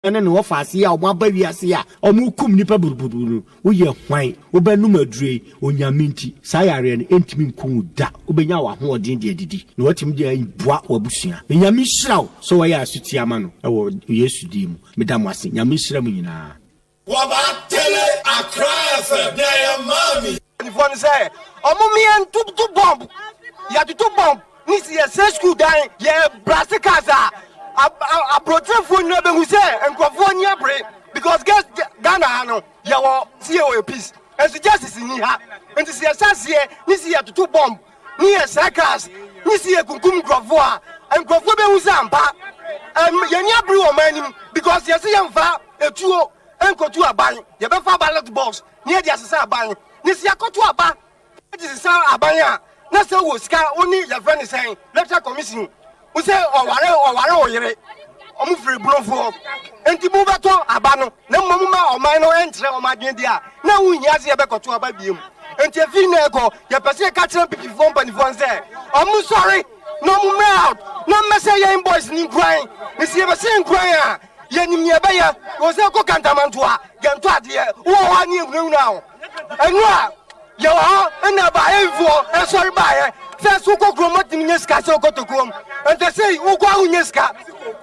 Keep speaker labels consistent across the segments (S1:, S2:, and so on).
S1: ene no ofase a omo abawiase a omo kum nipa buruburu wo ye hwan wo banu madure onyame nti sayare no entimi nkum da wo benya wa ho odin de adidi na watim de boa wabusua nyame hyiraw so wo ya asuti ama no ewo Yesu di mu medam ase nyame hyira mu nyina
S2: Wabatele Accra FM ya mami
S3: the phone say omo mi en tu bomb ya tu bomb ni si se school dan ye blast casa a protein phone no be hu say enkofo ni abre because guess Ghana no ya wo see o peace and so justice ni ha and si asase ni si ya tu bomb ni e sakas ni si e kunkum grofo a enkofo be hu say ampa ye ni abre o manim because ye say yemfa etuo enkotu aban ye be fa ballot box ni e di asesa aban ni si akotu aba e di asesa aban a na say wo sika oni ye friend say electoral commission we say oware oyere omu free brofo enti bu beto aba no na mmom ma oman no entre omadwen dia na wunya se ye be kotu aba biem enti efi na ego ye pese ka kire pipi fon panifon say omu sorry no mu out no message ye invoice ni grind ni si ye be say grind a ye nim ye be ye wo say ko kantamanto a ye nto ade wo wa ni ehunu na enu a ye wa na ba evwo e sorry ba ye say so ko kromot ni nyeska so ko to krom ente say wo kwa unyeska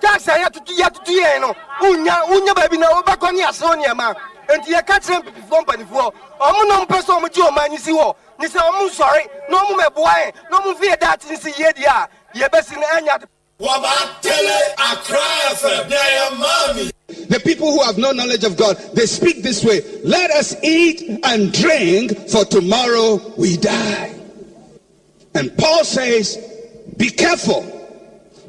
S3: tax ya tutu ye no unya ba bi na wo ba ko ni aso ni ma enti ye ka trem pipi panifo omu no mpeso omu ji o ma ni si wo ni say omu sorry no omu meboa no omu vie that ni si ye dia ye be si na anya
S2: Wabatele Accra FM ya mami.
S4: The people who have no knowledge of God, they speak this way: let us eat and drink, for tomorrow we die. And Paul says, be careful,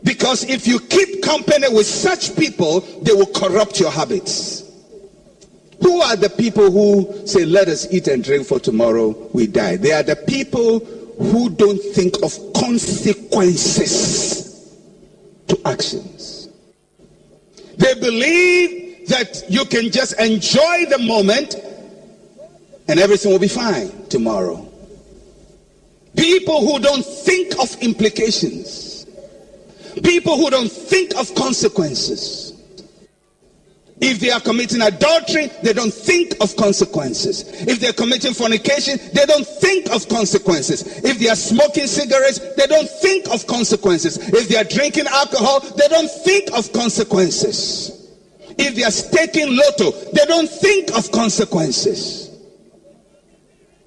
S4: because if you keep company with such people, they will corrupt your habits. Who are the people who say, let us eat and drink, for tomorrow we die? They are the people who don't think of consequences to actions. They believe that you can just enjoy the moment and everything will be fine tomorrow. People who don't think of implications. People who don't think of consequences. If they are committing adultery, they don't think of consequences. If they're committing fornication, they don't think of consequences. If they are smoking cigarettes, they don't think of consequences. If they are drinking alcohol, they don't think of consequences. If they are staking lotto, they don't think of consequences.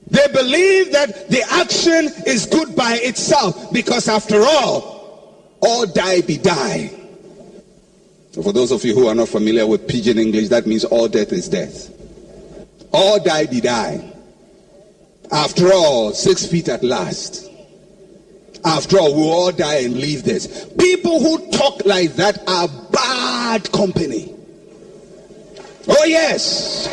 S4: They believe that the action is good by itself, because after all die be die. So for those of you who are not familiar with pidgin English, that means all death is death. All die be die. After all, 6 feet at last. After all, we'll all die and leave this. People who talk like that are bad company. Oh yes.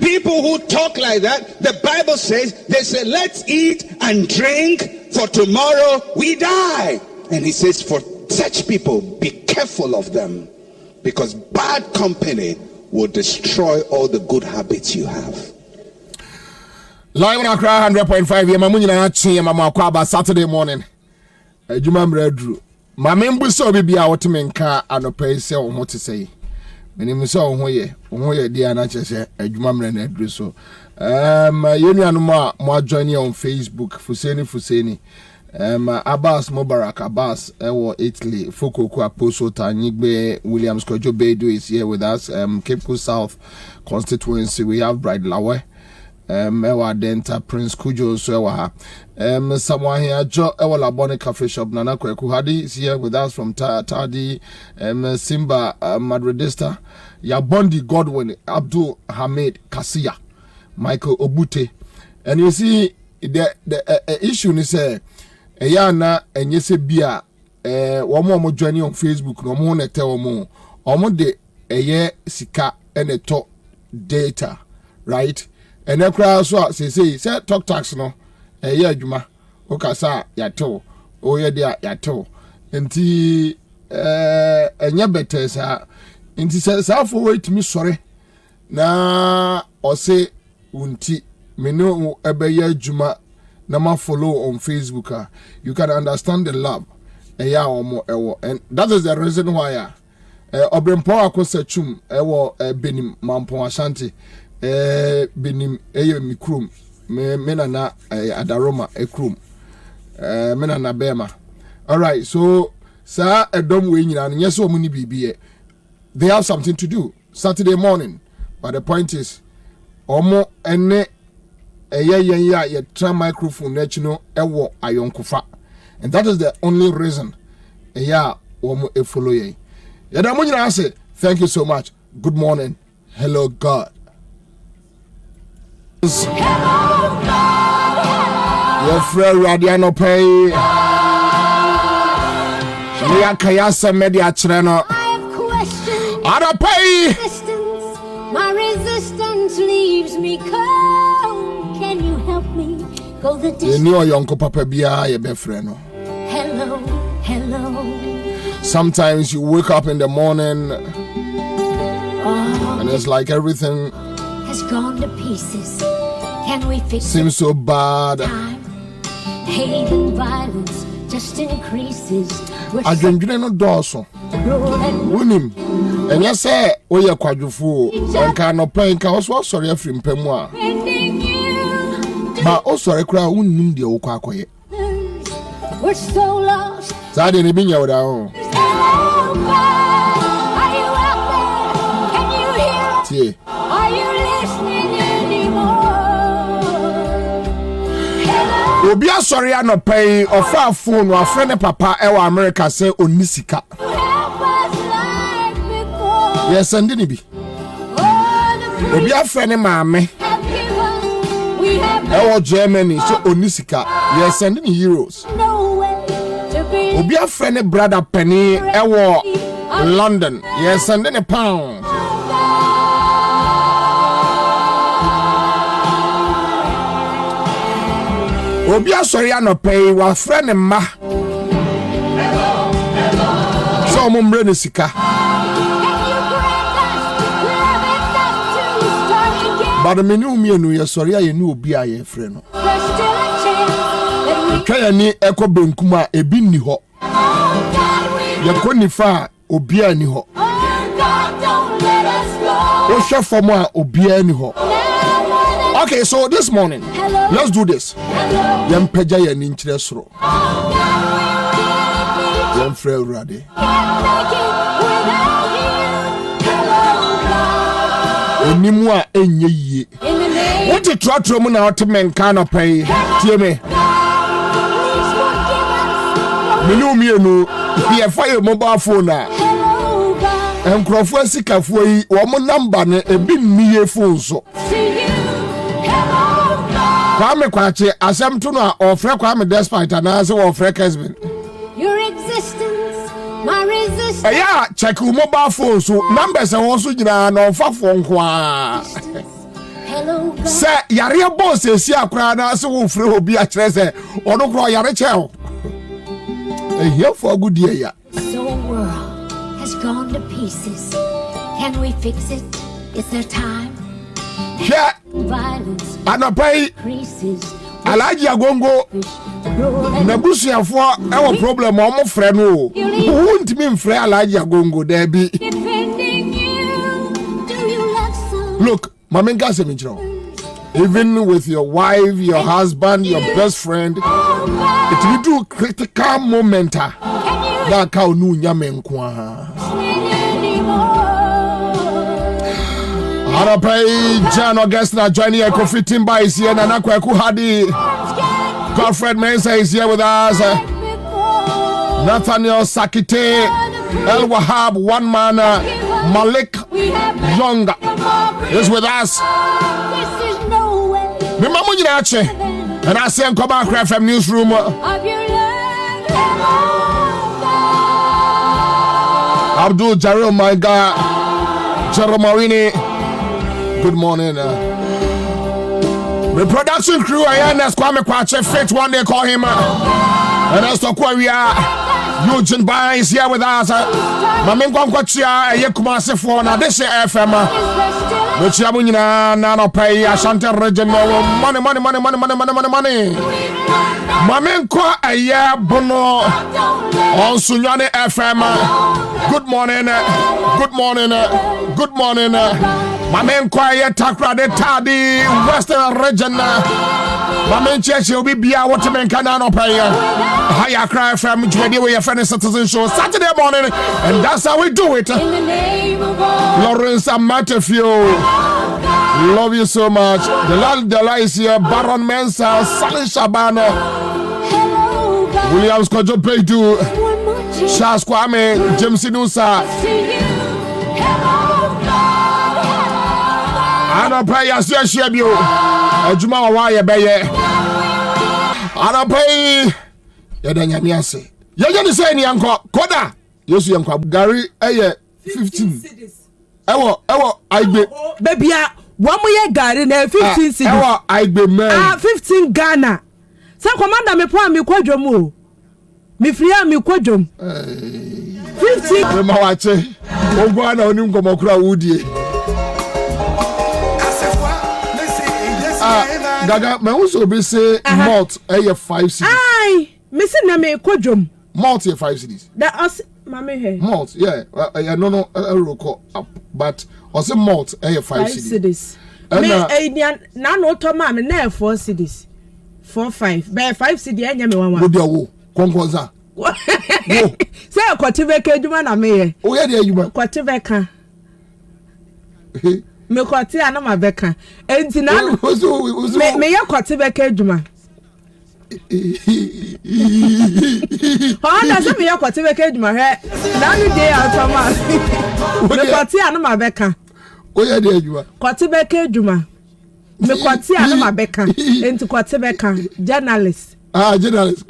S4: People who talk like that, the Bible says, they say, let's eat and drink, for tomorrow we die. And he says, for such people, be careful of them, because bad company will destroy all the good habits you have.
S5: Live on Accra 100.5 Yamamunyina Kwaba Saturday morning. Juma Mredru. My member so be a what men car and a pay sell what to say. Menim so hoye dia na chese Juma Mredru so. Yenu anuma mo join on Facebook Fuseni. Abbas Mubarak Abbas Ewo Italy Fukuku Apostle Tanyigbe Williams Kojo Bedu is here with us. Cape Coast South constituency, we have Bride Lawe, Ewa Denta Prince Kujo Sewa, someone here Jo Ewa Labone Cafe Shop Nana Kwekuhadi is here with us from Tadi, Simba Madridista, Yabondi Godwin Abdul Hamid Kasia, Michael Obute. And you see the issue is na enye se bia wo join on Facebook no mo na tell mo de sika eneto data, right? And ekra so say talk tax no adwuma o kasa yato o ye dia yato enti enye better sa enti sa for wait me sorry na o say unti me no ebeye adwuma na ma follow on Facebook. You can understand the love and that is the reason why Obrempo akosachum ewo benim mampon ashanti benim eye mikrum me na adaroma ekrum me na bema. All right, so sir edom we nyina no yeso omu ni bibie. They have something to do Saturday morning, but the point is omo ene ye tra microphone na chino ewo ayonkofa, and that is the only reason omo e follow ye. Yadamunyina say thank you so much. Good morning. Hello God.
S6: Hello God.
S5: Your friend Radiano Pay. Nia Kayasa Media Channel.
S6: I have questions.
S5: Ada Pay.
S6: My resistance leaves me cold. Can you help me go the distance?
S5: You know your uncle Papa Bia, your best friend.
S6: Hello, hello.
S5: Sometimes you wake up in the morning and it's like everything
S6: has gone to pieces. Can we fix
S5: seems so bad.
S6: time? Hate and violence just increases.
S5: I don't know Dawson. Unim. And yes, sir, we are quadruple. And cannot pay. Can also sorry if you pay more. But also, I cry. Unim the Okwakoye.
S6: We're so lost.
S5: Zaddy, the binya down.
S6: Hello, God. Are you out there? Can you hear us? Are you listening anymore? Hello.
S5: Obia sorry I no pay or far phone or friend papa ewa America say onisika.
S6: Help us like before.
S5: Yes, and didn't be.
S6: Oh,
S5: Obia friend mame
S6: have given. We have
S5: ewa Germany so onisika. Yes, and didn't heroes.
S6: no way to be.
S5: Obia friend brother Penny ewa London. Yes, and then a pound. Obia sorry I no pay wa friend ma. So mumbre ni sika. But the menu me no ye sorry I no obi a ye friend no. Twa ni eko benkuma ebi ni ho. Ye ko ni fa obi a ni ho. O chef for mo obi a ni ho. Okay, so this morning, let's do this. Yam peja ye ni nchire soro. Yam frɛ urade. Onimu a enye yie. What you trotro mu na otemenka no pay. Tie me. Minu mienu, ye fire mobile phone a. Enkrofo asikafo yi, wo mo number ne ebi nniye phone so. Kwame kwache asem to no a ofre Kwame despite na say ofre husband.
S6: Your existence, my resistance.
S5: Yeah, check your mobile phone so numbers e won so gina na ofa phone kwa.
S6: Hello God.
S5: Say yare boss esi akra na say wo frɛ obi a kyerɛ sɛ ɔno kro yare kyɛw. Here for good year ya.
S6: The world has gone to pieces. Can we fix it? Is there time?
S5: Yeah.
S6: Violence
S5: Anopai
S6: increases.
S5: Alaji Agongo na busuafo e problem o mo frɛ no. Who ntimi mfrɛ Alaji Agongo there be.
S6: Defending you. Do you love some?
S5: Look, mamenga se minchiro. Even with your wife, your husband, your best friend, it will do critical moment. That cow nu nyame nkwa. Arapai Jan Augusta joining a coffee team by is here. Nana Kwaku Hadi. Godfred Mensah is here with us. Nathaniel Sakite. El Wahab, one man. Malik Young is with us. And I say, come back from newsroom. Abdul Jarrell, my God. Jeromarini. Good morning. The production crew, I am Kwame Kwache, fit one they call him. And that's the we are. Eugene Bay is here with us. Mame Nkwankwachia Kumasi for na this FM. Which Yamunina Nano Pay Ashanti region. Money. Mame Nkwa Aya Bono on Sunyani FM. Good morning. Mame Nkwa Aya Takra de Tadi Western region. Mame Cheche will be Bia Waterman Canano Pay. Higher Cry from Jwedi with your friend Citizen Show Saturday morning, and that's how we do it. Lawrence Amatefio, love you so much. The Lord is here. Baron Mensah, Sally Shabana, Williams Kojo Peitu, Charles Kwame, James Inusa. I don't pay as you share you. Juma Waya Baye. I don't pay. Yadanyamiase. Yajani say ni anko koda. Yesu yanko Gary 15. Ewo Aigbe.
S7: Baby one more Gary na 15 cities.
S5: Ewo Aigbe man.
S7: 15 Ghana. Sa commander me po mi kwadwom o. Me free mi kwadwom. 15.
S5: Ma wache. Ogwa na oni nkomo kura wudie. Gaga, me also be say malt 5 cities.
S7: Aye. Me say na me kwadwom.
S5: Malt 5 cities.
S7: That us mama here.
S5: Malt, yeah. No, but also malt 5 cities.
S7: Me na no to ma me na 4 cities. 4-5. By 5 cities anya me 1.
S5: Wo dia wo. Konkonza.
S7: Say kwatibeka adwuma na me here.
S5: O ye dia adwuma.
S7: Kwatibeka. Me kwati ana mabeka. Enti na me ye kwatibeka adwuma. Honda se me yakwote beka adwuma he na no dey atoma me kwate anu mabeka
S5: oya dey adwuma
S7: kwate beka adwuma me kwate anu mabeka enti kwate beka journalist
S5: journalist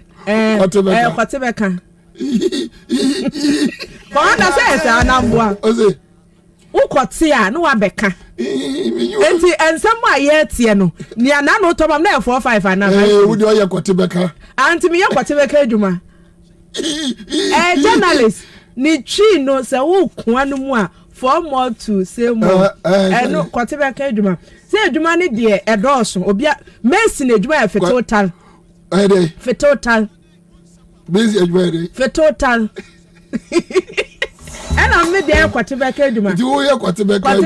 S7: kwate beka Honda se anambua
S5: oze
S7: ukwate a no wabeka enti ensem a ye tie no ni ana no to mam na 4-5 ana
S5: wo dey oya kwate beka
S7: anti me yakwate beka adwuma journalist ni chi no se wo kwa no mu a for more to say more no kwate beka adwuma se adwuma ne de edoso obia Messi na adwuma ya fetotal fetotal
S5: Messi adwuma de
S7: fetotal ena me de kwate beka adwuma
S5: di wo ye kwate beka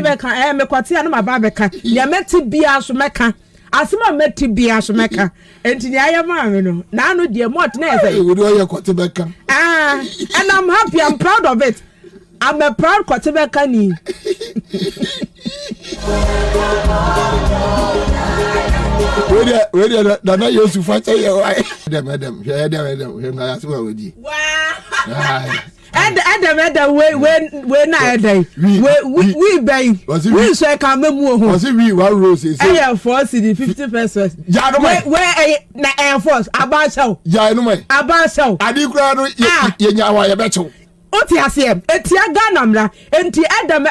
S7: me kwate anu maba beka ya meti bia so meka asema meti bia so meka enti ni ayama me no na anu de mot na say
S5: wo do ye kwate beka
S7: and I'm happy, I'm proud of it. I'm a proud kwate beka ni
S5: where na Yesu facha ye why madam na yaso wodi
S7: Adam we na day we bang we so can memu ho
S5: was we 1 rose say
S7: 4 cedi 50 pesos
S5: ja no
S7: we na air force abachaw
S5: ja no me
S7: abachaw
S5: adi kura no ye nya wa ye bechew
S7: oti asem etia Ghana mra enti Adam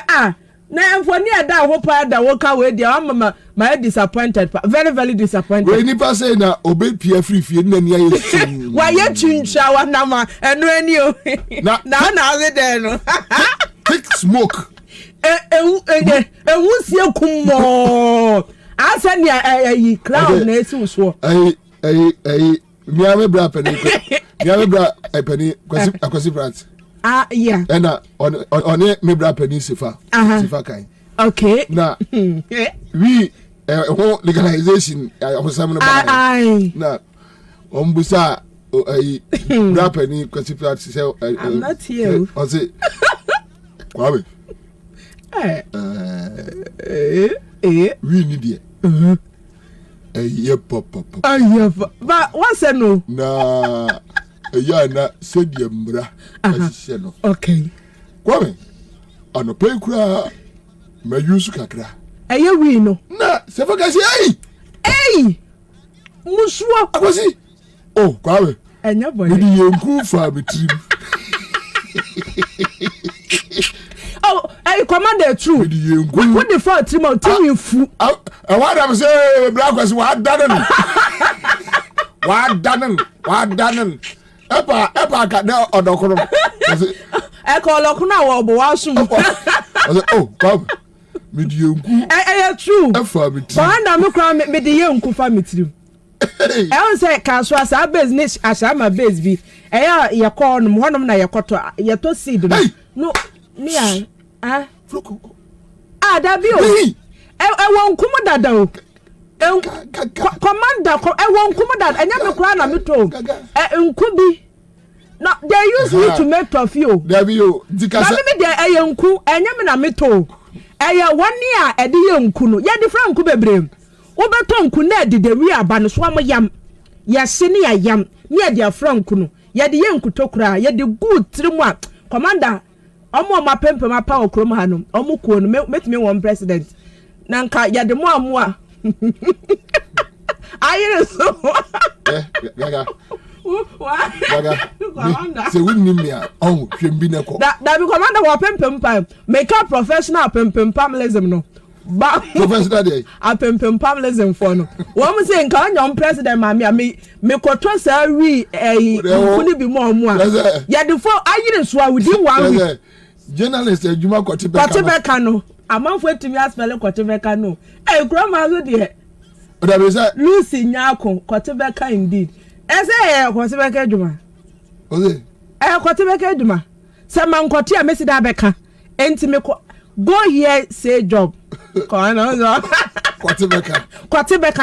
S7: na enfoni ada ho pa da wo ka we dia mama my disappointed very very disappointed
S5: we nipa say na obe pia free na nia ye
S7: wa ye twincha wa na ma eno ani o na we there no
S5: thick smoke
S7: wusie kummo asa ni ayi crown na esi so
S5: mi ame bra penny kwasi brats
S7: yeah
S5: and on me bra penny sifa kai
S7: okay
S5: na we whole legalization osam no ba na ombusa bra penny kwasi brats say
S7: I'm not here
S5: o say kwabe we need it pop
S7: but what's no
S5: na na said mbra asise no
S7: okay
S5: kwame ano pe kura ma yusu kakra
S7: we no
S5: na se foka si
S7: musuo
S5: akwasi kwame
S7: enya boy
S5: we di yenku fa betrim
S7: commander true what the fault trim out tell you fu
S5: what am say black was what done Epa ka na odokoro.
S7: E ko olokun na wo bo wa sum.
S5: Oh, Bob. Me di enku.
S7: True.
S5: Efa me ti.
S7: Ba na me kra me de enku fa me tirim. E on say ka so asa business asa ma base bi. E ya ye call no honom na ye koto ye to seed no. No, me da bi o. E won kumu dada o. Commander e won kumu dada enya me kra na me to. Enku bi. No, they use me to make of you.
S5: There be you.
S7: Dikasa. Na me de enku enya me na me to. Eya woni a ede ye nku no. Ye different nku bebrem. Wo beto nku na ede de wi aba no so am yam. Ye se ne ya yam. Ne ede afra nku no. Ye de ye nku tokura, ye de good trimu a. Commander, omo ma pempem apa okrom ha no. Omo kuo no metime won president. Na nka ye de mo amu a. Ayere so.
S5: Gaga. Se win me a on hwembi ne ko.
S7: Da be commander wa pempem pa. Make a professional pempem pamlism no. Ba
S5: professional dey.
S7: A pempem pamlism for no. Wo mo say nka nyom president ma me koto sa wi kuni bi mo amu a. Ya de fo ayire so a within 1 week.
S5: Journalist ejuma
S7: Kwabena no. Amanfo etimi aspele Kwabena no. Kroma so de.
S5: Oda be say
S7: Lucy Nyako Kwabena indeed. Ese Kwabena ejuma.
S5: Oze.
S7: Kwabena ejuma. Se man kwoti a mesi da beka. Enti me go here say job. Kwabena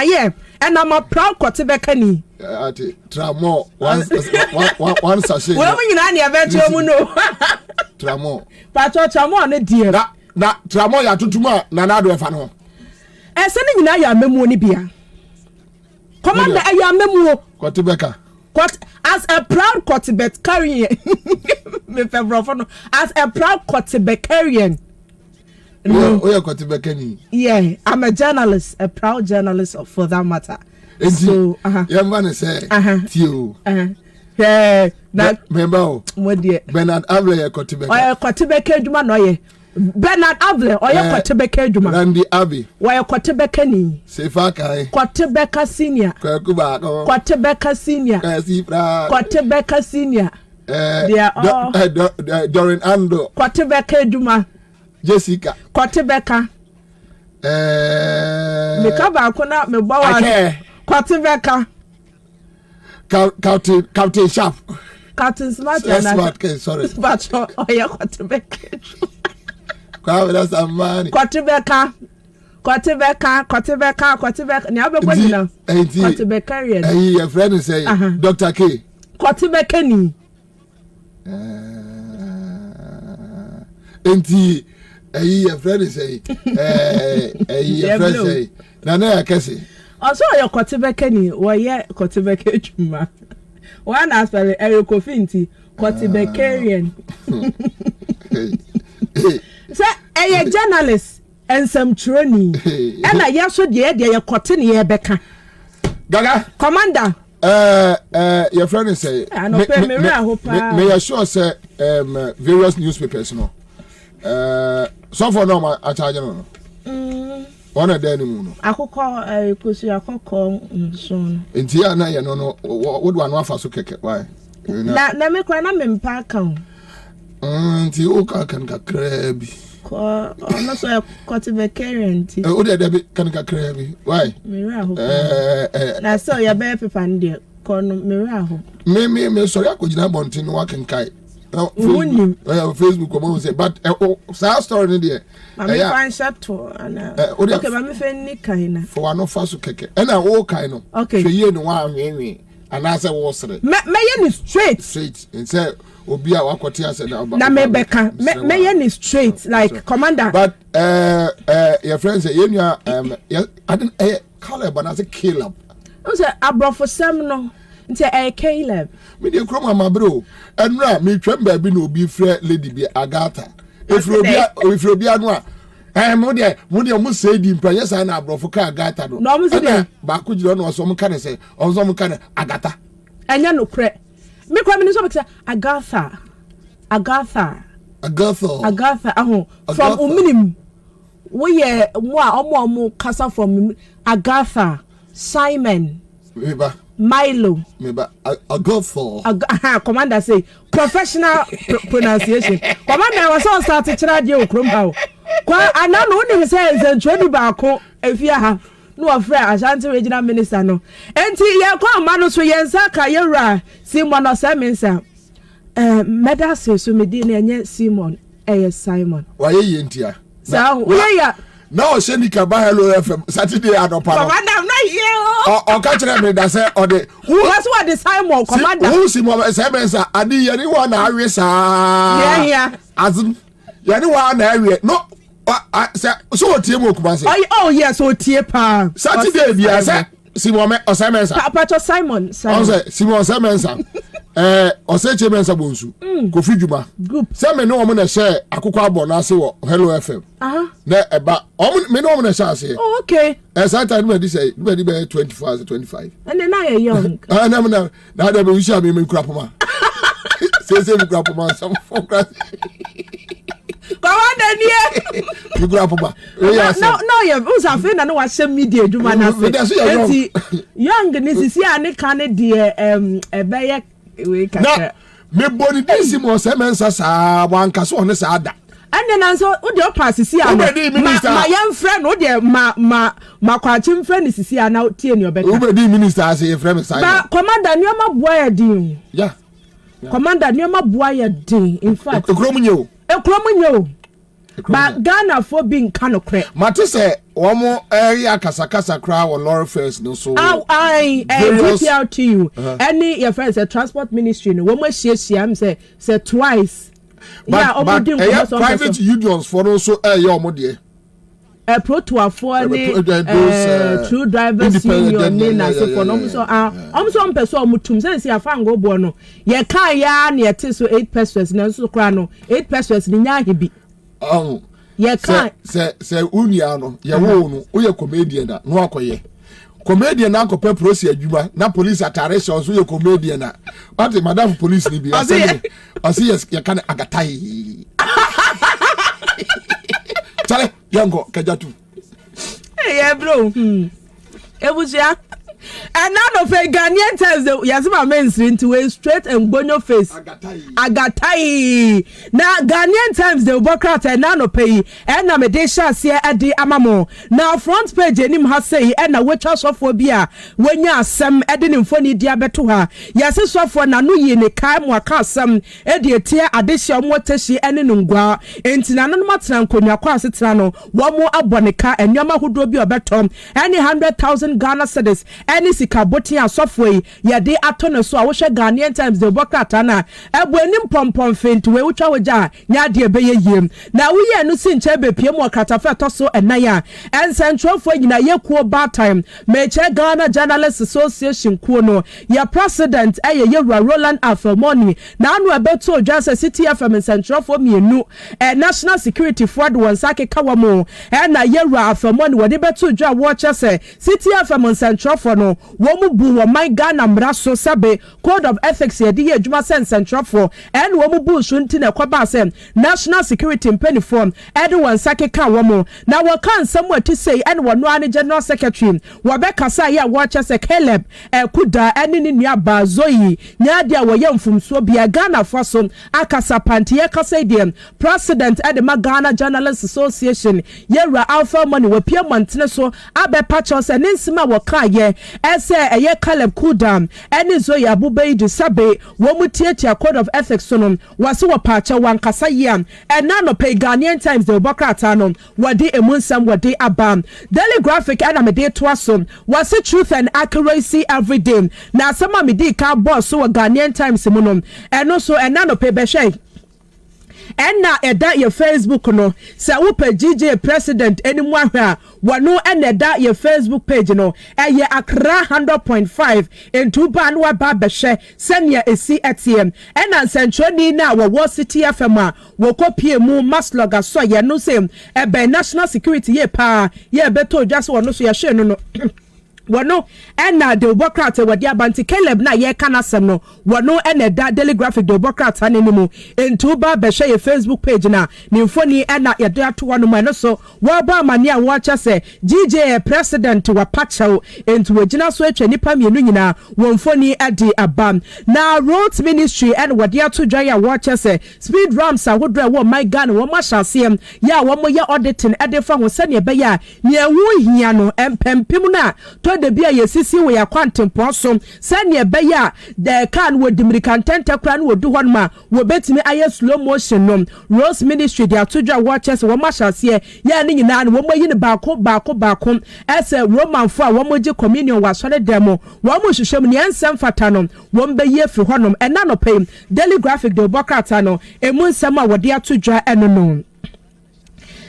S7: yeah. And I'm a proud Kwabena ni.
S5: Ati tramo one sachet.
S7: Well when you na ya venture mu no.
S5: Tramo.
S7: Pacho tramo na die.
S5: Na tramo ya tutuma na na do efa no.
S7: Ese ni nyina ya memu ni bia. Commander ya memu.
S5: Kwabena.
S7: As a proud Kwabena me favorite no. As a proud Kwabena.
S5: No, oh, Kwabena ni. Yeah,
S7: I'm a journalist, a proud journalist for that matter.
S5: So, young man say, Tio.
S7: Yeah, that
S5: member.
S7: What dear
S5: Bernard Able Kwabena.
S7: Or Kwabena Juma no ye. Bernard Able or your Kwabena Juma.
S5: Randy Abbey.
S7: Why Kwabena ni?
S5: Sefa kai.
S7: Kwabena senior.
S5: Kwakuba.
S7: Kwabena senior. Kwabena senior. They are all
S5: Dorin Ando.
S7: Kwabena Juma.
S5: Jessica.
S7: Kwabena. Me kaba akona me bawa. Kwabena.
S5: Captain Sharp.
S7: Captain Smart.
S5: Sorry.
S7: But oh yeah, Kwabena.
S5: Kwabena samani.
S7: Kwabena. Ni abegwa na. Kwabena.
S5: Your friend say Dr. K.
S7: Kwabena ni.
S5: Enti your friend say your friend say na na akese.
S7: Also your Kwabena ni wo ye Kwabena Juma. One aspect Kofinti Kwabena. Say a journalist and some training. And I yaso de ye Kwabena ye beka.
S5: Gaga
S7: Commander.
S5: Your friend say may I sure say various newspapers no. So for no ma a charge no. One of them no.
S7: Akoko kusi akoko so.
S5: Enti ya na ye no what one afa so keke why?
S7: Na me kwa na me mpa kan.
S5: Nti o ka kan kakra bi.
S7: Ko no so Kwabena nti.
S5: O de be kan kakra bi. Why?
S7: Me ra ho. Na so ya be pepa ndi ko no me ra ho.
S5: Me sorry akogina bontin no wakenkai. Facebook come say but sa story ni there.
S7: Me find shop to ana. Okay, me fen ni kai na.
S5: For one of us keke. And I wo kai no.
S7: Okay.
S5: Hwe ye no wa anwenwe. And I say wo sere.
S7: Me ye ni straight.
S5: Straight. And say obi a wakwoti ase na
S7: na me beka. Me ye ni straight like Commander.
S5: But your friends say you I didn't Caleb but I say Caleb.
S7: O say abrofo sem no. Nti Caleb. Me
S5: dey krom ama bro. Enra me twem ba bi na obi frɛ lady bi Agatha. If obi anu a mo dey mo say di mpa yes na abrofo ka Agatha no.
S7: No mo say dey
S5: ba ko jiro na oso mo ka ne say oso mo ka ne Agatha.
S7: Enya no kre. Me kwa me so be say Agatha. Aho from uminim. Wo ye mo a omo kasa from Agatha Simon.
S5: Eba.
S7: Milo.
S5: Maybe I go for.
S7: Commander say professional pronunciation. Commander was on start to radio Krumba. I know only says and 20 barco if you have no affair Ashanti regional minister no. And ya come manus for Ansah Kayera Simon or Saminsa. Meda says to Medina and Simon Simon.
S5: Why ye intia?
S7: So yeah.
S5: No, Shenny Kaba Hello FM Saturday at Opana.
S7: Commander, I'm not here.
S5: Or catch me that say or the
S7: that's what the Simon Commander.
S5: Who's Simon Saminsa? I need anyone Harris.
S7: Yeah.
S5: As anyone area. No. So Timo Kumasi.
S7: Oh yes, so Tiepa.
S5: Saturday, yes, Simon or Saminsa.
S7: Papa Simon.
S5: Simon Saminsa. Or say Chairmansa Bonsu. Kofi Juma.
S7: Group.
S5: Some no woman share Akuka Bonasi or Hello FM. About me no woman shall say.
S7: Oh, okay.
S5: As I tell me, say, 24 to 25.
S7: And then I am young.
S5: I never know. Now that we shall be in Crapoma. Say, Crapoma, some folk.
S7: Come on, then, yeah.
S5: You Crapoma.
S7: No, you was a friend and no was some media. Do man, young, and this is here, and it can't dear, a bayer. We can.
S5: Me body this was Ansah one caso on the sada.
S7: And then answer what your pass is here. My young friend, what dear, my quachim friend is here now, tea in your bed.
S5: Nobody minister say a friend side.
S7: Commander, near my boy, dear.
S5: Yeah.
S7: Commander, near my boy, dear. In fact,
S5: a chrominio.
S7: But Ghana for being kind of crap.
S5: Mati say one more area Kasakasa crowd or Laura first no so.
S7: I put out to you. Any your friends a transport ministry no woman say twice.
S5: But private unions for also your model.
S7: A pro to afford true drivers union nina so for no so person mutum say afan go bono. Ye kan ya na yete so 8 pesos na so kra no 8 pesos ni nya hebi.
S5: Oh,
S7: ye kan
S5: say unia no ye wo no wo ye comedian da no akoye comedian na akopɛ prosi adwuma na police atare so ye comedian na what madam police ni bi ase yes ye kan agatai tale yango kajatu
S7: hey bro ebusia. And none of a Ghanaian tells the Yazima mainstream to a straight and bonyo face. Agatai. Now Ghanaian times the Obokrat and nano pay and Namedesha see at the Amamo. Now front page him has say and a witch phobia when ya some adding phony diabetuha. Yes, so for Nanu ye kam waka some Eddie tear addition what she and nungwa. And Tinanon Matran Konya Quasitrano, one more abonica and Yama who drove your betom, any 100,000 Ghana cedis. Any sikaboti and software ya de atone so a wo hwe Ghanaian times the bokata na ebuanim pompom fent we wutwa woja nya de beye yiem na wo ye no sin che bepie mo katafa to so enaya en central for nyina yekuo bar time meche Ghana Journalists Association kuo no ya president eye Yewura Roland Afemoni na anu abeto just city FM central for mienu national security forward won sake kawamo na Yewura Afemoni wode beto dwa wo che city FM central for no womu bu wo my Ghana mraso sabe code of ethics ye di adwuma sen central for and womu bu so nti na kwaba sem national security impeniform everyone sake ka womu na wo kan somewhere to say and wono ani general secretary wo be kasa ya wo che se Caleb kuda eni ni nua bazoyi nya dia wo ye mfumso bia Ghana foso akasa panti ye kasa dem president edema Ghana Journalists Association Yewura Afemoni wo pie montene so abe pacho se ninsima wo ka ye ese eye Caleb Kudam eni Zoya Abubeidi sabe wo mutiatia code of ethics no wase wo pacha wankasa yam ena no pay Ghanaian times the bokrata no wade emunsam wade abam daily graphic ana mede to aso wase truth and accuracy every day na sama mede ka boss so Ghanaian times mu no eno so ena no pay behwe enna eda your Facebook no say wo pa GJ president enimu ahwa wano enna eda your Facebook page no eye Accra 100.5 into ban wa ba behwe senia esi atm enna centroni na wo city FM a wo kopie mu masloga so ye no say ebe national security ye pa ye beto just wono so ye hwe no Wano ena de Obokrata wadi abanti Caleb na ye kana sem no wano ena da daily graphic de Obokrata ne nimu enti ba be share Facebook page na ni mfoni ena ye do ato wano no so wa ba amane a wa cha se GJ president wa pachaw enti wagina so atwa nipa mienu nyina wo mfoni ade abam na road ministry and wadi ato dwa ya wa cha se speed ramps ahodra wo my gun wo ma hyasem ya wo mo ye auditing ade fa ho se ne be ya ne ewu hia no empempem na de bia yesisi we yakwantempo so sane be ya the can wo dimrikan tentakra no wodu honma wo betimi aye slow motion no Rose ministry dia todwa watches wo mahase ya ne nyina no wo moyi ne baako ese roman fo a wo moje communion wa sore demo wo mo hwehwem ne ensem fata no wo mbe ye fi honom ena no pay daily graphic de Obokrata no emu nsem a wo de atodwa eno no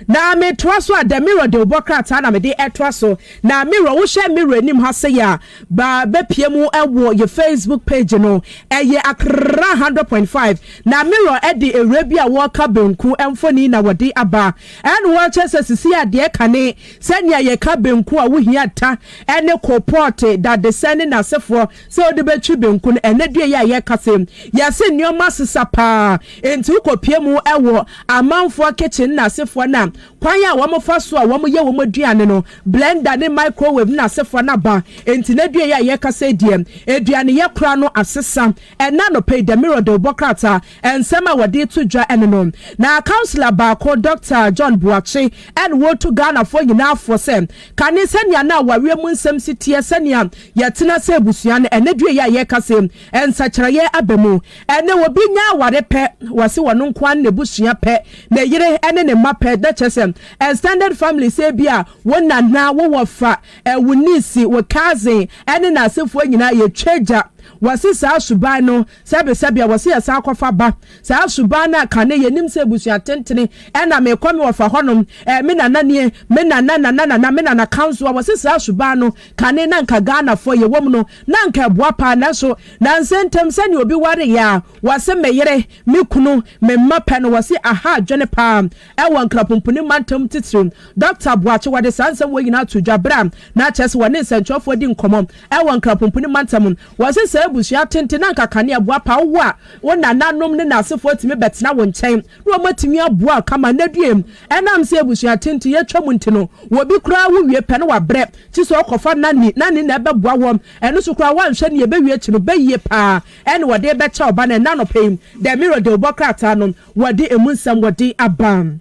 S7: na me twaso a the mirror de Obokrata na me de etwaso na mirror wo hye mirror nim ha se ya ba bepiemu ewo your Facebook page no eye akra 100.5 na mirror e de Arabia wo ka benku emfoni na wodi aba en wo chese sisi ade kane senya ye ka benku a wo hia ta ene koport da de sene na sefo se odi betwi benku no ene due ya ye kasem ya se nioma sesa pa enti kopiemu ewo amanfo kitchen na sefo na kwanya wo fa so a wo ye wo aduane no blender ne microwave na sefo na ba enti na due ya ye kasa diem aduane ye kra no asesa ena no pay the mirror de Obokrata ensema wode to dwa ene no na counselor ba ko Dr. John Buachi and wo to Ghana for nyina for sem kane senia na wawe mu nsem sitie senia yetena se busua ne ene due ya ye kasa ensa kyere ye abamu ene wo bi nya ware pe wase wono nkwan ne busua pe na yire ene ne mape da chesem extended family say bia wona na wo wofa wunisi wo cousin ene na asefo nyina ye twaja wasi saa suban no sabia wasi ya saa kofa ba saa suban na kane yenim se busua tentene ena me kwame wofa honom me na nanie me na council wasi saa suban no kane na nka Ghana fo ye wom no na nka boapa na so na nsentem sani obi ware ya wasi meyere me kunu me mapa no wasi aha dwene pa ewo nkrapompuni mantam titrim Dr. Buachi wade sansam wo yina to dwabra na chese wone nsentwofo di nkomom ewo nkrapompuni mantam wasi busua tente na nkakane aboa pa wo a wona nanom ne nasefo atime betena wo nkyɛn no matimi aboa kama na duem enam se busua tente ye twam ntino wo bi kura wo wie pɛ no wabrɛ ti so okofa nani na ɛbɛboa wom ɛno so kura wanhwɛ ne ɛbɛwie kyi no bɛyie pa ɛne wɔde bɛkyɛ oba na na no pɛm the mirror de Obokrata no wɔde emunsam wɔde abam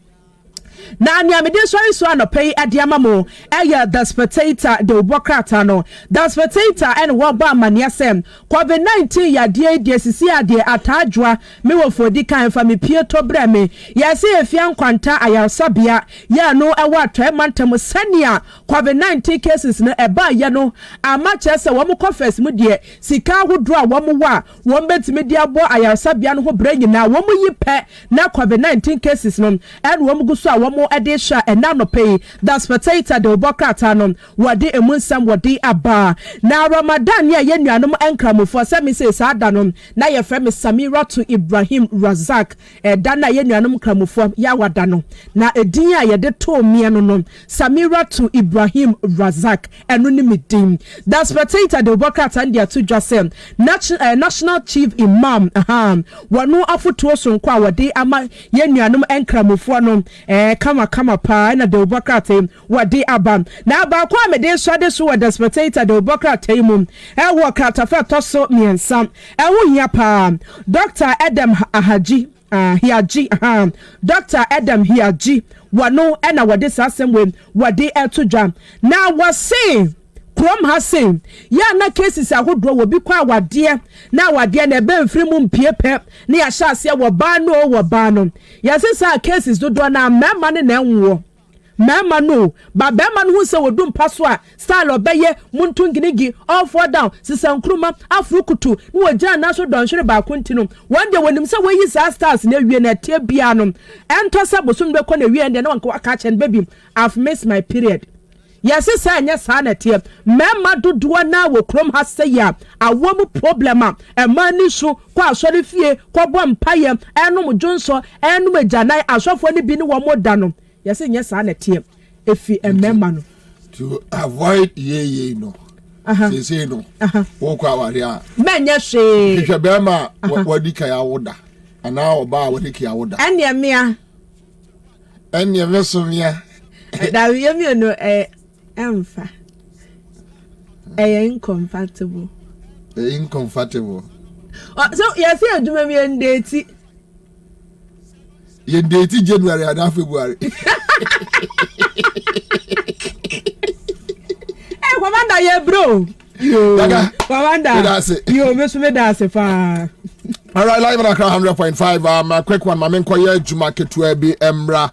S7: na nyamede so anopai adiama mo eya the spectator de Obokrata no the spectator and wo ba amania sem COVID-19 ya die sisi ade atadwa me wo fodi kan fa me pie to bre me ya se efia nkwanta ayasabia ya no ewa atwa mantem sania COVID-19 cases no eba ya no amache se wo mo confess mu de sika hodro a wo mo wa wo betimi de abo ayasabia no ho bre nyina wo mo yipe na COVID-19 cases no and wo mo guso a wo mo edisha ena no pay the spectator de Obokrata no wode emunsam wode aba na Ramadan ya yenuanom enkramofo se me se sada no na ye frɛ me Samira to Ibrahim Razak da na yenuanom kramofo ya wada no na edin a ye de to me no Samira to Ibrahim Razak eno ni medin the spectator de Obokrata ndia to dwasem national chief imam wano afoto so nkwa wode ama yenuanom enkramofo no kama pa na de Obokrata wade abam na ba kwa me de so de so the spectator de Obokrata mu wo kratafa toso miensam wo hia pa Dr. Adam Ahaji Hiaji Dr. Adam Hiaji wano na wade sasem we wade etodwa na wase krom hasen ya na cases ahodro wo bi kwa wade na wade na ebe mfiri mu mpiepe na ya sha ase wo ba no ya se sa cases dodo na mema ne na enwo mema no ba bema no hu se wodum paso a style obeye muntunginigi all fall down sisankruma afrukutu no wagina na so donhwere ba kontinu one day wonim se we yi sa stars na wie na tie bia no ento se bosom be ko na wie ende na wanka aka chen baby I've missed my period. Yes, sir, yes, Hanatia. Mamma do na wo krom ha say ya. A woman problem, a man issue, qua sorry fear, qua one pie, and no Johnson, and no Janai, as so for any bin one more done. Yes, Hanatia. If he a memman
S5: to avoid ye no. Say no. Walk our
S7: Menya she.
S5: If you bema what dika ya woda. And now ba what dika ya woda.
S7: And ya mea.
S5: And ya vessel mea.
S7: That we no emfa. Incompatible.
S5: Incompatible.
S7: So you see do me and date.
S5: You date January and February.
S7: Hey, Kwabena ye bro. Yo. Kwabena. Yo, me so me da se fa.
S5: All right, live on Accra 100.5. A quick one. My main koye juma ketua bi emra.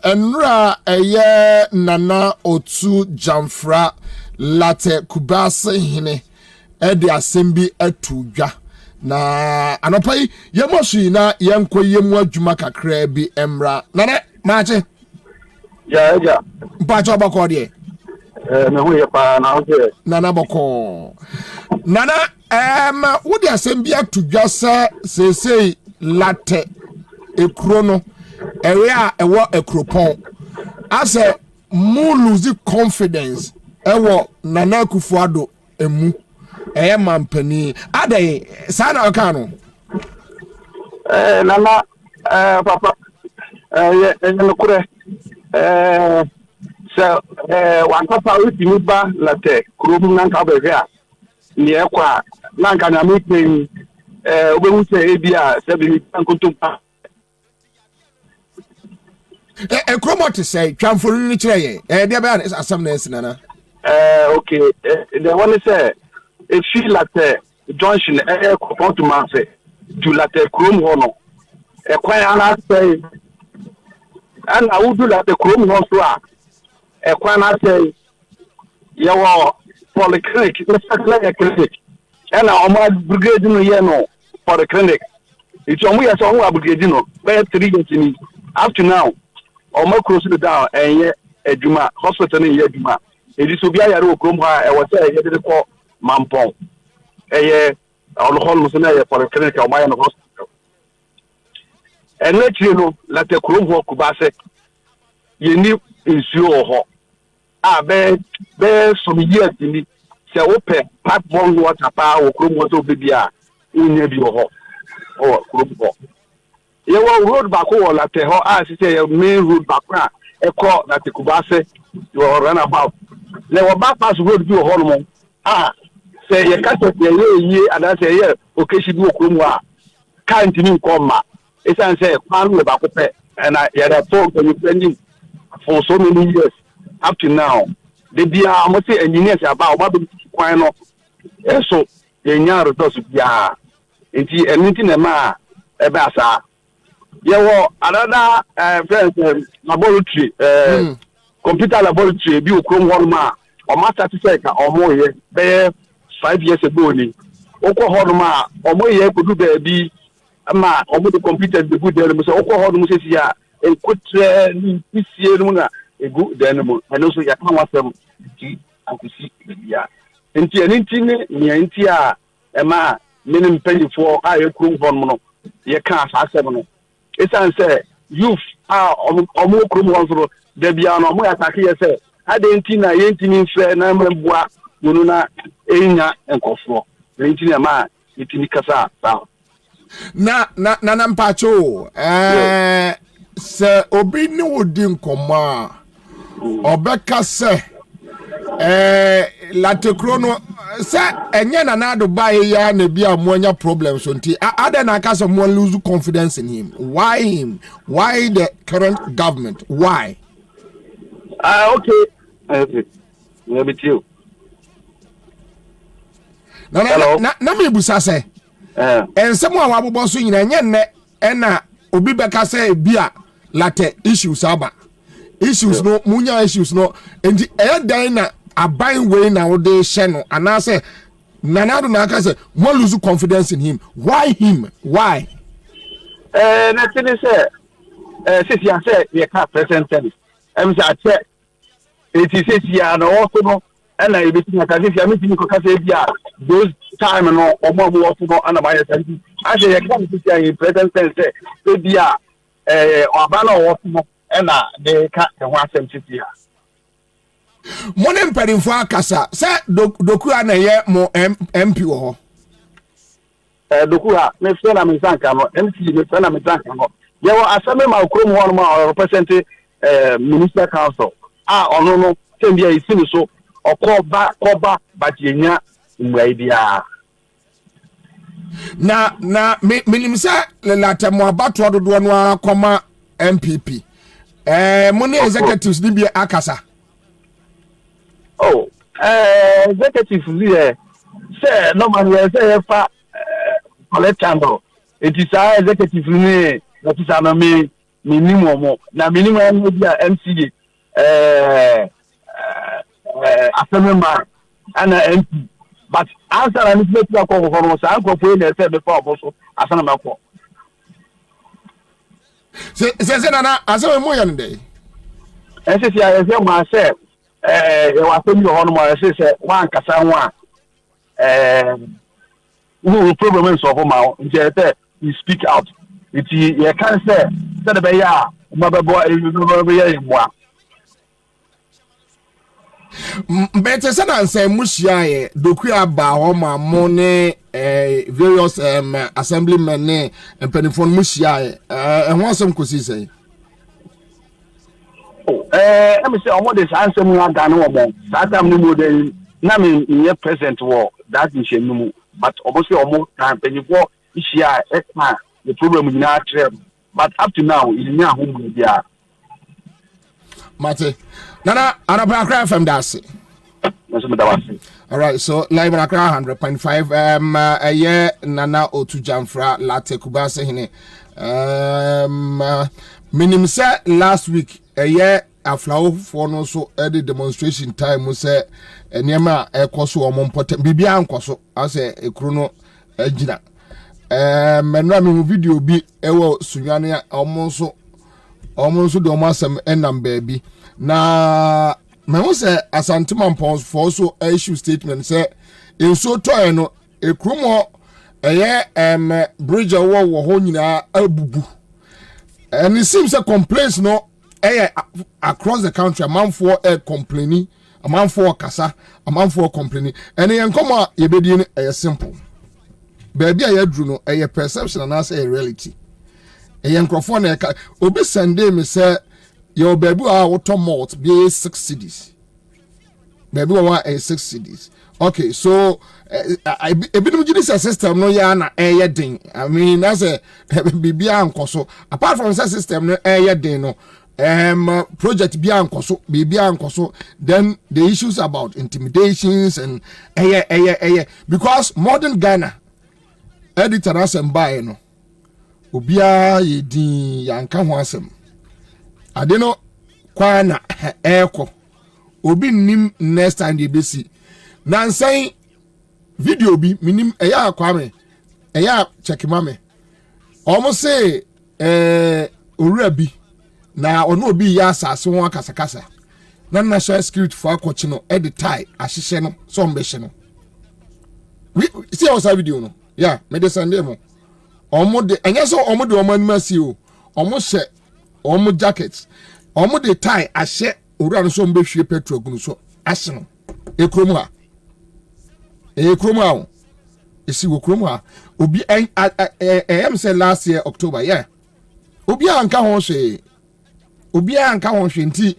S5: Enra eye nana otu jamfra latte kubase hine. Edi asembi etudwa. Na anopai yemosu na yenko yemu adwuma kakra bi emra. Nana mache.
S8: Yeah.
S5: Mpacho bako de.
S8: Me hu ye pa na ho
S5: Nana bako. Nana wo de asembi atudwa se latte ekro no ewe a ewo ekropon ase mu lose confidence ewo Nana Akufo-Addo emu mampani ade sana okano
S8: Nana papa ye nokure so wan papa utimi ba latte krom nan ka be hia ni ekwa nan ka na meeting obehu se ebia se bi nkontompa
S5: ekromote say twamfori ni kire ye de be asam na esinana
S8: okay the one say it feel like the junction to Manse to like the chrome hono a quite an say and I would do like the chrome hono a quite say your polyclinic like a clinic and our brigade no yeno for the clinic it's only as our brigade no by 3 years up to now almost close to down and yet a Juma hospital in Yeduma it is to be a chrome I was saying Mampong. On the whole Muslim for a clinical mine hospital. And let you know, like the Krum walk Kubase, you need is your bear some years in the open pipe one water power, Krum water bibia in your or Krum walk. You will road back over like the whole as you say, main road back, a call that the Kubase you are run about. Never bypass road do a hormone. Say you can't ye and I say yeah okay she do a can't even come it's and say man with back and I had talked when you spending for so many years up to now they be almost engineers about what quite no so the nyaro does yeah into anything a ma ebasa yeah another laboratory computer laboratory be ukrom one ma or master to say or more yeah 5 years ago ni oko hoduma omo ye ko du baabi ama omo the computer be good there so oko hoduma se sia enkotre ni pisie no na egu then mo eno so ya kan wasem ti akusi bia enti ni enti a ema menim panyifo a ye krum hon mo no ye kan asasem no esan say youth a omo krum hon so da bia no omo ya take ye say ade enti na ye enti ni mfre na mbua wono na enya enkofo rentina ma itini kasa ba
S5: na mpacho se obi ni wodi nkoma obeka se latekro no se enye na do bae ya na bia mo anya problems nti ada na aka se mo lose confidence in him why the current government why
S8: okay let me tell you
S5: na me busa se ensemo a wabobọ so nyina nye nne na obi beka se bia latte issues aba issues no munya issues no enti dan na aban we na wo de hye no anase nanado na aka se mo lose confidence in him why
S8: na tini se sisi ya se ye ka present tennis say ache eti sisi ya no also no and I be thinking that if you are meeting those time no or more no and by something. I say I come to see in present tense say be Obama or no and they can't the one city.
S5: Money mpedinfo akasa say dokura na ye mo MP wo ho
S8: dokura me fe na me sanka no MC me fe na me sanka no ye wo asame ma okrom ho no ma represent minister council ono no tembia isini so okoba but yenya mwai bia
S5: na minim say lata mo abato dodo no akoma MPP money executives ni bia akasa
S8: executive say no man we say fa collect handle it is our executive ni that is na me minimum na minimum no bia MCA assemblyman and MP but Ansah and Smith ko ko so anko fo na say before oboso asana mako
S5: se na asem mo yan dey
S8: say I say ma say you was telling me on my say one kasa one who problem is of ma you speak out it you can say the be ya ma be boy you be ya mo
S5: better say na say musia doku aba ho ma mo ne various assemblymen ne penifon musia ho asem kosi say
S8: let me say omo this answer mu aga no omo that time no dey na me present war that in shenu but obviously omo can penifo ishia the problem in our trip but up to now in nya ho mu dia
S5: mate nana anaba Accra FM dasi all right so live in Accra 100.5 nana otu jamfra latte kubase hine minim say last week aflawo for no so the demonstration time say enema ekoso omompotem bibia ankoso ase ekru no agina menra me video bi ewo sunwane omonso de omasem enam baabi na me wo say asantima mpons for so issue statement say enso toy no ekru mo bridge wo ho nyina abubu and it seems a complaints no across the country a man for complaining a man for kasa a man for complaining and yen come ye be di simple baby ayadru no perception and as a reality yen crofo na obi sende me say your baby auto malt be 6 cities baby wa 6 cities okay so I been with this system no ya na den I mean that's a bibia ankoso apart from that system no den no project bia ankoso bibia ankoso then the issues about intimidations and because modern Ghana editor asem buy no obia yedin yanka ho asem ade no kwana eko obi nim next time dey besi nansan video bi minim eya kwame eya check mame almost say owura bi na ono obi ya asase ho akasakasa na national security for akọchi no e the tie ahihye no so mbehye no we see our video no yeah me dey send them omo de enya so omo de omo animasi o omo hye omo jackets omo de tie ahye owura no so mbehwie petrol gunu so ahye no ekrom ha kroma esi wo kroma obi am say last year October yeah obi anka ho hwe nti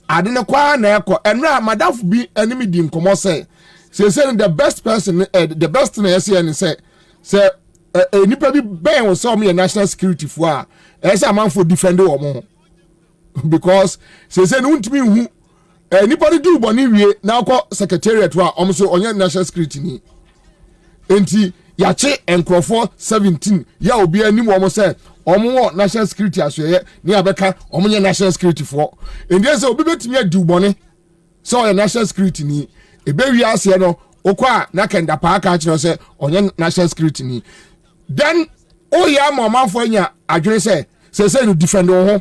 S5: ade ne kwa na ekọ enra madaf bi enemy di nkomo say the best person the best na say and say nipa bi ben wo so me national security for a say man for defend wo mo because say no ntimi hu anybody do boni wie na ko secretariat wa omso onye national security ni enti ya che enkrofo 17 ya obi anim omo say omo national security asoye ni abeka omo nye national security for enti say obi betimi adu boni so national security ni ebe wi ase no okwa na kenda pa aka kire say onye national security ni then oya mamafo anya adwene say no defend ho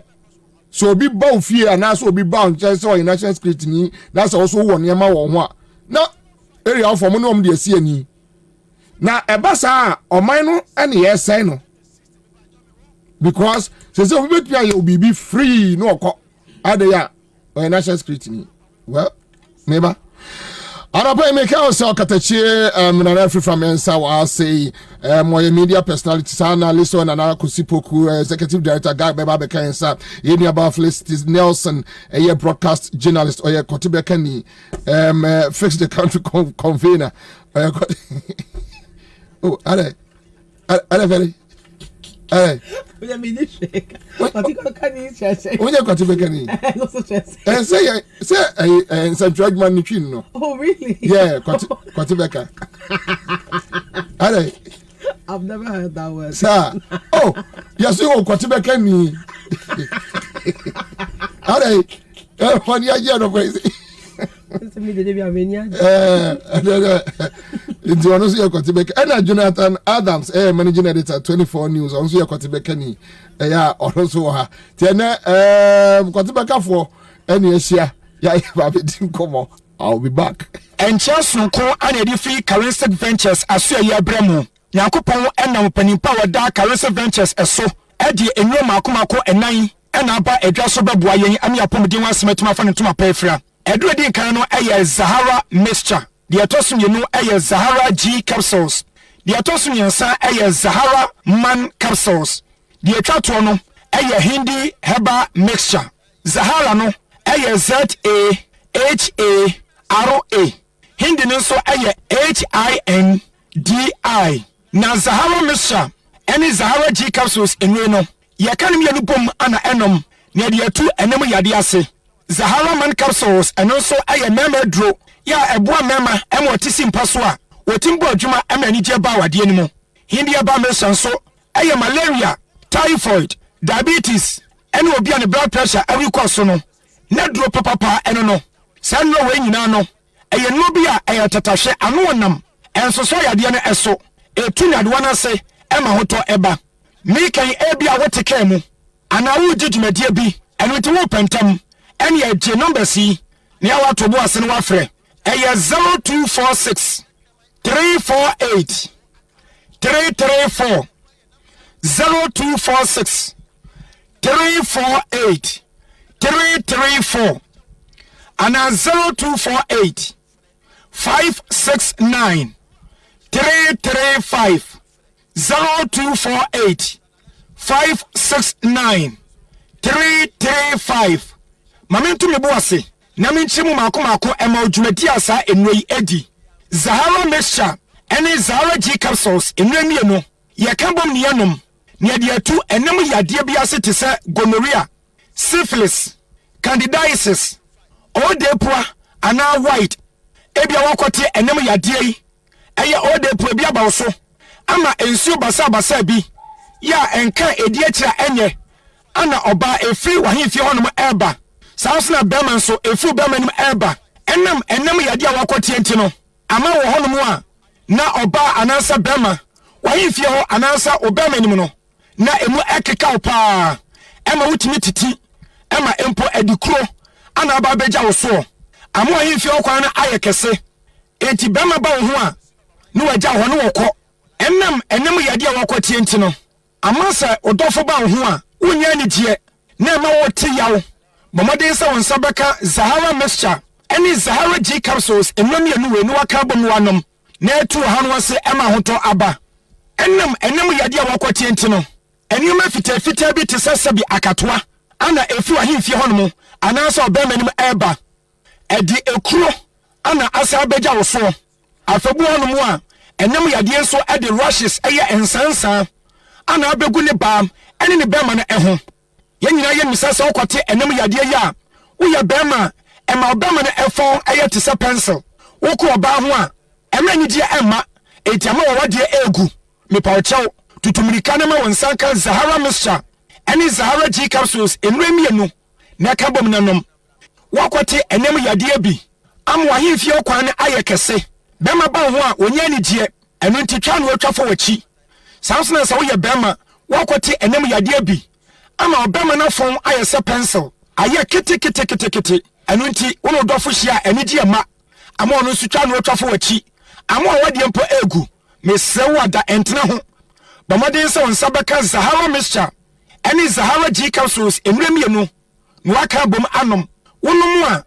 S5: so be bow fear and also be bound just so in national security ni that's also one yama wo ho a na area for mo de asi ani na ebasa oman no ene yesai no because say we be free no okọ ade ya national security ni well Neighbor. Anapa make also Katachi Nana from Ansah was say my media personality analyst and Kusipoku executive director Guy Beba Ansah any about list is Nelson a broadcast journalist or a Kotibekani fix the country convener oh are very
S7: Oya mi ni shake. Ati ko kan ni chese.
S5: Oya Kotibekani.
S7: No so chese.
S5: Say Central Man Nichin no.
S7: Oh really?
S5: Yeah, Kotibeka. Are
S7: I've never heard that word.
S5: Sir. Oh, yes, you Kotibekani. Are when you are crazy.
S7: It's me the Debbie Avenia.
S5: It's one of your Kotibek and Jonathan Adams, managing editor 24 News, also your Kotibekani. Yeah, also her. Tena Kotibeka for any Asia. Yeah, come I'll be back.
S9: And Chelsea ko and free currency ventures as you are bremo. Yankopon and now penny power dark currency ventures as so. Eddie and no Makumako and 9 and about a dress of boy and your pomodin was met my friend to my payfra. Edward Kano a Zahara mixture. The Atosun you know a Zahara G capsules. The Atosun Yansa a Zahara man capsules. The Atatuano a Hindi Heba mixture. Zahara no a ZAHARA. Hindi nso a HINDI. Na Zahara mixture. Any Zahara G capsules in Reno. Yakanimi Yanupum ana enom. Near the two enemy yadiase. Zahara man capsules and also a meme draw. Ya a boa mema and what is in Paswa. What in Bojuma and any jabawa dianimo. Hindi abamation so a malaria, typhoid, diabetes, and will be on the blood pressure every cosono. Nedro papa and no. San no way no. A nobia a tatashe and no nam. And so ya diana eso. A tuna wanna say Emma Hoto Eba. Make an ebia what take care mu. And I will judge my dear B. And with open tam. And your J number C. Near what to boss and wafre. A 0246 348 334 0246 348 334 and 0248 569 335 0248 569 335 Mamintu mebuase na minchimu mako ema ojumedi asa enwei edi Zahara mixture ene Zahara G capsules enwemi no ye kambom ne yanom ne de atu enem yade bia se te se gonorrhea syphilis candidiasis odepoa ana white ebia wakote enem yade yi eye odepoa bia ba so ama ensuo basa bi ya enka edi akira enye ana oba efri wahimfi honom eba Sausna Berman so efu Berman eba enam yade awakote enti no ama wo honom a na oba anansa Berman wahimfi ho anansa Obama nim no na emu ekeka opa ema wutimi titi ema empo edikro ana aba beja wo so ama wahimfi ho kwan na ayekese enti Berman ba wo ho a no waja ho no wokọ enam yade awakote enti no ama sa odofo ba wo ho a wonya ni die na ema wo te yawo Bomade sa won sabaka Zahara mixture any Zahara G capsules enwami anu we no waka bom wanom na etu ha no se ema hoto aba enam yade awakote enti no enuma fita bi te sasabi akatoa ana efi ahimfi honom anansa Obama nim eba edi ekuro ana asa beja wo so afabu honom a enam yade nso edi rashes eye ensansa ana abegu ne bam ene ne bema na eho Yanyina ye misasa okwate enam yade ya wo ya bema ema Obama na efon eye te se pencil wo ko oba ho a emra nyidie emma etiama wo wade egu me pauchew tutumrika na ma wonsanka Zahara mixture ene Zahara G capsules enremienu na ka bom nanom wakwate enam yade bi am wahimfi okwan na ayekese bema ba ho a onya nyidie enu ntitwa no atwafo wachi sansona sa wo ya bema wakwate enam yade bi ama Obama na fon ayese pencil aye kete anu nti wono dofo hia anigi ema ama ono sutwa no twafo wachi ama wade mpo egu mesewo ada entena ho bamade se won sabaka Zahara mixture any Zahara G capsules enremienu no aka bom anom wonom a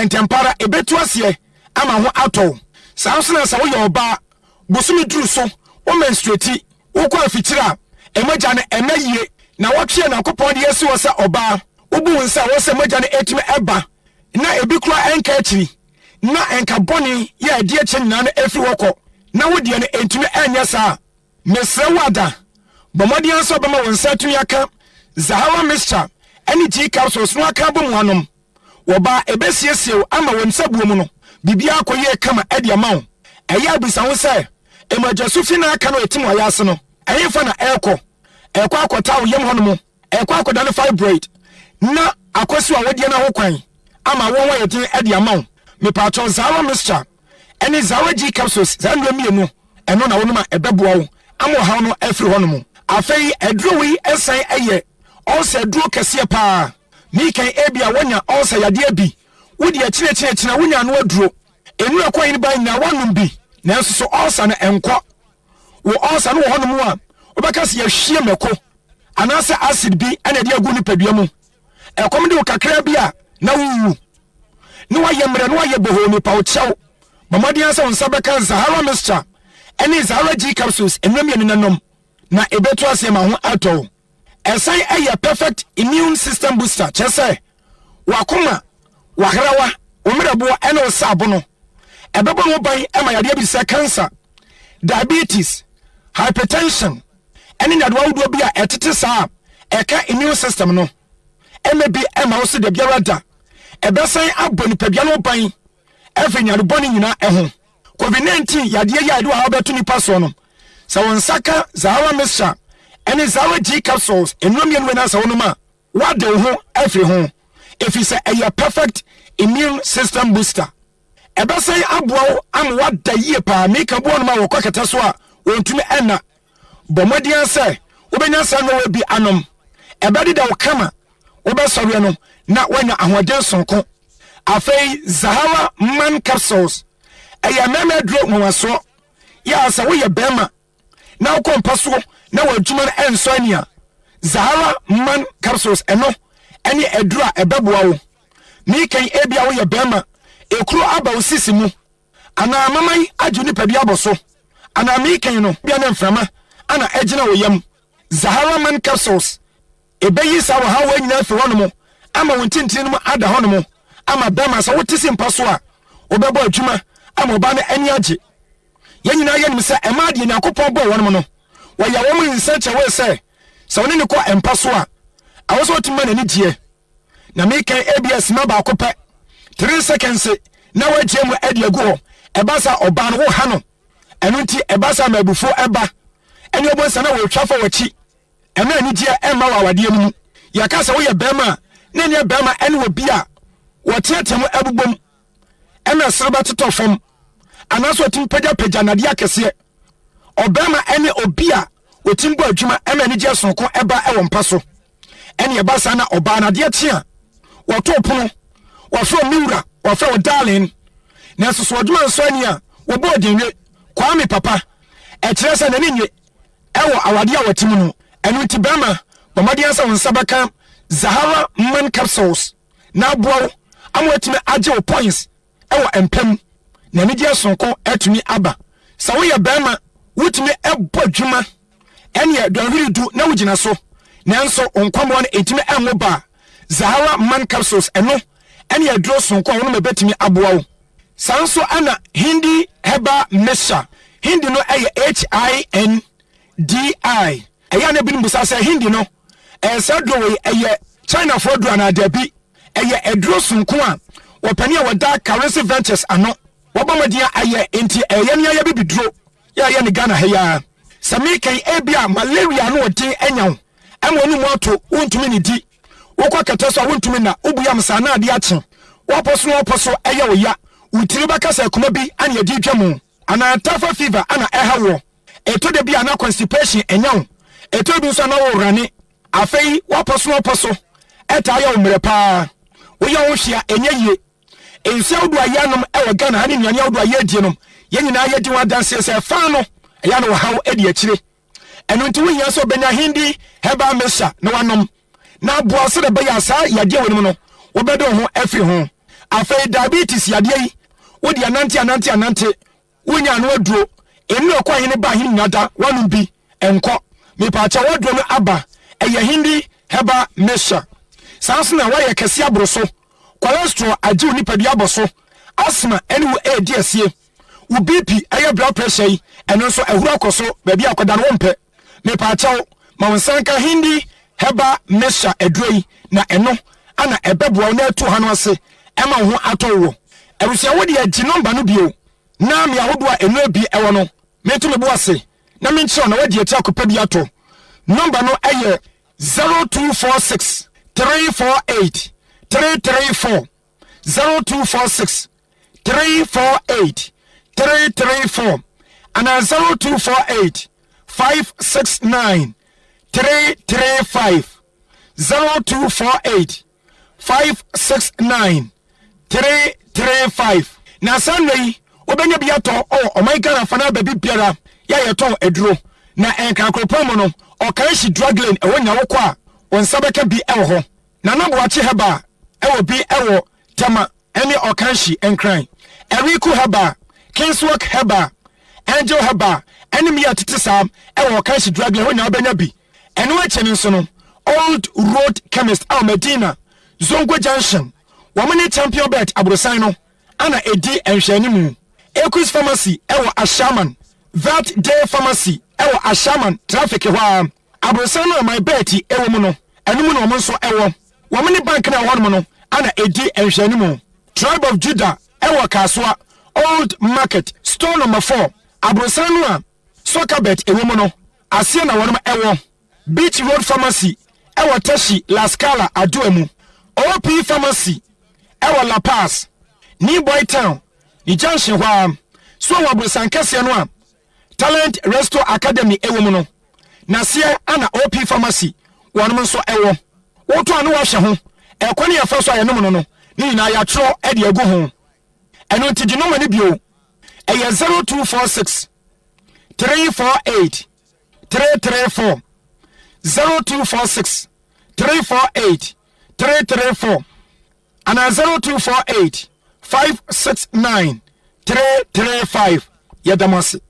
S9: entempara ebetu ase ama ho ato saa so na sa wo ye oba bosumi duru so wo menstruate wo kwa afitira emagya ne emayie na wotwe na kopon de yesi wo se oba ubu nsa wo se magya ne etime eba na ebi kura enka akiri na enka boni ya de akyi na na efi wokọ na wo de ne etime anya saa mesre wada bomodi anso bema wo nsa tu yaka zahawa mixture ani G capsules no aka bo mu anom wo ba ebesiesie ama wo nsa buo mu no bibia akoye kama ade amawo eya abisa wo se emajasu fi na aka no etim wa yase no eyefa na ekọ akota wo yem hono mu ekọ akoda no fibroid na akwasi wa wodi na ho kwan ama wo wo yedin ade amawo me patro zahawa mixture ani zahawa G capsules zanwe mienu eno na wonuma ebeboa wo ama ha no afiri hono mu afei edro wi esan eye also duro kese pa mi kan ebia wonya also yade abi wodi akire wonya no aduro enu ekwan ni ban na wonum bi na so also na enko wo also no hono mu a obeka se yahwie meko anase acid bi ena de agu ni padua mu ekom de kakra bi a na wuwu no waye mre no waye bohoni pa o chew mamadi ansa wonsa beka Zahawa mixture eni Zahawa G capsules enwam ye nanom na ebetu ase ma ho ato esai eye perfect immune system booster chese wakoma wahrawa omrebo ene osabo no ebebo no ban ema yade bi se cancer diabetes hypertension ene nadwa wudo bi a etete saa eka immune system no emebi ema wo se de biara da ebesan aboni padua no ban efenyare boni nyina eho COVID-19 yade ya ade wa betu ni paso no sa wonsaka Zahawa mixture ene Zahawa G capsules enwamie no na sa wonuma wade ho afri ho efi se eye perfect immune system booster ebesan aboa am wada yie pa meka bo no ma wokoketa so a wontumi ena bomodi anse wobenya sa no bi anom ebedi da wokama wobesori no na wanya ahoden sonko afei Zahawa man capsules eye meme dro nwaso ya sa wo ye bema na ukompa so na wadwuma na enso ania Zahawa man capsules eno ene edura ebeboa wo mi kan ebia wo ye bema ekuru aba osisi mu ana maman adwuni padua boso ana mi kan no bia na mframa ana egina wo yam Zahawa man capsules ebeyi sa wo ha wo nyina afi wono mo ama wontintin no ada hono mo ama bema sa wotisi mpa so a obebo adwuma ama oba na eni age yenyina yenim se emade nyakopon bo wono mo no waya wo mu nsache we se so ne ko empa so a awoso otima na ni die na me kan abs ma ba kope 3 seconds na waje mu ade agu ho ebasa oba no wo ha no eno nti ebasa mabufo eba eni obonsa na wo twafo wachi eno ani die emma wa wade mu yakasa wo ye bema na ne bema ene wo bia wo tietemu abubom ena serba tetofom anaso timpaja na dia kese obema ene obia otimbo adwuma ema ni je sonko eba ewo mpaso ene ebasa na oba na dia tia woto pono wofo miura wofo darling na so adwuma nso ani a wo bodinwe kwame papa e kire se na ninwe ewo awade a watimu no eno ti bema bomadi ansa wonsabaka Zahawa man capsules na boawo amwatime age wo points ewo empem na ni je sonko etumi aba sa wo ye bema wutumi ebo dwuma ene don really do na wugina so nanso onkwamo na etimi enwo ba Zahawa man capsules eno ene adro sonko wono mebetimi aboa wo sanso ana hindi heba mixture hindi no HINDI eya na binim busa say hindi no sadro we China for do na dabi edro sonko a wopani a wada currency ventures ano wobamadia enti nya ya bibidro ya ne Ghana heya sami kan ebia malaria no odin enyaw amonu mu ato wontumi ni di wokwa kataso wontumi na ubuyam sana ade ache woposo eye oya utiri bakasa kuma bi ane adi twam ana tafa fever ana ehawo eto de bia na constipation enyaw eto bi so na wo rane afei woposo eta ya umre pa wo ya wo hia enyaye ensi awdu ayanom ewo Ghana ane nnuane awdu ayedie nom yenyina ayedi wadanse se fa no eya no hawo edi akire eno nti wo hia so benya hindi heba mesha na wanom na boase de beya sa yade wonum no wo bedo ho afri ho afei diabetes yade wo di anante wonya no aduro enu okwa hene ba hene nyada wanu bi enko me pa cha woduro no aba eye hindi heba mesha sansna wa ye kese abroso cholesterol age oni padua boso asthma ene wo adiesie wo bp eye blood pressure yi eno so ehuru akoso ba bia akoda no wompe me pa cha ma wonsanka hindi heba mesha aduro na eno ana ebeboa na atu ha no ase ema ho atowo erusia wo de agi number no bio na me ahodoa eno bi ewo no me to me bo ase na me nche na wadi ati akopa bi ato number no eye 0246 348 334 0246 348 334 and 0248 569 335 0248 569 335 na sanwei obenya biato o my Ghana fana baby biara ya yeton eduro na enka kropomo no o kan shi drug lane e wonya wo kwa on sabeka bi e ho na na boache heba e wo bi e wo tema ene o kan shi enkran eriku heba kingswork heba angel heba ene mi atete sam e wo kan shi drug lane wonya obenya bi ene wa chene nso no old road chemist al Medina Zongo Junction wamane champion bet abrosan no ana edi enhwanimu Equus Pharmacy ewo Ashaman that day pharmacy ewo Ashaman traffic hwa abrosan no my bet ewo mu no enum no mo so ewo wamane bank na hwa no ana edi enhwanimu Tribe of Judah ewo Kaswa Old Market store number 4 abrosan no a soccer bet ewo mu no asia na wonum ewo Beach Road Pharmacy ewo Tashi La Scala aduemu OP Pharmacy ewo La Paz New Boy Town ni junction hwa so wabrosan kase no a Talent Resto Academy ewo mu no na se ana OP Pharmacy wonum so ewo woto anu wa hwe ho ekwane ya fa so ayenum no ni na ya tro e de agu ho eno ntigi no mani bio eye 0246 348 334 0246 348 334 and 0248 569 335 Yadamasi.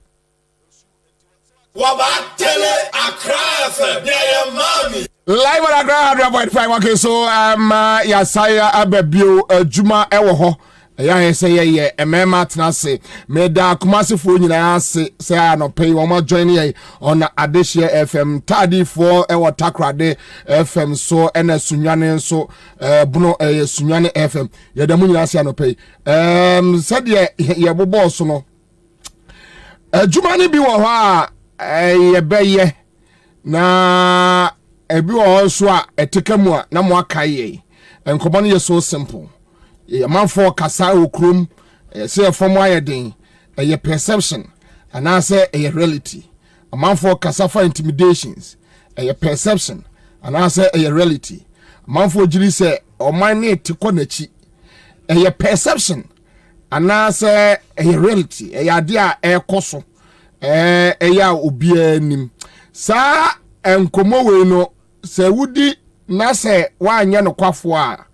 S2: Wabatele Accra FM, yeah, mommy.
S5: Live on Accra 100.5. Okay, so Yasaya Abebio Juma Ewoho. Ya say ye emema tena se meda Kumasi fo nyina ase say no pay wo join ye on Adeshia FM tadi for ewo Takrade FM so ena sunwane so buno sunwane FM ye da mu nyina ase no pay said ye bobo so no adwuma ne bi wo ho a ye beye na ebi wo so a etekamu a na mo akaye enkobo no ye so simple. A man for Kasa Okrum, say a form wire a perception, and I say a reality. A man for Kasa for intimidations, a perception, and I say a reality. A man for Julie say, or my need to Konechi, a perception, and I say a reality, a idea, a coso, a ya ubienim. Sa and Komo no, say woody, na say, why no quafwa.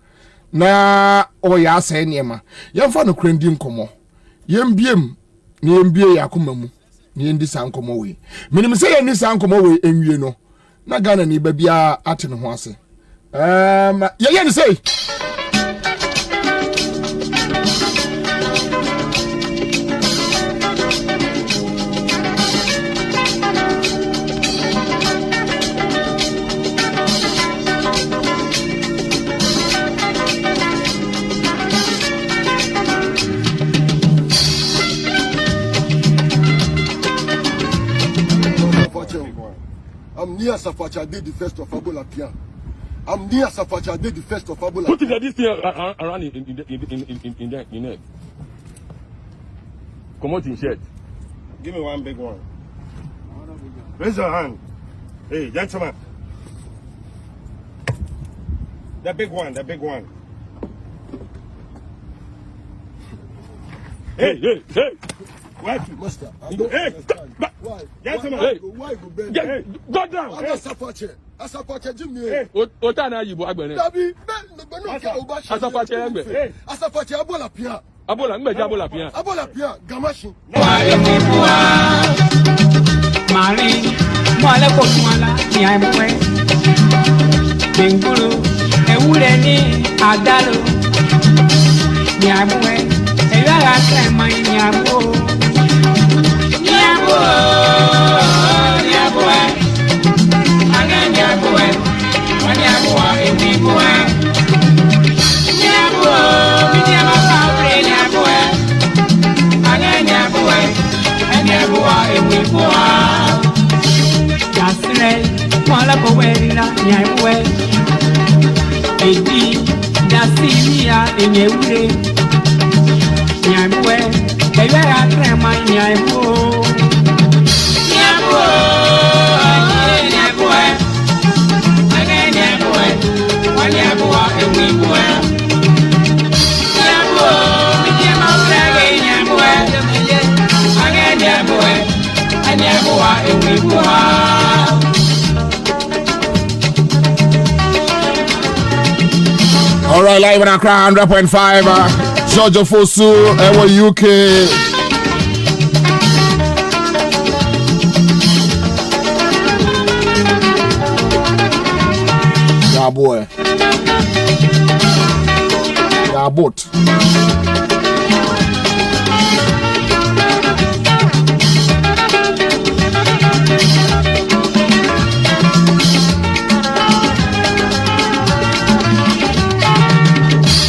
S5: Na o ya asa niema yemfa no krendi nkomo yembiem na yembie yakoma mu na yendi sankomo we minim se yendi sankomo we enwie no na Ghana ni ba bia ate ne ho ase ye ni say
S10: I'm near Safacha did the first of Abola Pia. I'm near Safacha did the first of Abola.
S11: Put this thing around in there. Come out in shirt.
S10: Give me one big one. Raise your hand. Hey, gentlemen. The big one, the big one.
S11: Hey.
S10: Why, Master?
S11: Hey,
S10: why?
S11: Gentlemen.
S10: Hey, why go bend?
S11: Go down.
S10: I'm a Safacha. A Safacha, Jimmy.
S11: Hey, what are you, Agbene?
S10: Dabi, Asafachi abola pia.
S11: Abola ngbeje abola pia.
S10: Abola pia gamashi.
S12: Mari mwale ko mwala ni aimwe. Bengulu ewure ni adalo. Ni aimwe. Ewa la sema ni abo. Ni abo. Ni abo. Aga ni abo. Ani abo wa ewi bo. Ni abo. Ni abo pa ni abo. Aga ni abo. Ani abo wa ewi bo. Yasre mwala ko werila ni abo. Edi dasilia enyewure. Nyamwe, ewe atrema nyamwo. Nyamwo, nyamwo. Age nyamwo, wanyamwo ewiwo. Nyamwo, nyama frage nyamwo. Age nyamwo, anyamwo ewiwo.
S5: All right, live in Accra 100.5. Georgia Fosu, Ewa UK. Yeah, boy. Yeah, boat.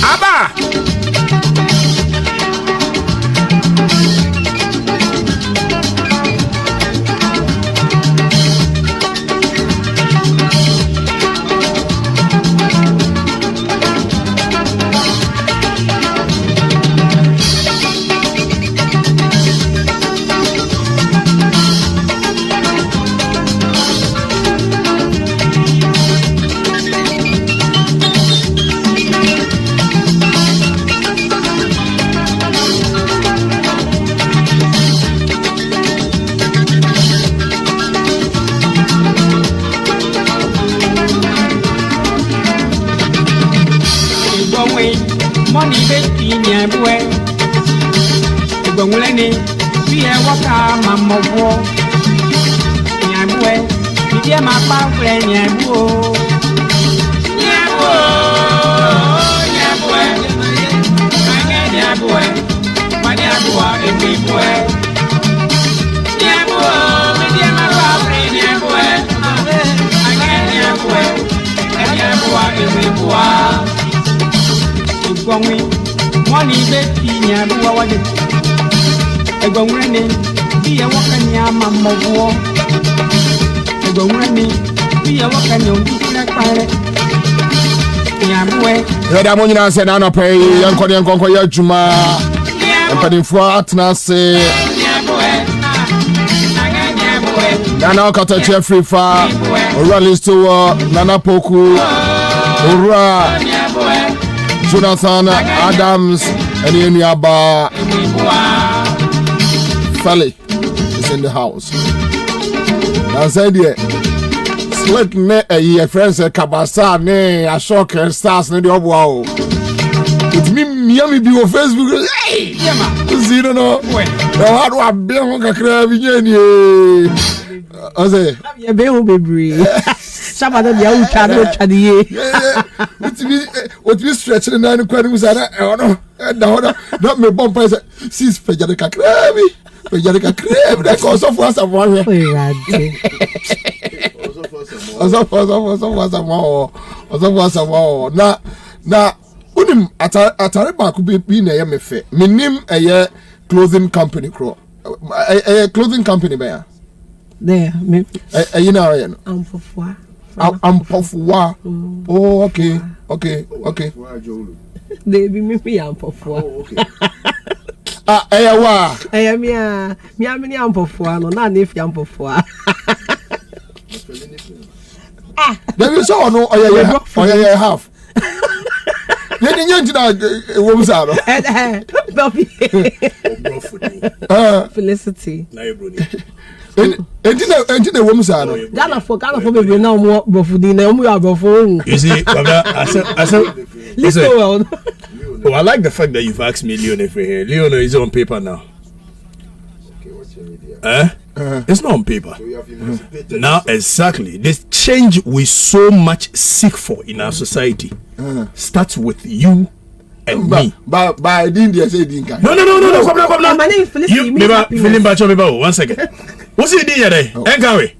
S5: Abba!
S12: Money baby nyabwe. Ebongulene biye waka mamobo. Nyabwe, biye mapangwe nyabwo. Nyabwo, nyabwe. Age nyabwe. Manyabwa ebibwe. Nyabwo, biye mapangwe nyabwe. Age nyabwe. Nyabwa ebibwa. Egwangwe money beti nyaruwa wade egwangwene biye wakanya mamobo egwangwene biye wakanya undukula kale nyabwe
S5: Yada mo nyina se na no pay yankon ya juma empadinfo atna se Nana okata che free fa ora listo Nana Poku ora Jonathan Adams and Yaba Fally is in the house. I said, yeah, slick ne a year friends a cabasa ne a shocker stars ne the wow. It mean Miami be on Facebook. Hey, zero no. How do I be on a crab in I say,
S7: yeah, baby. Somebody be out chadi.
S5: What we stretching and then quite was not me bump sis Pejadica crabby. Pejadica crab that cause of us of one. Now, unim atariba could be na me fe. Minim a clothing company crow. A clothing company bear.
S7: There, me.
S5: You know,
S7: I'm for
S5: four. Oh, okay.
S7: They be me I'm for four.
S5: Okay. I
S7: am me I'm for four. No, not if I'm for four.
S5: There is all no. Oh yeah, half.
S7: Felicity.
S5: Enti na woman sa no.
S7: Ghana for baby now more bofudi na omu ya bofo.
S13: You see, I
S7: World.
S13: Oh, I like the fact that you've asked me Leon if we're here. Leon is on paper now. It's not on paper. Now, exactly. This change we so much seek for in our society starts with you and me.
S5: But I didn't say Dinka.
S13: No.
S7: My name is
S13: Felicity. 1 second. What's it doing there? Enkawe.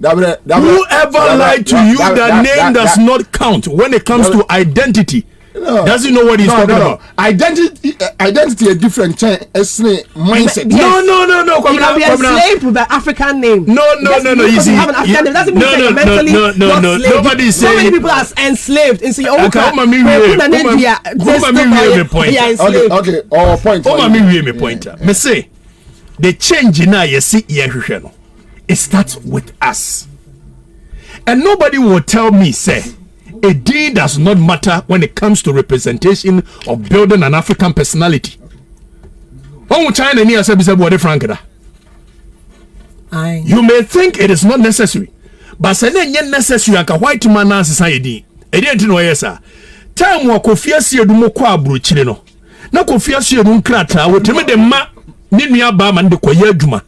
S13: Whoever lied to you that name does not count when it comes to identity. No. Does he know what he's talking about?
S5: Identity a different mindset.
S13: No.
S7: You can be enslaved with an African name.
S13: No. You see,
S7: have an African name doesn't mean you're mentally not slave.
S13: Nobody is saying.
S7: So many people are enslaved. And so you're
S13: okay.
S5: Our point.
S13: Me point. Me say the change now you see here. It starts with us, and nobody will tell me say. A deed does not matter when it comes to representation of building an African personality. China you may think it is not necessary, but say necessary like a white man in society. Time wa Kofi Asiedu mo kwa abrochire no. Na Kofi Asiedu nkrata wotemi de ma ni nua ba man de koye adwuma.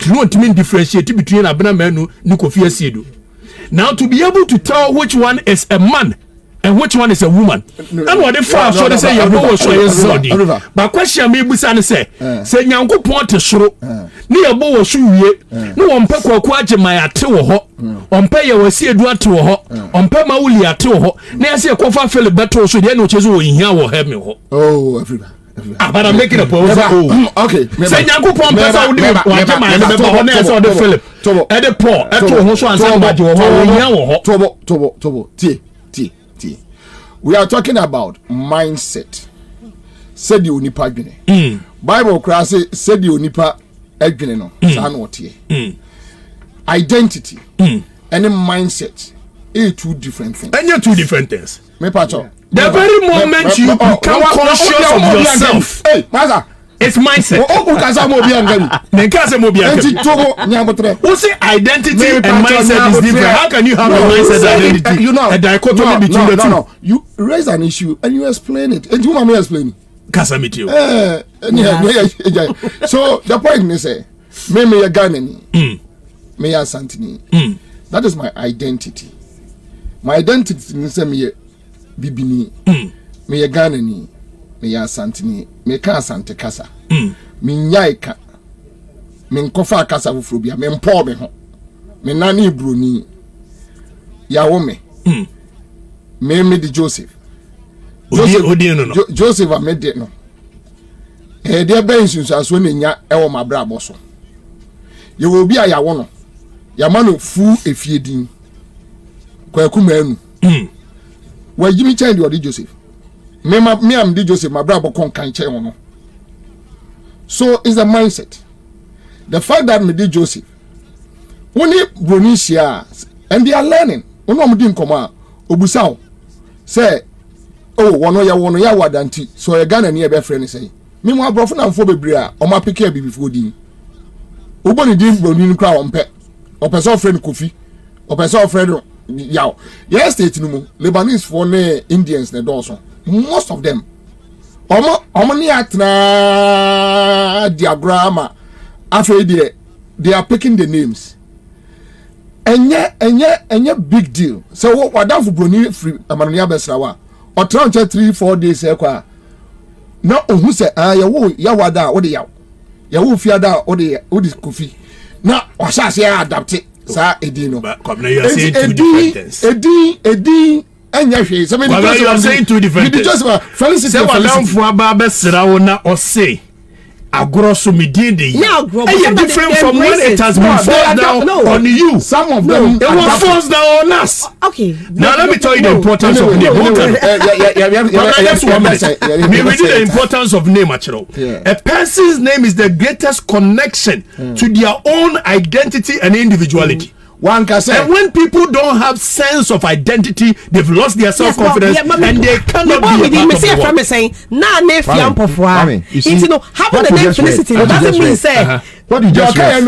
S13: You want to differentiate between Abena Menu and Kofi Asiedu. Now, to be able to tell which one is a man and which one is a woman, and what the far so they say you go show your but question me busan say Nyankopon te soro ni e bo wo hwe ni won pe kwakwa agema ya te wo ho on pe ye Wasiedu ate wo ho on pe Mauli ate wo ho na ye kofa Philip beto so de na ochezo wo hia wo he me ho.
S5: Oh, everybody.
S13: But I'm making a pose.
S5: Okay.
S13: Say Nyankopon pesa wo de agema na be ho na so de Philip e de Paul e to ho so ansa ba de wo ho hia wo ho.
S5: Tobo. Tie. We are talking about mindset. Said the onipa dwene. Bible class said the onipa adwene no. Sa na otie. Identity and mindset are two different things.
S13: And you're two different things.
S5: Me pacho.
S13: The very moment you become conscious of yourself.
S5: Hey, Maza.
S13: It's mindset. What's identity and mindset is different? How can you have a mindset identity?
S5: You know,
S13: a dichotomy between the two.
S5: No. You raise an issue and you explain it. And you want me to explain it?
S13: Casamity.
S5: So the point is, me a Ghanaian, me a Santini. That is my identity. My identity is me Bibini, me a Ghanaian. Me ya Santini, me ka Sante kasa. Me nyaika. Me nkofa kasa ufrobia, me mpo me ho. Me nani bruni. Ya wome. Me di Joseph. Joseph a me de no. De ben sunsu aso ne nya e wo mabra boso. Ye wo bi a ya wo no. Ya ma no fu efiedin. Kwa kuma anu. Wa jimi child odi Joseph. Me am di Joseph my brother kon kan che wono. So it's a mindset. The fact that me di Joseph only Bronisia and they are learning. Ono am di nkoma obusaw say oh wono ya wadanti so e Ghana ne e be friend say me mo abrofo na mfo bebre a o ma pick bi before din oboni din Broni nkra ompe opese friend Kofi opese friend yaw yes state no mo Lebanese for ne Indians ne doso. Most of them ni atna diagram after they are picking the names enye big deal so what that for Broni free amania besrawa or 3-4 days ekwa na ohun se ya wada o de ya wo fiada o de Kofi na o sha se adapt sa edin no edin Enya hwe so many
S13: you are saying two different things.
S5: Just Felicity
S13: say wadamfo aba besra wo na o say agro so medin de different from when it has been forced down on you.
S5: Some of them
S13: it was forced down on us.
S7: Okay,
S13: now let me tell you the importance of name. We read the importance of name actually. A person's name is the greatest connection to their own identity and individuality.
S5: One can say,
S13: and when people don't have sense of identity, they've lost their self-confidence, and they cannot be a part of the world.
S7: Saying, "Nah, having the name Felicity doesn't mean say."
S9: What you just read,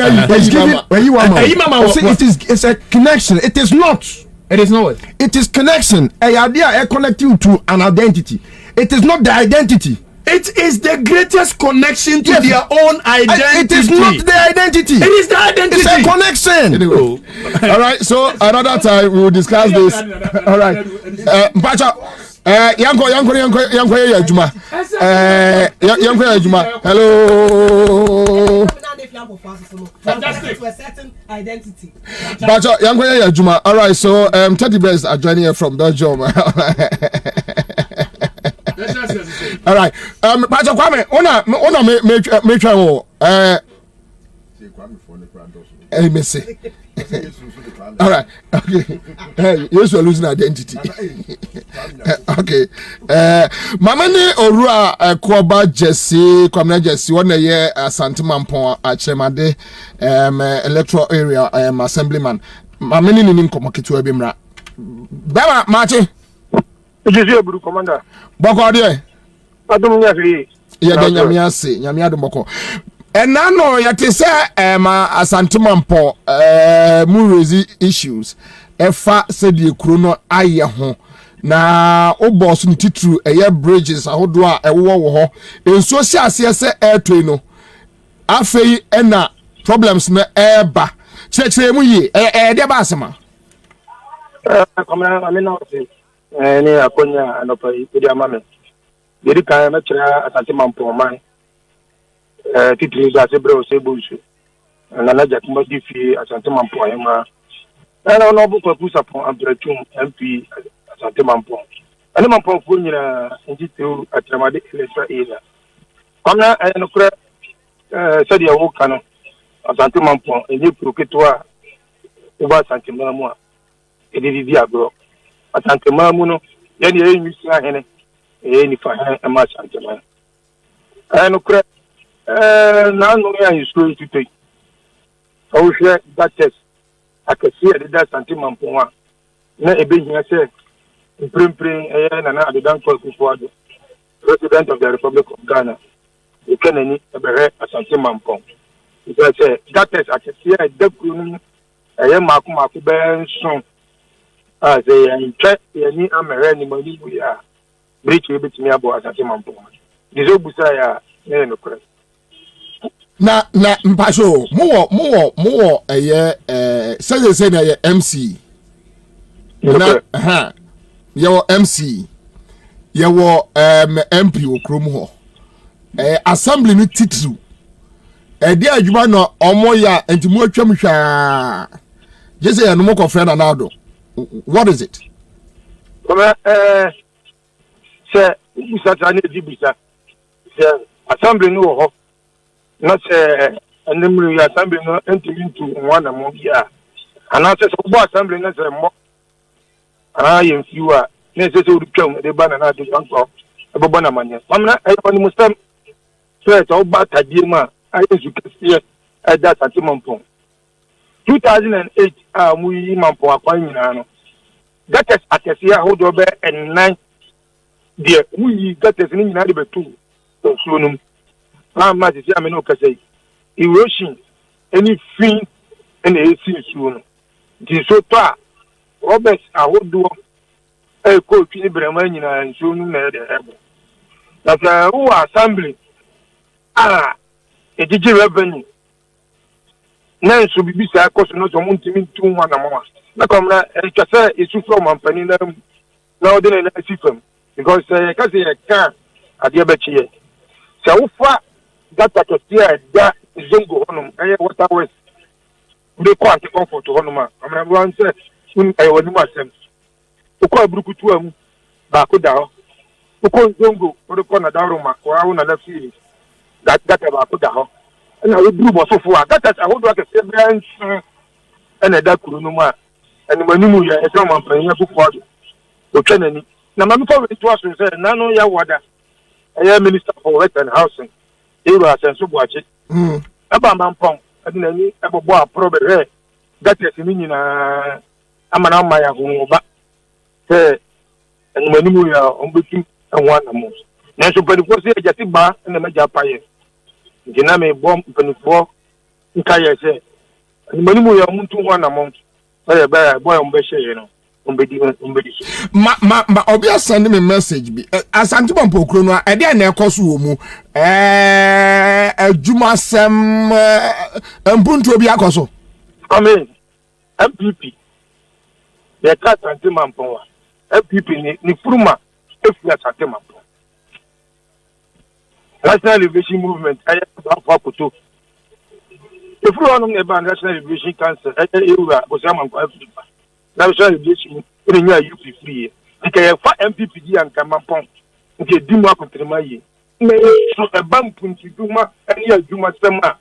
S9: it's a connection. It is not.
S13: It is not.
S5: It is connection. A idea connect you to an identity. It is not the identity.
S13: It is the greatest connection to their own identity.
S5: It is not the identity.
S13: It is the identity.
S5: It's a connection. All right. So another time we will discuss this. All right. Pacha. Yanko Juma. Yanko Juma. Hello.
S7: Fantastic. To a certain identity.
S5: Pacha Yanko Juma. All right. So Teddy Bears are joining here from Belgium. All right. Pastor Kwame, ona me try wo. Let me see. All right. Okay. You are losing identity. Okay. Mama ni Orua Kwaba Jesse, Kwamna Jesse, one year Asante Mampon Achemade electoral area assemblyman. Mama ni nim komakitu ebimra. Baba Machi.
S3: Ejisi Buru commander.
S5: Boko de.
S3: Adum nya fi.
S5: Ya de nyamia adum boko. Enano yate se Asante Mampo murezi issues efa se die kuro no aye ho na oboss no titru bridges ahodo a ewo wo ho enso si ase se airtray no afei ena problems na eba chekere mu yi de ba asema
S3: commander amina ose ni akonya anopa idi amame dedi kan me kira Asante Mampo man titri za sebre o sebusu na na jakuma difi Asante Mampo ayema na no bu ko pusa pon abratum MP Asante Mampo ani Mampo fu nyina njitu atramade elesa ila komna no kura sadi ya woka no Asante Mampo enye proketwa uba Asante Mamu a edidi agro Asante Mamu no yani yimisi ahene ni fa ma Asante Mamu no kura na no ya history to take o share that test akasi ade da Asante Mampo a na ebehia se prempren na adedan ko kufuado president of the Republic of Ghana you can any ebere Asante Mampo because that test akasi ade kunu maku ben so as a check any amere ni mani buya breach ebetimi abo Asante Mampo dizo busa ya no correct
S5: na mpasho mo say na ye MC na yo MC yo MP okrom ho assembly ni titru de adwuma no omo ya ntimo atwam hwa jese ya no mo kofre na nado what is it
S3: come se busa tane di busa se assembly no ho not animal assembly no entering into one among ya and I said so assembly na say mo yen fiwa na say so rutwam de bana na de anko ebobo na manya mamna e pani mustam so to ba tadie ma ayi su kese e da Asante Mampo 2008 mu yi Mampo akwan nyina no that is atese a hold over and 9 de mu yi that is ni nyina de betu so num ma ti ame no kase erosion any fin and AC so di so to a Robert ahodo ko twi brema nyina nso nu na de ebo na ka wo assembly ejiji revenue na nso bibisa akoso no so muntimi ntu nwa na mwa na komna kase isu from ampani na ode na sifam because kase ka ade bechiye se wo fa data to steer da zongo honum water west be ko anti comfort honum amna wan se sun wani masem ko abrukutu amu ba ko da ho ko zongo ko na daruma ko awu na lafi data ba ko da ho na we bru bo sofo a data ahodo aka se branch na da kuru no ma ani manimu ya e so man pan ya fufuado o twanani na mami ko we to aso se na no ya wada minister for health and housing Ewa senso buache. Aba Mampong adina ni ebobo a probe that is ni nyina amana ma ya ho ba. Animanimu ya ombetu enwa na mo. Na so panifo se ejati ba na meja paye. Ngina me bom panifo nka ye se animanimu ya muntu ho na mo. Ba boy ombe hye no.
S5: ma obi send me message bi asante bompo kro no e dey na ekoso wo mu adwuma sem mpuntu obi akoso
S14: amen MPP the cat asante mampo MPP ni furuma efu asante mampo National Liberation Movement aya ba koto efuru onum e ba National Liberation Council ewura bosama mampo Africa National Liberation in your UP free. Okay, for MPP and Kamampon. Okay, Duma Contremaye. So a bump into Duma and your Duma Sama.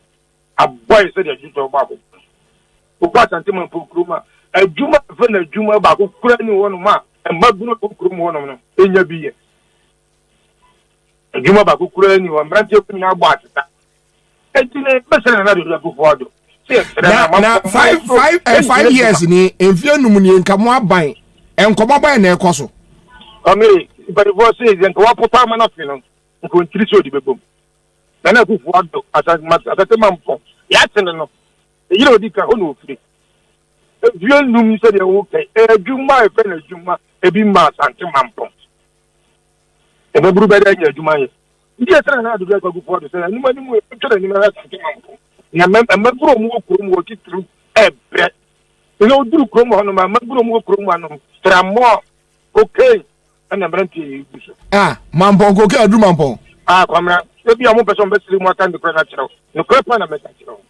S14: A boy said a Juto Babu. What Antiman Pokruma, a Juma Vena Juma Babu, Kurani one ma, and Mabuno Pokrum one of them in your beer. A Juma Baku Kurani one, Rantin Abata. And another level for
S5: now 5 years ni enfie numuni nkamwa ban enkomo ban na ekoso
S14: ame but for say enkowa pota ma na fi no nko ntiri so di bebom na kufu ado asate mampo ya tene no yiro di ka ono ofiri enfie num se de wo kai adwuma e fe na adwuma e bi ma asante mampo e be buru be da adwuma ye ndi esere na ado ga kufu ado se na nima ni mu e twere ni na asante mampo na maburo mu okurum wo kitru ebre no duru krom ho no maburo mu okurum anom tramo okay ana branti buso
S5: mampo ko ke adu mampo
S14: kwamra e bia mo person be siri mu aka ndekra na kiro no krepa na meta kiro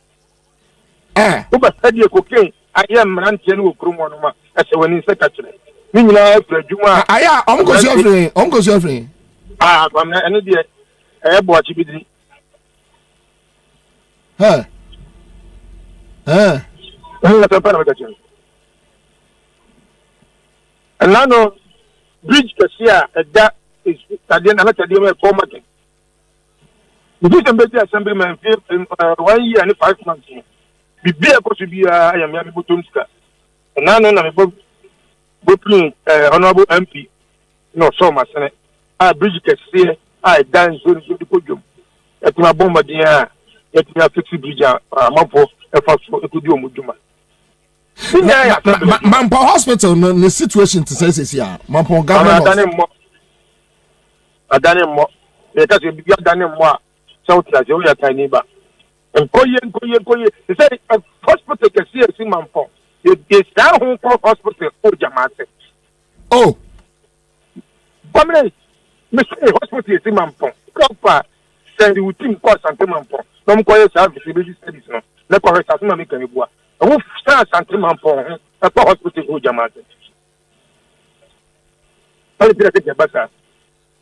S14: o ba sadi ko ke aye mranti no okurum ho no ma ese wani se ka kire ni nyina afra djuma
S5: aya onko so afre
S14: kwamra ene de bo achi bidiri and now bridge Kasia that is another format. The December Assemblyman 1 year and 5 months. Be able to be I am Yabutunska. And now I'm honorable MP. No, so much. I bridge Kasia, I dance with the podium. At my bomber, dear. Yet we have 50 bridge Mampo for Muduma.
S5: Mampo Hospital, the situation to say is here. Mampo government.
S14: I done him more. Let us be done him more. South as you are tiny back. And Koye. He said a hospital can see a Mampo. It is down home hospital, Jamate.
S5: Oh,
S14: Mr. Hospital is Mampo. Proper. Send you team course and Mampo. Some quiet service studies no. Let correct as no make any boa. Who starts and Mampo a hospital who Jamate. Only take the bus.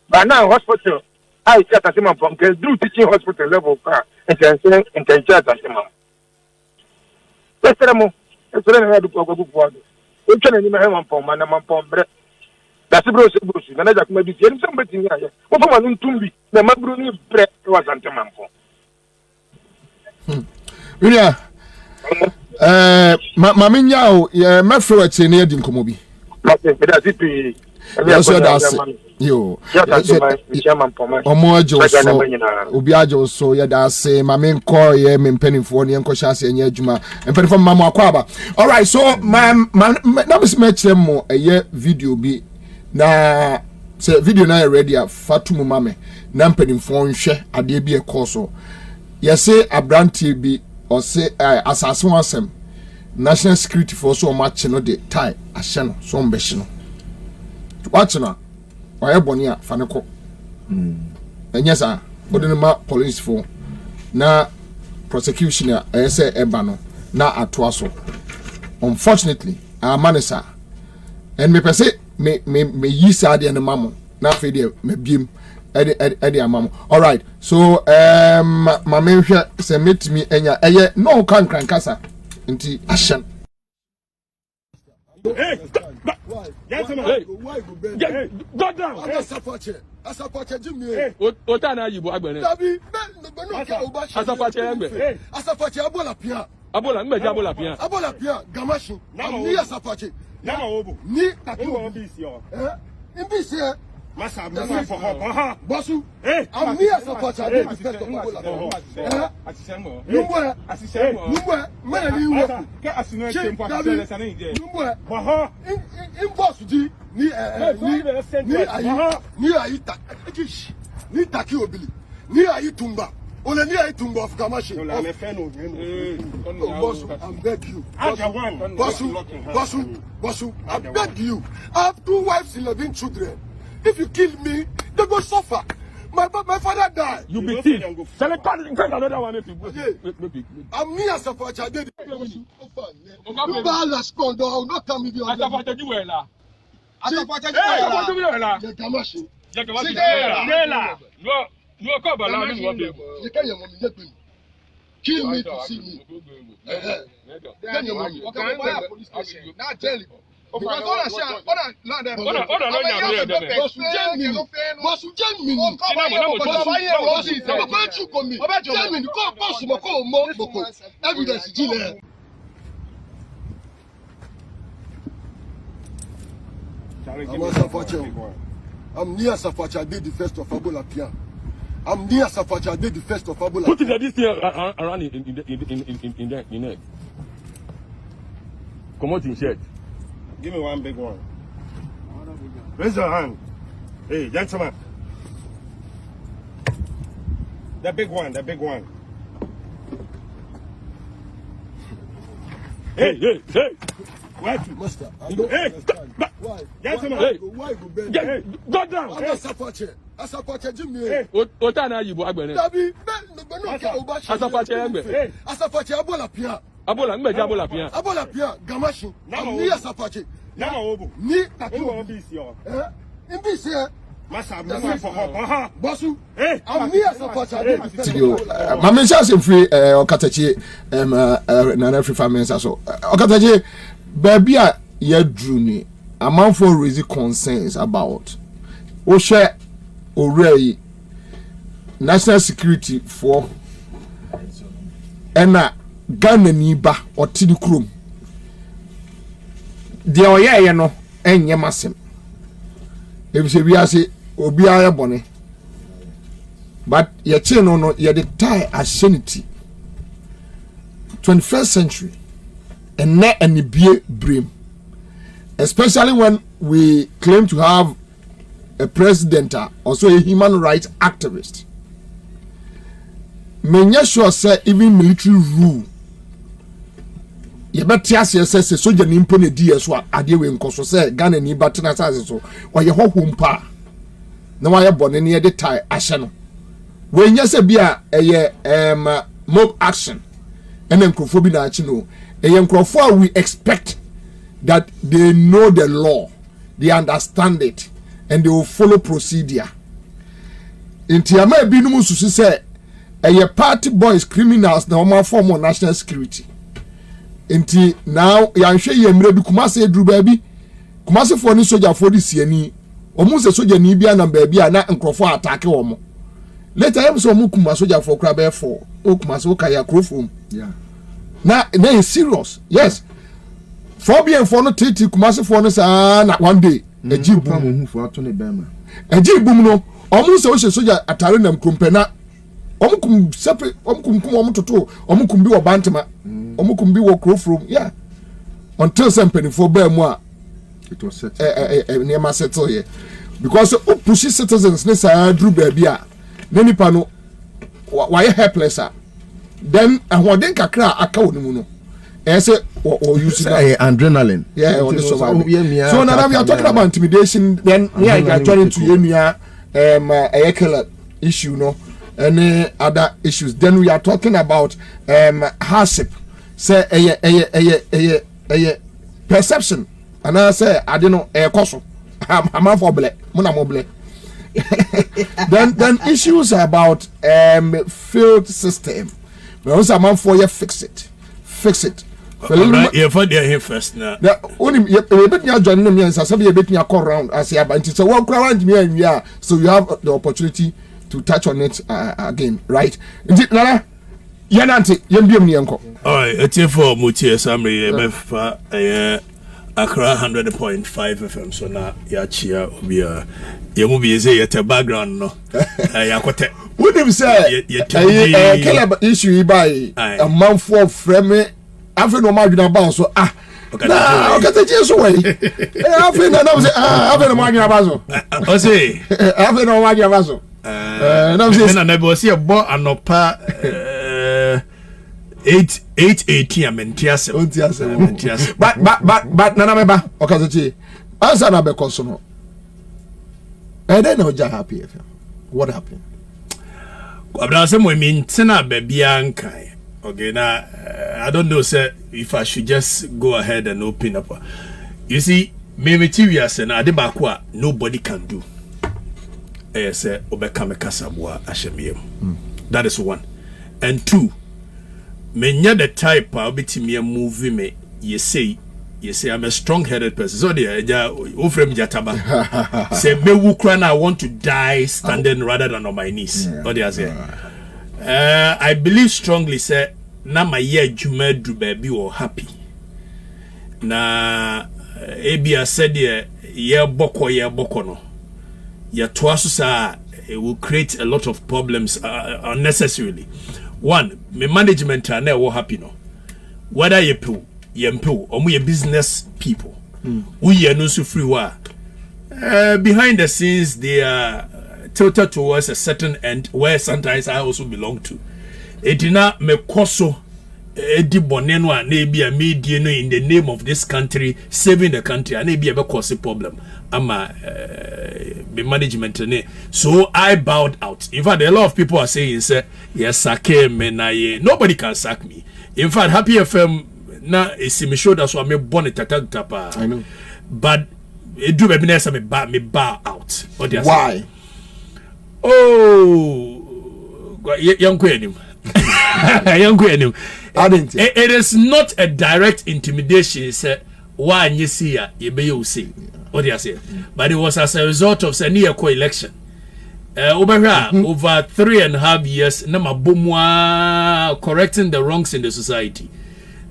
S14: But now hospital I chat as Mampo can do teaching hospital level car and can say and can chat as Mampo. Let's tell them. Let's tell them how to go forward. We can any Mampo, man, Mampo, bread. That's a brush. And I just maybe see somebody here. What for one tumbi? The Mabruni bread was anti-Mampo.
S5: William, Mammy Yao, my friend, near Dinkomobi. You, Obiajo, so ya da say, my main core, ye, men penny for the uncle Shassi and Yajuma, and penny from Mamma Kwaba. All right, so, my numbers match them more a year video be na say video na ready a Fatumu Mame, Namping phone share, a dear be a corso. Yes, say a brandy be or say assassin wasem national security for so much no de tie a channel so ambitious. Watch now. Why bonia fanako? And yes, sir. But then my police for na prosecution I say ebano na atwaso. Unfortunately, our manager and me per se me yisa de na mamo na fe de me biem Eddie Amamo. All right. So my main say meet me enya no can kasa nti ashan.
S10: Hey, go down. Asafache Jimmy.
S11: Otana yibo agbere.
S10: Dabi, no ka obashi.
S11: Asafache engbe.
S10: Asafache abola pia.
S11: Abola ngbe abola pia.
S10: Abola pia gamashi. Ni asafache.
S11: Nama obo.
S10: Ni
S11: taki obo bisi o.
S10: Imbisi Bosu, I'm near Safacha Day, the first of Fabula. Of Kamashi. I beg you. Bosu, I beg you. I have 2 wives, 11 children. If you kill me, they go suffer. My father died.
S11: You be thief. Another one.
S10: I'm near Safacha. Balance condo. I will not come with you. Kill me to see me. I'm near Safacha Day, the first of Fabula Pian. I'm near Safacha Day, the first of Fabula.
S11: Put it this thing around in there. Come out in shirt.
S14: Give me one big one. Raise your hand. Hey, gentlemen. The big one.
S11: Hey.
S10: Why, Master?
S11: Hey,
S10: why?
S11: Gentlemen.
S10: Why go bend?
S11: Go down.
S10: I'm not Safacha. Asafacha Jimmy.
S11: Otana you Agbene.
S10: Dabi, Asafacha Abola Pia.
S11: Abola Pia.
S10: Abola Pia, Gamashi. I'm near Safacha. Ni Taku. Imbisi. Bosu. I'm near Safacha.
S5: Mama Chance free Okatachi Nana free family so. Okatachi baby ye drew ni. A man for raising concerns about Osha already national security for Ena Ghana niba or Tidikrum. The Oya no and Yamasem. If we are say Obiaya Bonnet, but your chain no you're the tie ascenity 21st century and net and the beer brim. Especially when we claim to have a president, also a human rights activist. Many sure say even military rule. You better say soldier ni impone DS wa adewe nkoso say Ghana ni batena say so or ye hohumpa. Na wa ye bone ne de tie ahye no. We nya say bia mob action. And nkrofo bi na achi no. Nkrofo we expect that they know the law, they understand it, and they will follow procedure. In Tiama Binumu Susi say, a party boys criminals na one form of national security. Inti now yanshe yemre bi Kumasi Edru baby, Kumasi for ni soldier for this yeni, omu soldier ni bia na baby na nkrofo attack omo. Later yem so omu kuma soldier for krabe for, o Kumasi o kaya krofom. Yeah. Na is serious. Yes. Phobia for no titi Kumasi for no sa na one day. Eji boom for atone bema. Eji boom no. Omu se o soldier atare na mkrumpena. Omu kum separate omu kum omu toto. Omu kum bi wo bantama. Omu kum bi wo krofrom. Yeah. Until some penny for bema. It was set. Near my settle here. Because pushy citizens ne sa drew baby a. Neni pano why helpless a. Then ahoden kakra aka wonimu no. Say or using
S15: adrenaline.
S5: Yeah, on the survival. So now we are talking about intimidation. Then we are turning to a killer issue, no, any other issues. Then we are talking about hardship. Say a perception. And I say I don't know a cause. I'm for black. Mona mobile. Then issues about field system. But also I'm for you fix it.
S13: Right, you find here first now.
S5: Only you bet me join me and say you bet me call round as you about so one around me and yeah, so you have the opportunity to touch on it again, right? Nana, yanante yembiem ni enko.
S13: Alright, it's for mutie summary befa Accra 100.5 FM. So now Yachia we are you be say at background no. Yakote.
S5: What him say? Caleb issue by a month for frame. After no margin about so okay, the Jesus way. After no say after no margin about so.
S13: I say
S5: after no margin about so.
S13: No say na never see a bo anopa 8:18 amentiase.
S5: But nana meba okazochi. Answer na be koso. And then no just happy. What happened?
S13: Kwabena say mo mintina bebia nkai. Okay, now I don't know, sir, if I should just go ahead and open up. You see, me materials and adebakwa nobody can do. Sir, obekame kasabwa ashemiem. That is one. And two, menya the type I'll be to me a movie me. You say I'm a strong-headed person. So there, Ofrem Jataba say me wukran I want to die standing rather than on my knees. What do you say? I believe strongly, sir. Na my year Jumedu baby or happy. Na Abia said ye boko no. Ye twasu it will create a lot of problems unnecessarily. One, me management are never happy no. Whether ye poo, or we business people. We are no so free wa. Behind the scenes they are tilted towards a certain end where sometimes I also belong to. Edina me koso edi boneno a na bia media no in the name of this country, saving the country, and be a cause problem. Ama the management ne. So I bowed out. In fact, a lot of people are saying say yes sake me na ye. Nobody can sack me. In fact, Happy FM na me show that's why me born it tapa.
S5: I know.
S13: But it do me bow out.
S5: Why?
S13: Oh, young queen. It is not a direct intimidation. Say why you see ya, you see. What do you say? But it was as a result of the near co-election. Over 3.5 years, nama bomwa correcting the wrongs in the society.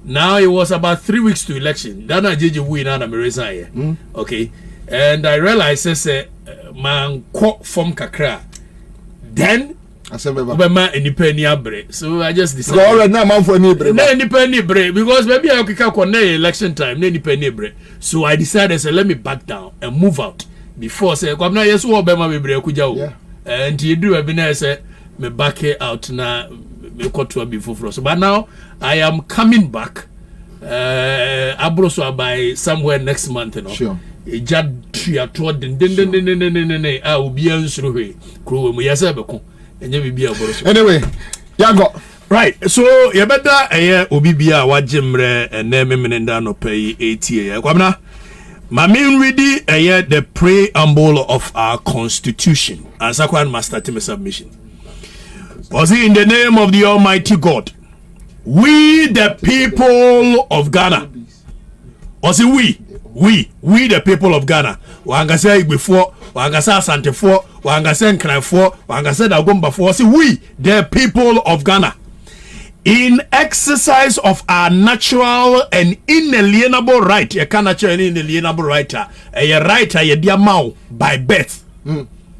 S13: Now it was about 3 weeks to election. Dana JJ win and I'm resign. Okay, and I realized man caught from kakra. Then Obama independent break. So I just decided.
S5: Go right now, man for any break.
S13: No independent break because maybe I can connect election time. No independent break. So I decided let me back down and move out before say Kwabena yes Obama be break kuja. And you do Obama say me back out now. Me got to be for so. But now I am coming back. Abroso by somewhere next month. You know.
S5: Sure.
S13: Jad tria toward den I will be answering we. Crew we yes beko.
S5: Anyway, Yango.
S13: Right, so you better Obibia wajimre and Nemenda no pay 80. Kwabena, my main ready the preamble of our constitution. Ansah Kwan master to my submission. Was it in the name of the Almighty God? We the people of Ghana. Was it we the people of Ghana. Wangasa before, Wangasa Sante for, Wangasa Nkran for, Wangasa Dagomba for. See, we the people of Ghana, in exercise of our natural and inalienable right, you can naturally inalienable right, a right a dear mau by birth.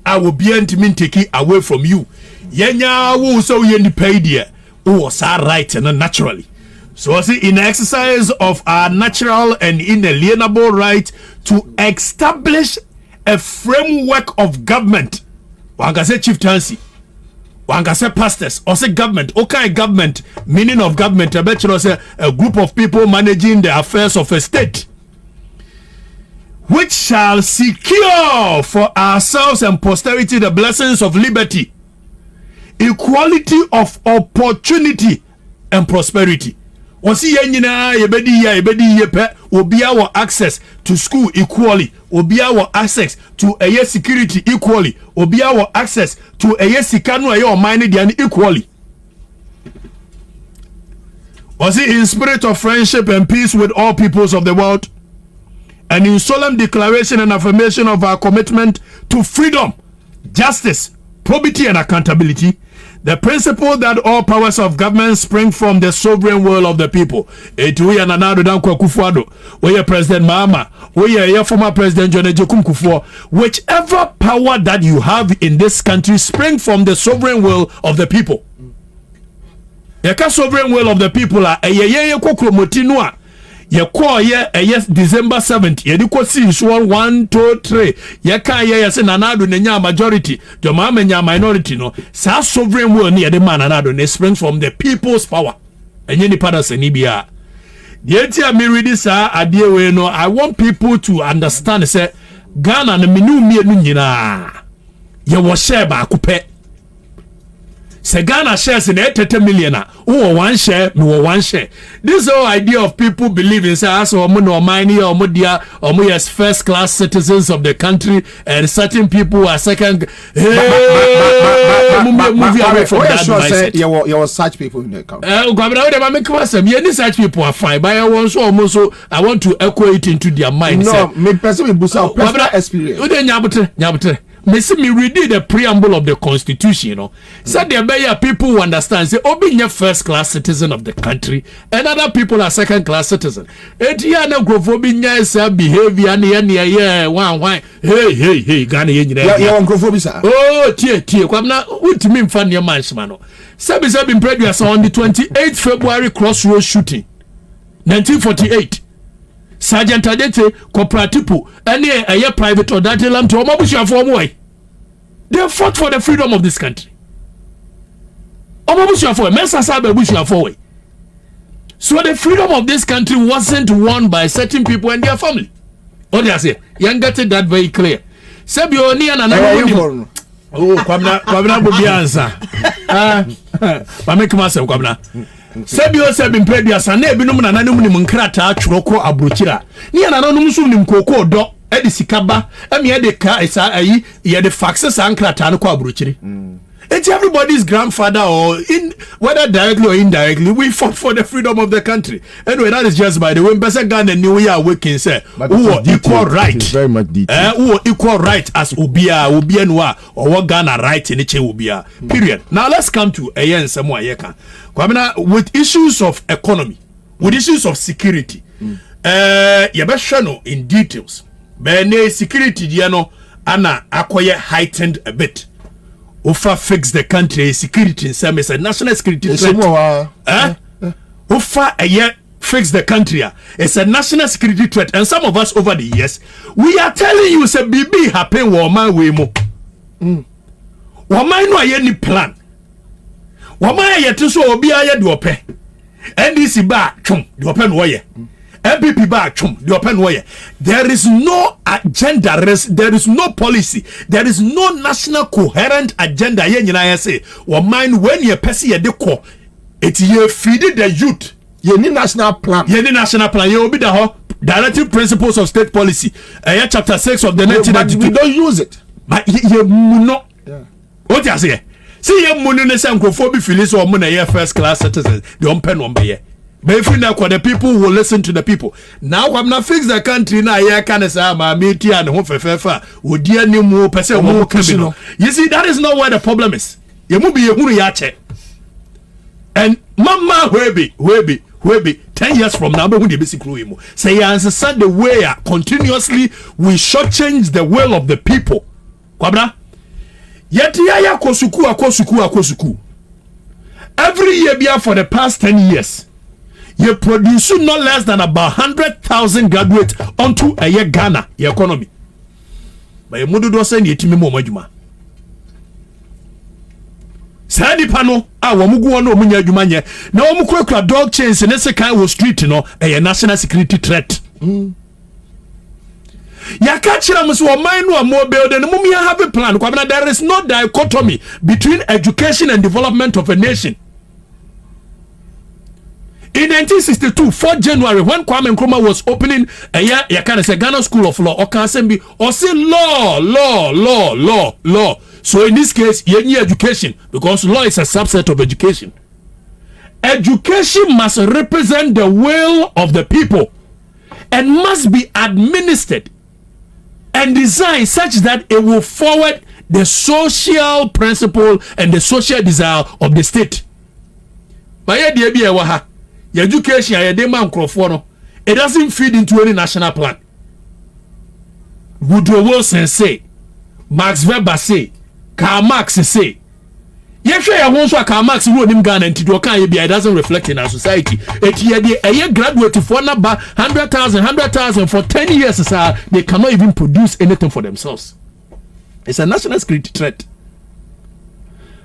S13: I will be taken away from you. Yenya wo so yendi pay dear. Was our right and naturally. So I see in exercise of our natural and inalienable right to establish a framework of government. Wanga say chieftaincy, wanga say pastors, or say government. Okay, government meaning of government. I bet you say a group of people managing the affairs of a state, which shall secure for ourselves and posterity the blessings of liberty, equality of opportunity, and prosperity. Osi yenyina yebedi yepe obi our access to school equally, obi our access to a security equally, obi our access to a sikanu ayo mine dian equally. Osi in spirit of friendship and peace with all peoples of the world, and in solemn declaration and affirmation of our commitment to freedom, justice, probity and accountability, the principle that all powers of government spring from the sovereign will of the people. We are Nanado Danko Kufuado, we are President Mahama, we are former President John Ejekum Kufuor. Whichever power that you have in this country spring from the sovereign will of the people. The sovereign will of the people are a ye call ye December 7th. Ye di ko see so 1, 2, 3. Ye ka ye say Nanado nya majority. Your mama nya minority no. Sa sovereign will ni the man Nanado ne springs from the people's power. Enye ni pada se ni bia. Ye tia me read this adie we no. I want people to understand say Ghana na minu mienu nyina. Ye wo share ba akupe. Se Ghana shares in 80 million. Oh, one share, no one share. This whole idea of people believing say as omo no money or omo yes first class citizens of the country and certain people are second. Movie away from that mindset.
S5: You were such people in the country.
S13: Kwabena, make question. Any such people are fine, but I want so I want to echo it into their mind.
S5: No, me personally, personal experience.
S13: Me read the preamble of the Constitution, you know. Said there are people who understand, say, being a first class citizen of the country, and other people are second class citizen. Etiana Grophobia behavior, why? Hey, Ghana, oh, tie, Kwabena, what do you mean, fan your manchmano? Sabis have been produced on the 28th February crossroad shooting, 1948. Sergeant Adete, Cooperatipu, and a private or that land to Omabushia for way. They fought for the freedom of this country. Omabushia for Mesa Sabe Bushia for way. So the freedom of this country wasn't won by certain people and their family. What do I say? You got it that very clear. Sebioni and another. Oh, Kwabena Bobie Ansah. I make myself Kwabena. Sebio sebin predia sana ebinom na nanum nim nkrata atworoko abrochira ni na nanum sum nim koko do e de sikaba emi e de ka isa ayi ye de faxes ankrata no ko abrochiri it's everybody's grandfather or in whether directly or indirectly we fought for the freedom of the country. Anyway, that is just by the way person Ghana new year waking say who equal right.
S5: It's very much detailed.
S13: Who equal right as Obia noa or what Ghana right in each Obia. Period. Now let's come to Ayen Samoa Yeka. Kwabena, with issues of economy, with issues of security, yabeshano in details. Bene security diano ana akoye heightened a bit. Ufa fix the country security in some is a national security threat. Ufa fix the country. It's a national security threat, and some of us over the years we are telling you say BB happen woman we mo. Woman no any plan. Woman yet so obi aye de ope. NDC ba twom de ope no ye. MPP ba twom de ope no ye. There is no agenda, there is no policy, there is no national coherent agenda. Ye nyina say woman when ye person ye de ko it ye feed the youth.
S5: Ye ni national plan.
S13: Ye ni national plan. Ye obi da ho directive principles of state policy. Chapter 6 of the 1992.
S5: We don't use it.
S13: But ye no. Yeah. What you say? See ye munu ne say nkofo feel so mo na ye first class citizens. They on pen on be. But if you know the people will listen to the people. Now I'm not fix the country na ye can say ma meti and ho fefefa. Odi ani mu pese mo kamino. You see that is not where the problem is. Ye mu be ye hunu ya che. And mama webe 10 years from now be basic rule say you answer the way continuously we shortchange the will of the people. Kwabena yet ya kosuku every year bia for the past 10 years you produce no less than about 100,000 graduates onto a year Ghana economy but you mudu do say yetimi mo madwuma Sadi pano wamugu wono omunya adwuma nye na omukura dog chains ne se kan wo street no a national security threat. Ya kachira muso oman no amo building no mumia have a plan. Kwabena, there is no dichotomy between education and development of a nation. In 1962, 4th January, when Kwame Nkrumah was opening a year, you can say Ghana School of Law, or can be or say law. So in this case, you need education because law is a subset of education. Education must represent the will of the people and must be administered and designed such that it will forward the social principle and the social desire of the state. But yeah, dear, be a waha. Your education, your demand crofone, it doesn't feed into any national plan. Woodrow Wilson say, Max Weber say, Karl Marx say. Yes, I want to Karl Marx who him Ghana and it doesn't reflect in our society. A year graduate for number 100,000 for 10 years, they cannot even produce anything for themselves. It's a national security threat.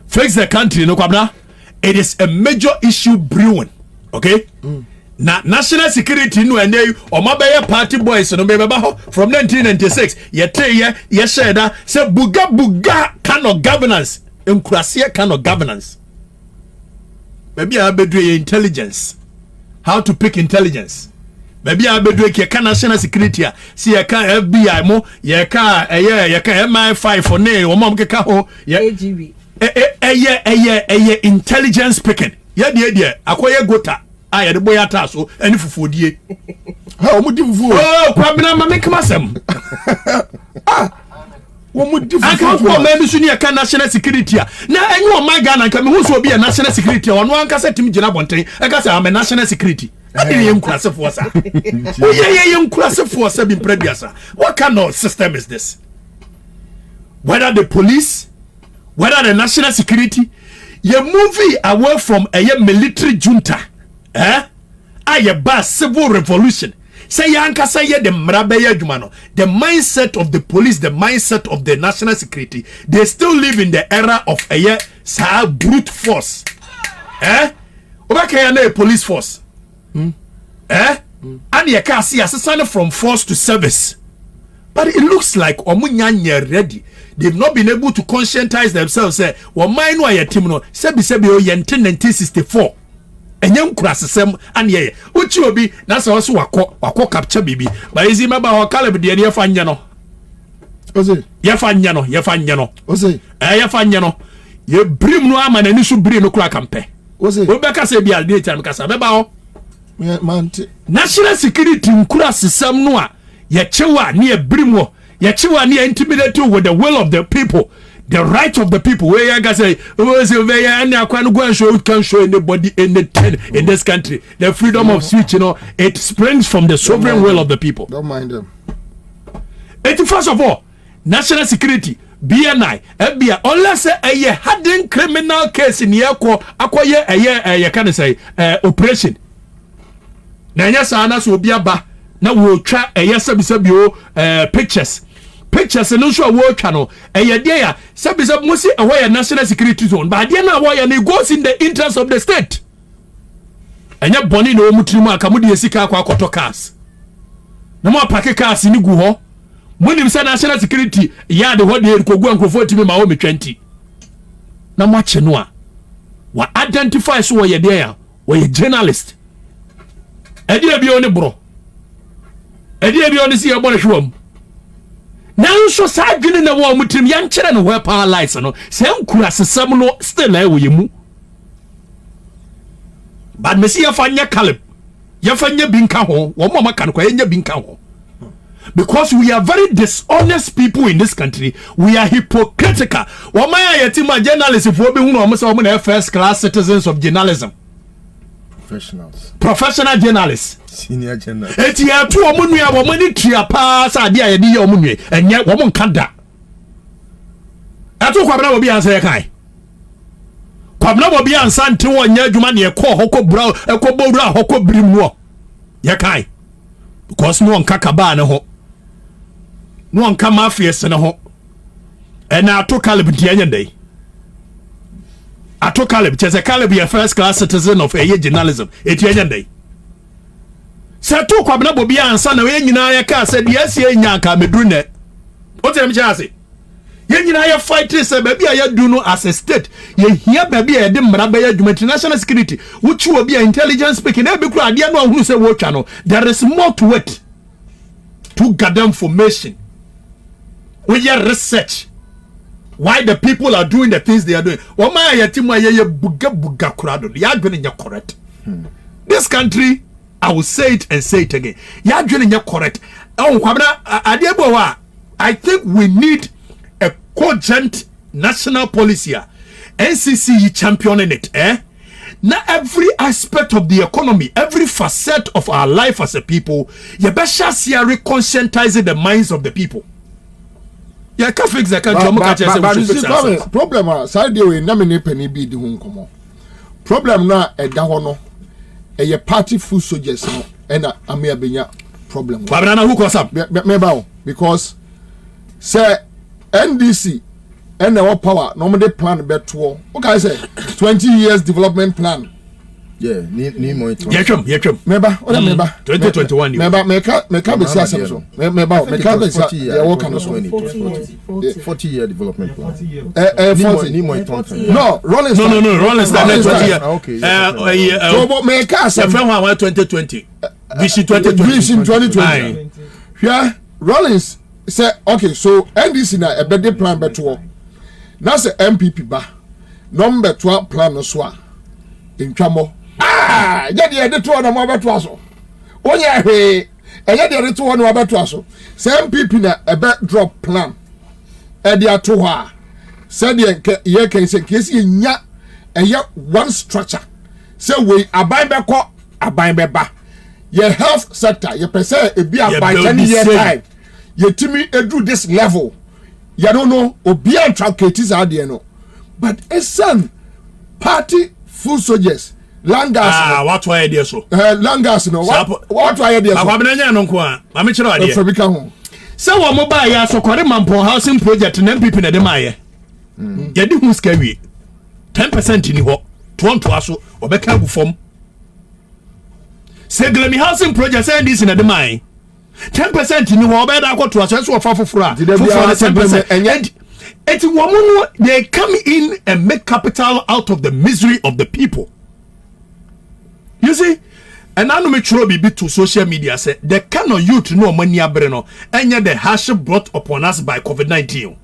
S13: Fix the country, no Kwabena. It is a major issue brewing. Okay? Na national security no and they or my party boys no be from 1996. Ye share that say buga kind of governance. Nkrasia kind of governance. Maybe I be doing intelligence. How to pick intelligence. Maybe I be doing national security. See you can FBI mo. You can MI5 for ne. Or mom keka ho. AGB. Intelligence picking. Yeah. Akoye gota. Aye the boy ataso. Any fufodie. How mu di fufu? Oh, Kwabena ma make masem. I can't go maybe soon you can national security. Now and you my Ghana can who will be a national security on one cassette to me Jenabonte. I guess I'm a national security. I didn't even class of force. Oh yeah, young class of force have been previous. What kind of system is this? Whether the police, whether the national security, you movie away from a military junta, a civil revolution. Say yanka say the mrabeya jumano. The mindset of the police, the mindset of the national security, they still live in the era of a brute force. Obaka a police force. And you can see assistant from force to service. But it looks like omunyanya ready. They've not been able to conscientize themselves. Say, well, mine wa ya team no. Sebi o 1964. Enyem kurasesem anye uchi obi na se so wako capture bibi ba izi meba ho Caleb de ne fanya no oze ye fanya no oze ye no ye brim no ama na ni so brim no kura kampe oze obeka se bia de time kasa meba ho manti national security kurasesem no a ye chewa ne ye brim wo ye chewa ne intimidate with the will of the people. The right of the people. Where you guys say, can show anybody anything in this country. The freedom of speech, you know, it springs from the sovereign will of the people.
S5: Don't mind them.
S13: First of all, national security, BNI, FBI, unless a hidden criminal case in Yako, acquire a can say operation. Nanya Sanas will be a ba. Now we'll try a yes, pictures. Pictures and also a war channel. A year, Sabis of Musi away a national security zone, but Diana Waya and it goes in the interest of the state. And yet, Bonnie no Mutrima Kamudi Sika Kwakoto cars. No more packet cars in Guho. When you say national security, yeah, the what they could go and convert to me, my own 20. Now, much noa. What identifies who are you there? Were you journalist? A dear be on the bro. A dear be on the sea about room. Now so sad giving the war with him young children where power lights no same kura sesam no still we mu but me see afanya Caleb yafanya binka ho wo mama kan kwa enya binka ho because we are very dishonest people in this country. We are hypocritical. Wo ma ya yetima journalists if we be hu no mo say wo na first class citizens of journalism, professional journalists,
S5: senior journalists.
S13: Eti ya tu omu nua wo mani tua pa sa dia ye di omu nua enye wo mo nkada. Atu Kwabena Bobie Ansah kai. Kwabena Bobie Ansah nte wo nya adwuma ne ekọ hokọ bra ekọ bowura hokọ brim no. Ye kai. Because no one kakaba ne ho. No one come mafia se ne ho. And I took Caleb Dianya day. I took Caleb, just a Caleb be a first class citizen of a journalism. Etienne day. Sato Kwabena Bobie Ansah na we nyina ya ka said yes ye nyanka medrune. What am I say? Ye nyina ya fight say baby ya do no as a state. Ye here baby ya de mraba ya international security. Which will be intelligence speaking. E be kura ade no ahunu say wo twa no. There is more to it. To gather information. With your research. Why the people are doing the things they are doing. Wama ya timu ya buga kurado. Ya gwen correct. This country, I will say it and say it again. Ya gwen correct. Oh, Kwabena, I think we need a cogent national policy NCC championing it now every aspect of the economy, every facet of our life as a people, you better see conscientizing the minds of the people. Yeah, can't fix the country.
S5: But problem side we na me penny be the home come. Problem na e da ho no e party full soldiers no e na amia benya problem.
S13: Kwabena who cause up?
S5: Me ba because say NDC and our power normally plan beto. Okay, say 20 years development plan.
S15: Yeah, ni more.
S13: Yechum.
S5: Meba, what meba?
S13: 2021.
S5: Meba meka be sia sem so. Meba meka be sia. Yeah, what kind of
S15: 40-year development plan.
S5: 40
S15: ni more.
S5: No, Rollins.
S13: No, Rollins that 20 year.
S15: Okay.
S5: So but meka
S13: some friend 2020. Vision 2020.
S5: Vision 2020. Yeah, Rollins say okay, so NDC na a better plan beto. Now say MPP ba. Number 12 plan no so in Chamo. Yeah, the 2 on my better so. Oh, yeah, hey, and yet the 2 on my better so. Same people na a bet drop plan. Edia to her. Said ye can say, case in ya, and yet one structure. So we abide back, abide back. Your health sector, your per se, it be a by 10 year time. Your Timmy do this level. You don't know, or be a truncated idea, no. But a son, party full soldiers. Langas
S13: what why there so
S5: Langas no what why there so
S13: Kwabena nya no nko a ma me kire ade
S5: for bika ho
S13: se wo mo ba ya so kware mampo housing project na MPP na de maye ya di hu ska wie 10% ni ho to aso obeka gu fom se glemi housing project say this na de maye 10% ni ho obeda akoto aso so fa foforo a 10% and it's woman they come in and make capital out of the misery of the people. You see, and I know me try be to social media say the kind of youth no money abreno and yet the hardship brought upon us by COVID-19.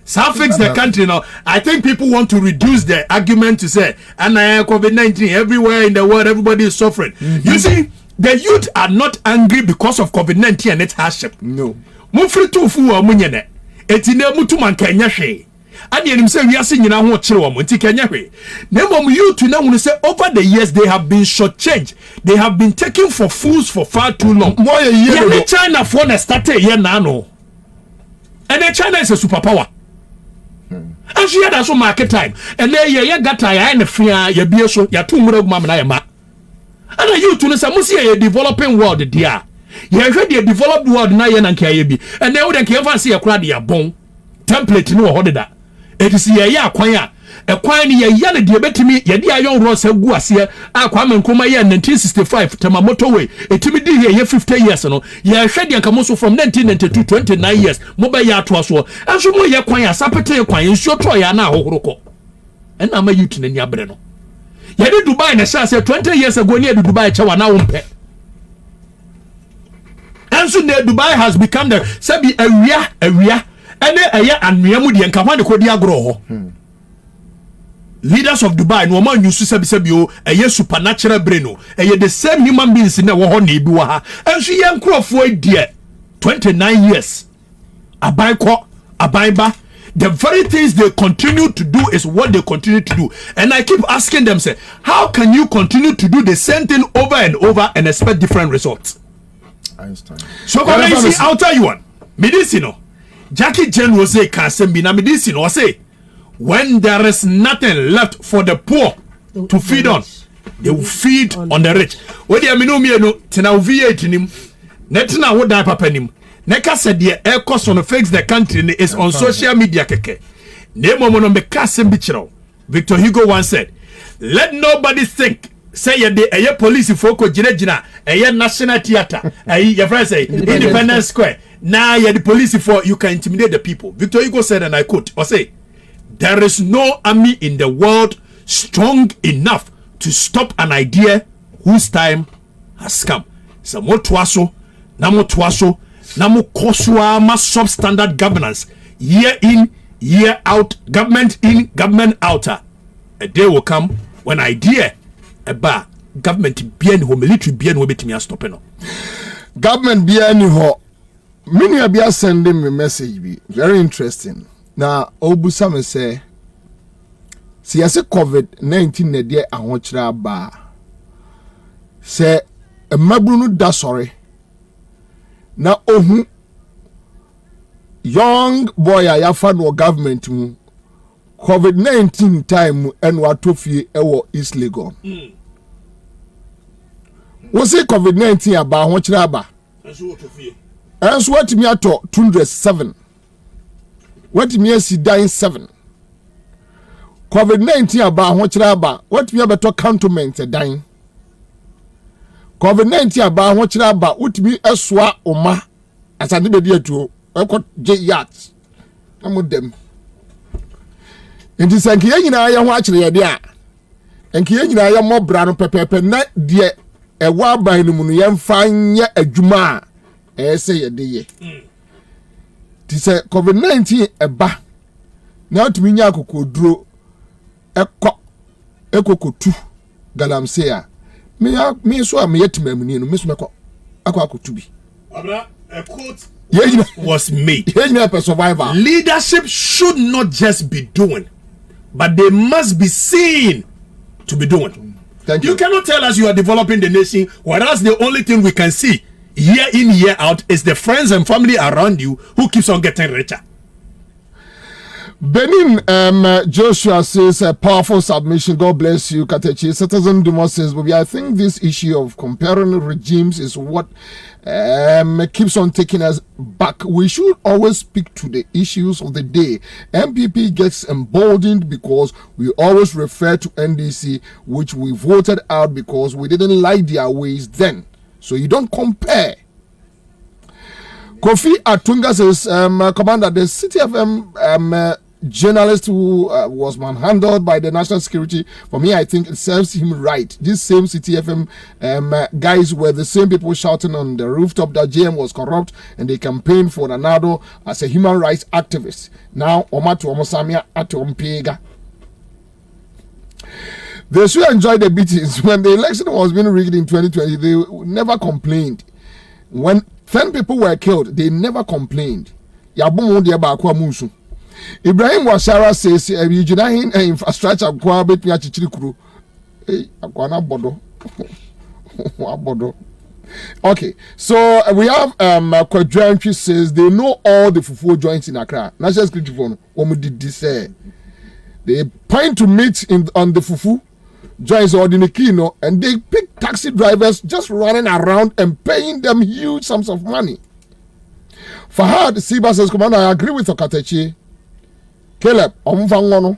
S13: So fix the country now. I think people want to reduce the argument to say and COVID-19 everywhere in the world everybody is suffering. You see, the youth are not angry because of COVID-19 and its hardship.
S5: No.
S13: Mufri tu fu wa munyene. Etine mutu man kenya hwe. Ade enim say wiase nyina ho kire wo mo nti kenya hwe. Na mom youth na hunu say over the years they have been shortchanged. They have been taken for fools for far too long. Yeah, China for na started here now no. And then China is a superpower. And she had also market time. And then ya gata ya na fia ya bie so ya tu mura guma na ya ma. And the youth no say musi a developing world there. You heard the developed world na ye na nka ye bi. And then we den ka fancy ya kura de ya bon. Template no ho de da. It is ye ya kwan a ekwan ni ye ya na de betimi ye de ayon ro sa gu ase akwa mankoma ye 1965 tema motorway etimi di ye 50 years no ye hwɛ de nka mo so from 1992 29 years mo ba ya to aso anso mo ye kwan a sapete kwan nsuo to ya na ahohoro kɔ ɛna ma youth na ni abre no ye de Dubai na sha say 20 years ago ni de Dubai kya wa na wo mpɛ anso na Dubai has become the sabi awia ene ɛyɛ anwea mu de nka hwan de kodi agro ho leaders of Dubai no man use sabi o eye supernatural brain no eye the same human beings na wo ho na ebi wa ha enso ye nkrofo adie 29 years abai ba the very things they continue to do is what they continue to do and I keep asking them say how can you continue to do the same thing over and over and expect different results?
S15: Einstein.
S13: So when I see I'll tell you one medicine Jackie Jane was say can say na medicine or say when there is nothing left for the poor to feed on, they will feed on the rich. What do you mean? No, tina V8 nim. Netina wo die papa nim. Neka said the air cost on fix the country is on social media keke. Nemo mono me kasem bichiro. Victor Hugo once said, "Let nobody think say ye de aye police foko jina aye national theater aye your friend say Independence Square. Now ye the police for you can intimidate the people." Victor Hugo said, and I quote, or say, "There is no army in the world strong enough to stop an idea whose time has come." Samo tuaso, namo kosua ma substandard governance, year in, year out, government in, government out. A day will come when idea about government bien ho military bien ho betimi stop no.
S5: Government bien ho Many are sending me message be very interesting. Now, Obusa me say, see, I say COVID-19 ne dear I want you ba. Say a mabunu da sorry. Now, young boy I have found no government COVID-19 time and what to fee East Legon. Was it COVID-19 about what you ba? And so what me at 207. What me see dying 7. COVID-19 about what you ba? What me about cantonment dying. COVID-19 about what you ba? What me eswa oma as I did the to I got J yachts. I'm with them. And this and I am watching the idea. And I am more brown pepper not dear a war by the moon yam fine yet a juma. Say a day. This COVID-19 a ba. Now to me, I could draw a cock 2 galam say. Me so I'm yet to me, Miss Mako. I could be.
S13: A quote was made.
S5: Survivor.
S13: Leadership should not just be doing, but they must be seen to be doing.
S5: Thank
S13: you. You cannot tell us you are developing the nation, whereas the only thing we can see year in, year out is the friends and family around you who keeps on getting richer.
S5: Benin Joshua says a powerful submission. God bless you, Katechi. Citizen Dumas says, Bobie, I think this issue of comparing regimes is what keeps on taking us back. We should always speak to the issues of the day. MPP gets emboldened because we always refer to NDC, which we voted out because we didn't like their ways then. So you don't compare. Kofi Atunga says, Commander, the City FM journalist who was manhandled by the national security, for me, I think it serves him right. This same City FM guys were the same people shouting on the rooftop that JM was corrupt and they campaigned for Nanado as a human rights activist. Now, Omatu Omosamia Atompega. They should enjoy the beatings. When the election was being rigged in 2020, they never complained. When 10 people were killed, they never complained. Ibrahim Washara says, "Regional infrastructure kwa betumi achichiri kuro." Akwana bodo. Okay, so we have Quadranchi says they know all the fufu joints in Accra. National security phone. They point to meet on the fufu joints or the Nikino, and they pick taxi drivers just running around and paying them huge sums of money. Fahad Siba says, Commander, I agree with Okatechi. Caleb Omfangono.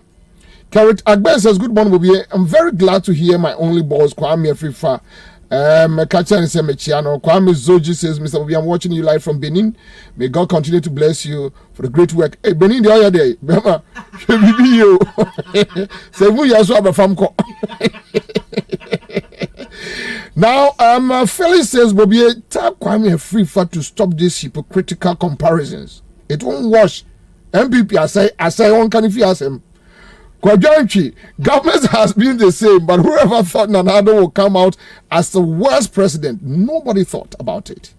S5: Carrot Agbe says, good morning, Bobie. I'm very glad to hear my only boss, Kwame Afrifa. Kacha Semechiano. Kwame Zoji says, Mr. Bobie, I'm watching you live from Benin. May God continue to bless you for the great work. Hey, Benin, the other day, Bema, you. Say, we also have a farm call. Now, Phyllis says, Bobie, tell Kwame Afrifa to stop these hypocritical comparisons. It won't wash. MPP, I say, one can if you ask him. Kwajanchi, government has been the same, but whoever thought Nanado will come out as the worst president, nobody thought about it.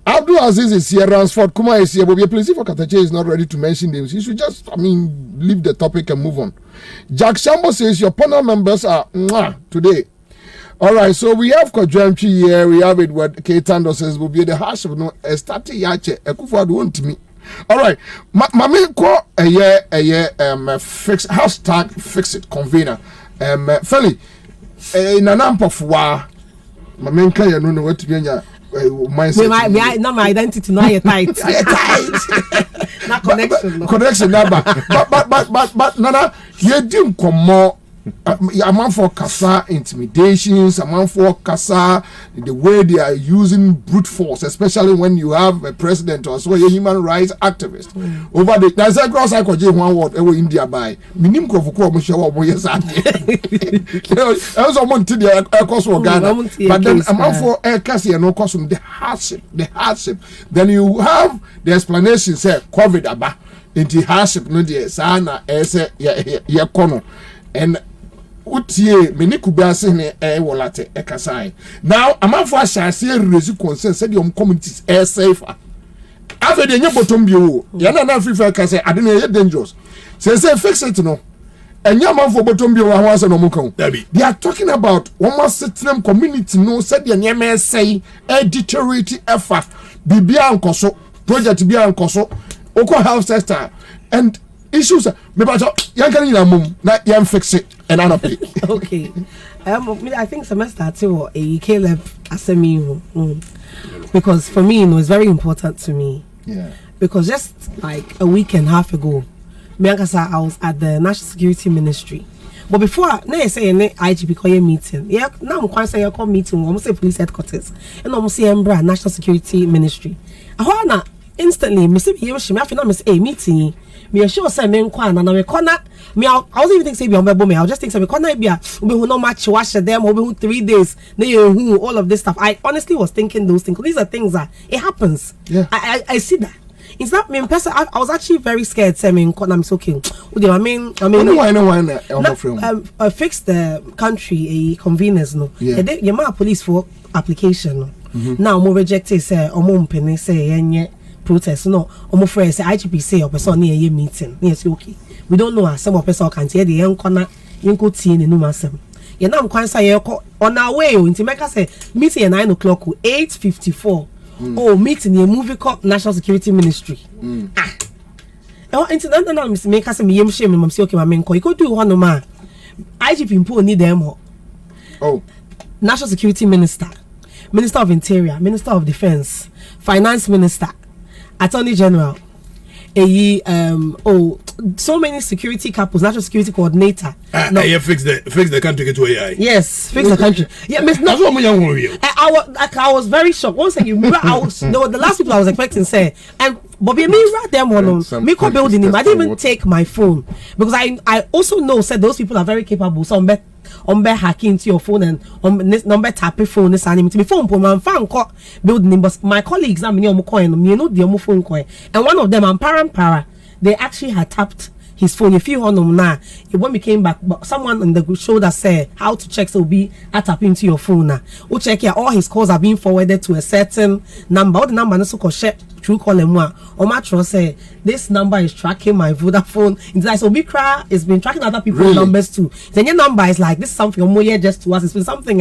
S5: Abdul Aziz is here, Ransford Kuma is here, but please, if Okatache is not ready to mention names, he should just, leave the topic and move on. Jack Shambo says, your panel members are today. All right, so we have Kwajanchi here, we have Edward Keitando says, will be the hash of no, Estati Yache, Ekufuadu won't me. All right, Mami ko fix hashtag fix it convener. Feli, nanampofuwa. Mami nka ya no what be nya mindset.
S7: Not my identity, not your tight. Not connection.
S5: Connection number. But nana, you dim komo. A man for Kasa intimidations, a man for Kasa, the way they are using brute force, especially when you have a president or so a human rights activist. Over the there's a cross I could one word India by minim Kofuko Mushawa also want to the cost for Ghana. But then a man for air Cassia no cost the hardship. Then you have the explanation say COVID aba into hardship no the sana ese ya kono. And utie me ne kubase ne wolate ekasai now amanfo ahyase erezi concern said your communities safer after the nye bottom bio ya na free fire kase ade na dangerous say fix it no enya amanfo bottom bio wa ho no mukan they are talking about one more system community no said the nyeme say deteriorate effort bibia ankoso project bia ankoso oko health sector and issues me ba yan kan nyina mum na yan fix it and I pay.
S16: Okay. I think semester 2 a Caleb asemi because for me it's very important to me.
S5: Yeah.
S16: Because just like a week and a half ago, I was at the National Security Ministry. But before I say an IGP call meeting, yeah, now I'm quite say call meeting, almost say police headquarters, and almost say National Security Ministry. I instantly, Miss meeting. Me sure say me nkwa na me corner me I wasn't even think say be on me I just think say me corner be who no match wash them or who 3 days na who all of this stuff. I honestly was thinking those things. These are things that it happens.
S5: Yeah.
S16: I see that. It's not me in person. I was actually very scared say me nkwa na me okay. I mean fix the country a conveners no.
S5: Yeah.
S16: You ma police for application no. Now mo reject it say omo mpene say yenye protest no omo friends say IGP say or person near a meeting yes okay we don't know some of person can tell the young corner yinko tie ne numa asem ye na mkwan say ye on our way nti make say meeting at 9 o'clock 8:54 oh meeting a movie called National Security Ministry nti na miss make say me yem shame me say okay ma me nko you go do one no ma IGP mpo need them National Security Minister of Interior, Minister of Defense, Finance Minister, Attorney General, so many security couples, National Security Coordinator.
S13: Fix the country to AI.
S16: Yes, fix the country. Yeah, Miss.
S13: That's what
S16: I was very shocked. Once again, the last people I was expecting say, and Bobie, me right them one me co building him. I didn't even take my phone because I also know said those people are very capable. So on be hacking into your phone and number tapping phone this and me phone man fan call building him, but my colleagues I mean coin me know the phone coin and one of them and para they actually had tapped his phone. If you on them now, when we came back, but someone on the shoulder said how to check so be tap into your phone now. We check here all his calls are being forwarded to a certain number. All the number no so called true call them one. Or my trust say this number is tracking my Vodafone. It's like so big cry it's been tracking other people's numbers too. Then your number is like this is something more just to us. It's been something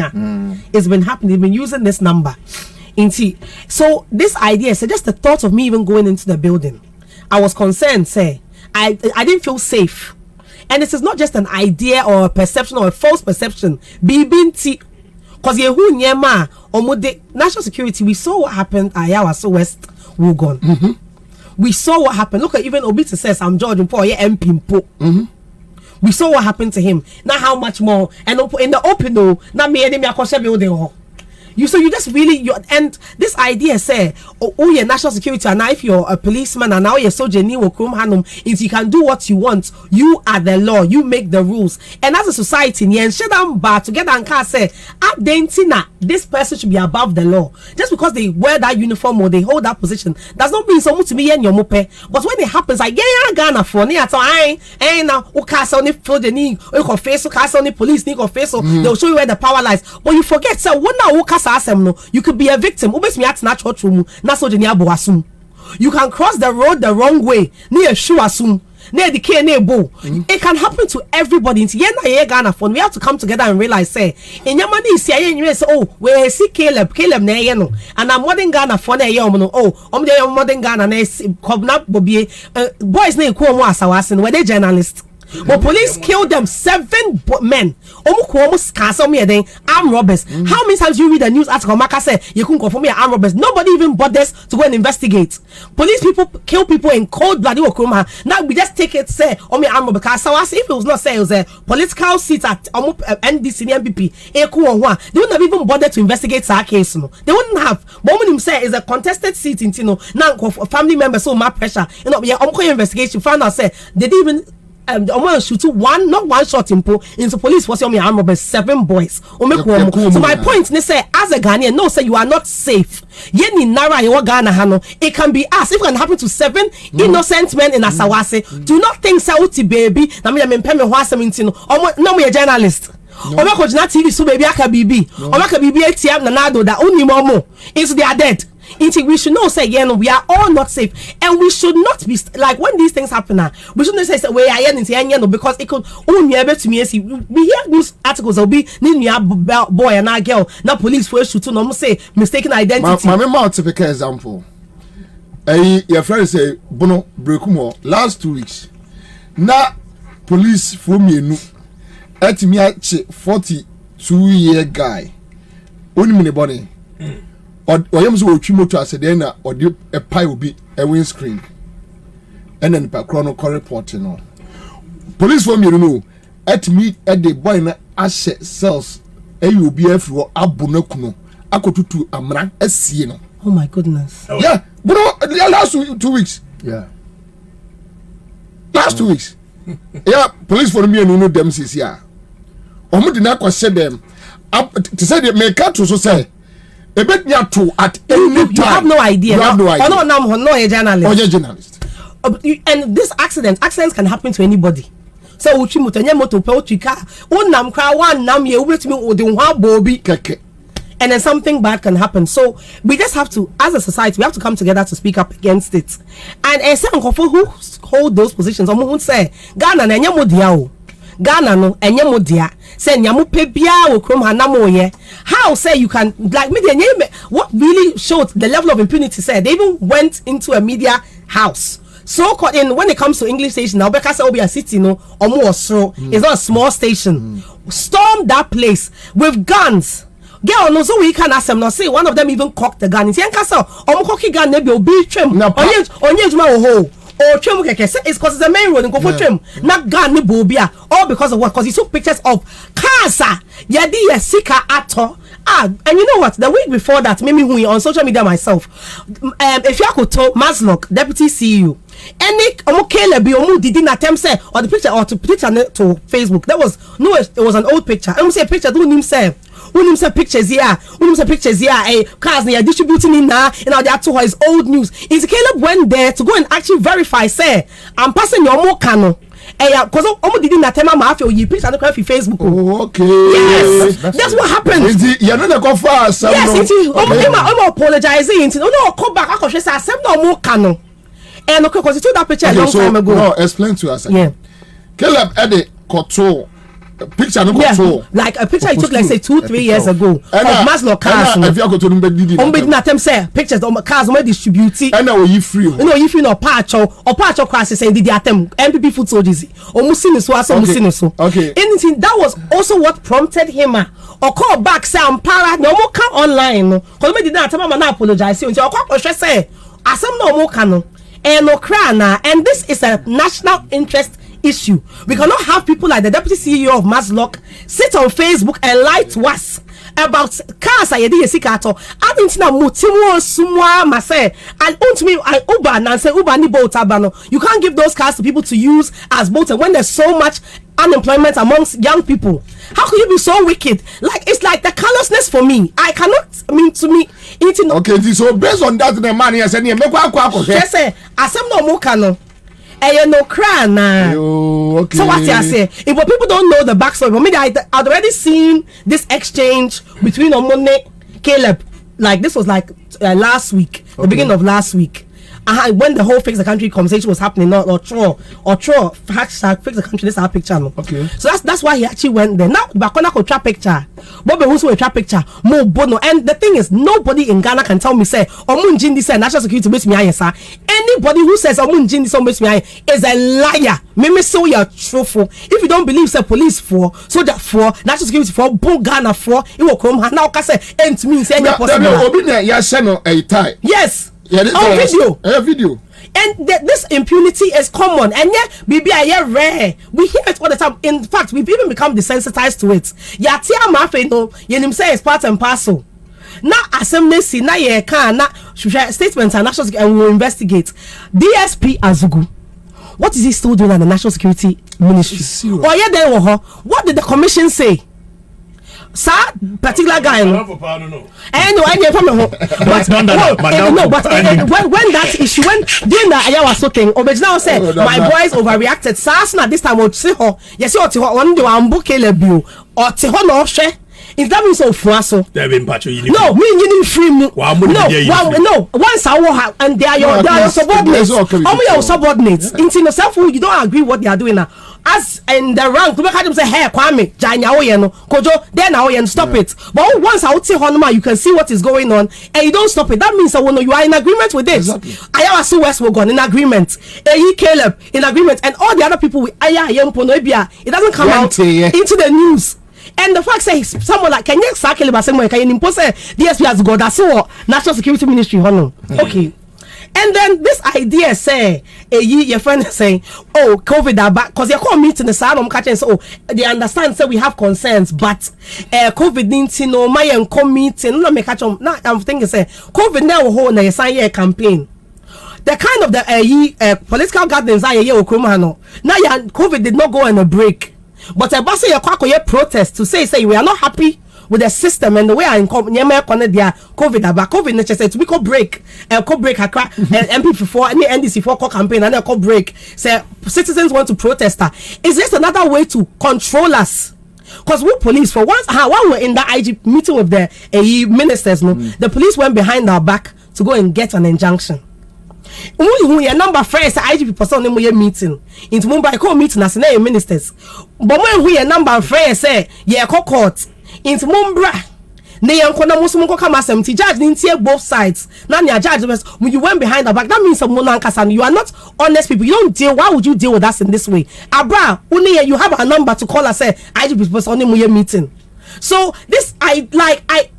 S16: it's been happening. They've been using this number. So this idea, so just the thought of me even going into the building, I was concerned, say I didn't feel safe. And this is not just an idea or a perception or a false perception. Because national security, we saw what happened at Yawaso West Wugon. We saw what happened. Look at even Obita says, I'm George Mpo, MP. We saw what happened to him. Now how much more? And in the open though, not me and me you just really and this idea say your national security and now if you're a policeman and now you're soldier if you can do what you want, you are the law, you make the rules. And as a society together and can say this person should be above the law. Just because they wear that uniform or they hold that position does not mean someone to be in your mope. But when it happens, I Ghana for now face police they'll show you where the power lies. But you forget so you could be a victim. You can cross the road the wrong way near Shuasum, near the K. It can happen to everybody. We have to come together and realize, say, in your money, say, oh, we see Caleb, and I'm modern Ghana for the modern Ghana, boys name Kwabena, were they journalists? But police killed them 7 men. Almost armed robbers. How many times you read the news article? Maka say you couldn't confirm me armed robbers. Nobody even bothers to go and investigate. Police people kill people in cold blood. Now we just take it say me armed robbers. Because if it was not say it was a political seat at NDC and MPP, they wouldn't have even bothered to investigate that case. No, they wouldn't have. But when him say it's a contested seat in now family members so much pressure. Investigation found out say they didn't even. Shoot not one shot into police was your arm robbers 7 boys. So my point is say as a Ghanaian, no say you are not safe. It can be us. If it can happen to 7 innocent men in Asawase, do not think Sauti baby. No, we a journalist. Oba ko jina TV so baby aka bibi. Oba ka bibi etia na nado da oni momo. It's they are dead. We should know say we are all not safe, and we should not be like when these things happen. We shouldn't say we are because it could only able to me see. We hear news articles will be boy and a girl, not police for shoot to no say mistaken identity.
S5: My typical example. Your friend say Bono Brekumo last 2 weeks. Na police for me at me 42-year guy. Only minute body. Or you must watch motor as a dinner or a pie will be a windscreen. And then the chronicle reporting. Police for me, at me at the boy in asset cells. AUBF for Abunakuno. Akotutu Amra Sieno.
S16: Oh my goodness.
S5: Yeah, but last 2 weeks.
S15: Yeah.
S5: Last 2 weeks. Yeah, police for me and know them says yeah. Omo did not question them. Up to say they make out to say. A bit near to at any time.
S16: You have no idea.
S5: You have no idea.
S16: No, a journalist.
S5: Or a journalist.
S16: And this accidents can happen to anybody. So Uchimutenye moto pelchika, unam kra one nam ye wait me udinwa Bobie
S5: keke.
S16: And then something bad can happen. So we just have to, as a society, we have to come together to speak up against it. And some who hold those positions, who say Ghana na nyamo diao. Ghana no enye modia say nyamu pe bia wo krom hanamo ye. How say you can like media what really showed the level of impunity said they even went into a media house. So called in when it comes to English station now because will be a city no or more so it's not a small station. Storm that place with guns. Girl no so we can ask them no say one of them even cocked the gun. It's yankasa cocky gun maybe will be trim. Onye juma ho. Or trim it's because it's the main road and go for trim. Not gun ni Bobia. All because of what? Because he took pictures of Kasa. Yadi Sika Ato. And you know what? The week before that, made me on social media myself. If you could tell Maslock, deputy CEO, any Caleb didn't attempt say or the picture or to picture to Facebook. That was no, it was an old picture. I don't say a picture. Don't him say. When say pictures here, cars they are distributing in now, and now they are to his old news. Is Caleb went there to go and actually verify, say, I'm passing your more canon. Because almost didn't attempt my after you picture on Facebook.
S5: Oh, okay.
S16: Yes, that's what happened.
S5: You're not go fast.
S16: Yes, I'm apologizing. No, come back. I can say I'm no more canon. And okay, because you took that picture a long time ago.
S5: No, explain to us. Yeah, Caleb Eddie control. Picture no control.
S16: Like a picture he took like say 2-3 years ago of Maslow cars.
S5: If you go to
S16: the attempt say pictures of cars we distribute.
S5: And now you free.
S16: No, you free no patch crashes saying the attempt MPP foot soldiers. Almost seen so okay. Anything that was also what prompted him or call back say I'm para no more can online. Because me did not tell man apologize until I call say asem no more can and no crana and this is a national interest issue. We cannot have people like the deputy CEO of Maslock sit on Facebook and lie to us about cars I did sikato. I didn't know mutimo sumwa mase and ultimately I Uber and say Uber ni boat abano. You can't give those cars to people to use as boats when there's so much unemployment amongst young people. How could you be so wicked? Like it's like the callousness for me. I cannot to me eating.
S5: Okay, so based on that the man here said
S16: yes say asem no mo kano. No cry now.
S5: Okay.
S16: So what I say? If people don't know the backstory, for me, I'd already seen this exchange between Omone Caleb. Like this was like last week, the beginning of last week. When the whole fix the country conversation was happening, or hashtag fix the country. This is our picture. No?
S5: Okay.
S16: So that's why he actually went there. Now Bakona could trap picture. Bobie also a trap picture. Mo bono. And the thing is, nobody in Ghana can tell me say Omunjindi say national security makes me sir. Anybody who says Omunjindi say makes me is a liar. Maybe so you're truthful. If you don't believe say police for, soldier for, national security for, both Ghana for, it will come now. Can say ain't me say any possible. Yes.
S5: Yeah, on video.
S16: And this impunity is common, and yet BBI rare. We hear it all the time. In fact, we've even become desensitized to it. Yatia mafe no, yenim say it's part and parcel. Now assembly see na ye can na statements and national and we will investigate. DSP Azugu, what is he still doing at the National Security Ministry? Oh yeah, there what did the commission say? sir, particular guy. No, but when that issue, when during the Ayawa so thing, original said my boys overreacted. Sir, this time we'll see her. Yes, you want to book Bill or Tiho no share. If that means so fuaso. No, me you free me. No, once I will have, and they are your subordinates. Only your subordinates. In yourself, you don't agree what they are doing now. As in the rank, to make them say, hey, Kwame, Janya Oyeno, Kojo, then Oyen, stop it. But once I would say Honma, you can see what is going on, and you don't stop it. That means that you are in agreement with this. I see West will go in agreement. Caleb in agreement, and all the other people with Aya Yemponobia. It doesn't come out into the news. And the fact says someone like can you exactly about someone can you impose DSP has got that's all National Security Ministry okay. And then this idea say your friend is saying COVID are back because you're calling meeting the salon catching so they understand say we have concerns but COVID-19 no my and meeting no make catch on now I'm thinking say COVID now hold na sign campaign the kind of the political gatherings are here now COVID did not go on a break. But I say a quack protest to say we are not happy with the system and the way I connect their COVID about COVID necessary we could break a MP4 any NDC4 campaign and a call break. Say citizens want to protest that. Is this another way to control us? Because we police for once while we're in the IG meeting with the ministers, the police went behind our back to go and get an injunction. We number first IGP person in meeting into Mumbai call meeting as ministers. But when we number first say court into Mumbra. Judge didn't hear both sides. Now your judge when you went behind the back, that means and you are not honest people. You don't deal. Why would you deal with us in this way? Abra, only you have a number to call us say IGP person in meeting. So this I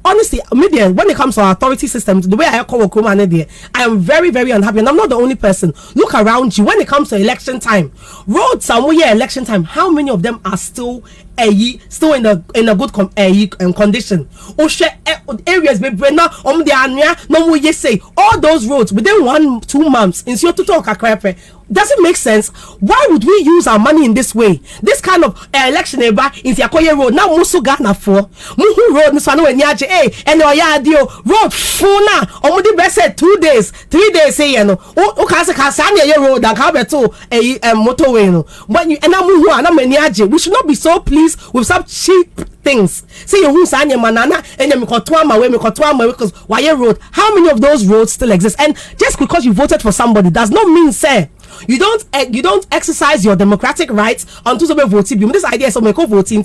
S16: honestly media when it comes to our authority systems the way I call Okroma I am very very unhappy and I'm not the only person. Look around you when it comes to election time roads somewhere election time how many of them are still in a good condition areas no say all those roads within 1-2 months in your total does it make sense? Why would we use our money in this way? This kind of election in Yakoye road now musu Ghana for muhu road this one nyaje and oyadio road full na omudi best 2 days 3 days say no o kasa na road and ka beto motorway no when you and muhu na nyaje we should not be so pleased with some cheap things. See you who sanya manana and you because why road how many of those roads still exist? And just because you voted for somebody does not mean say you don't exercise your democratic rights until somebody votes. This idea is me voting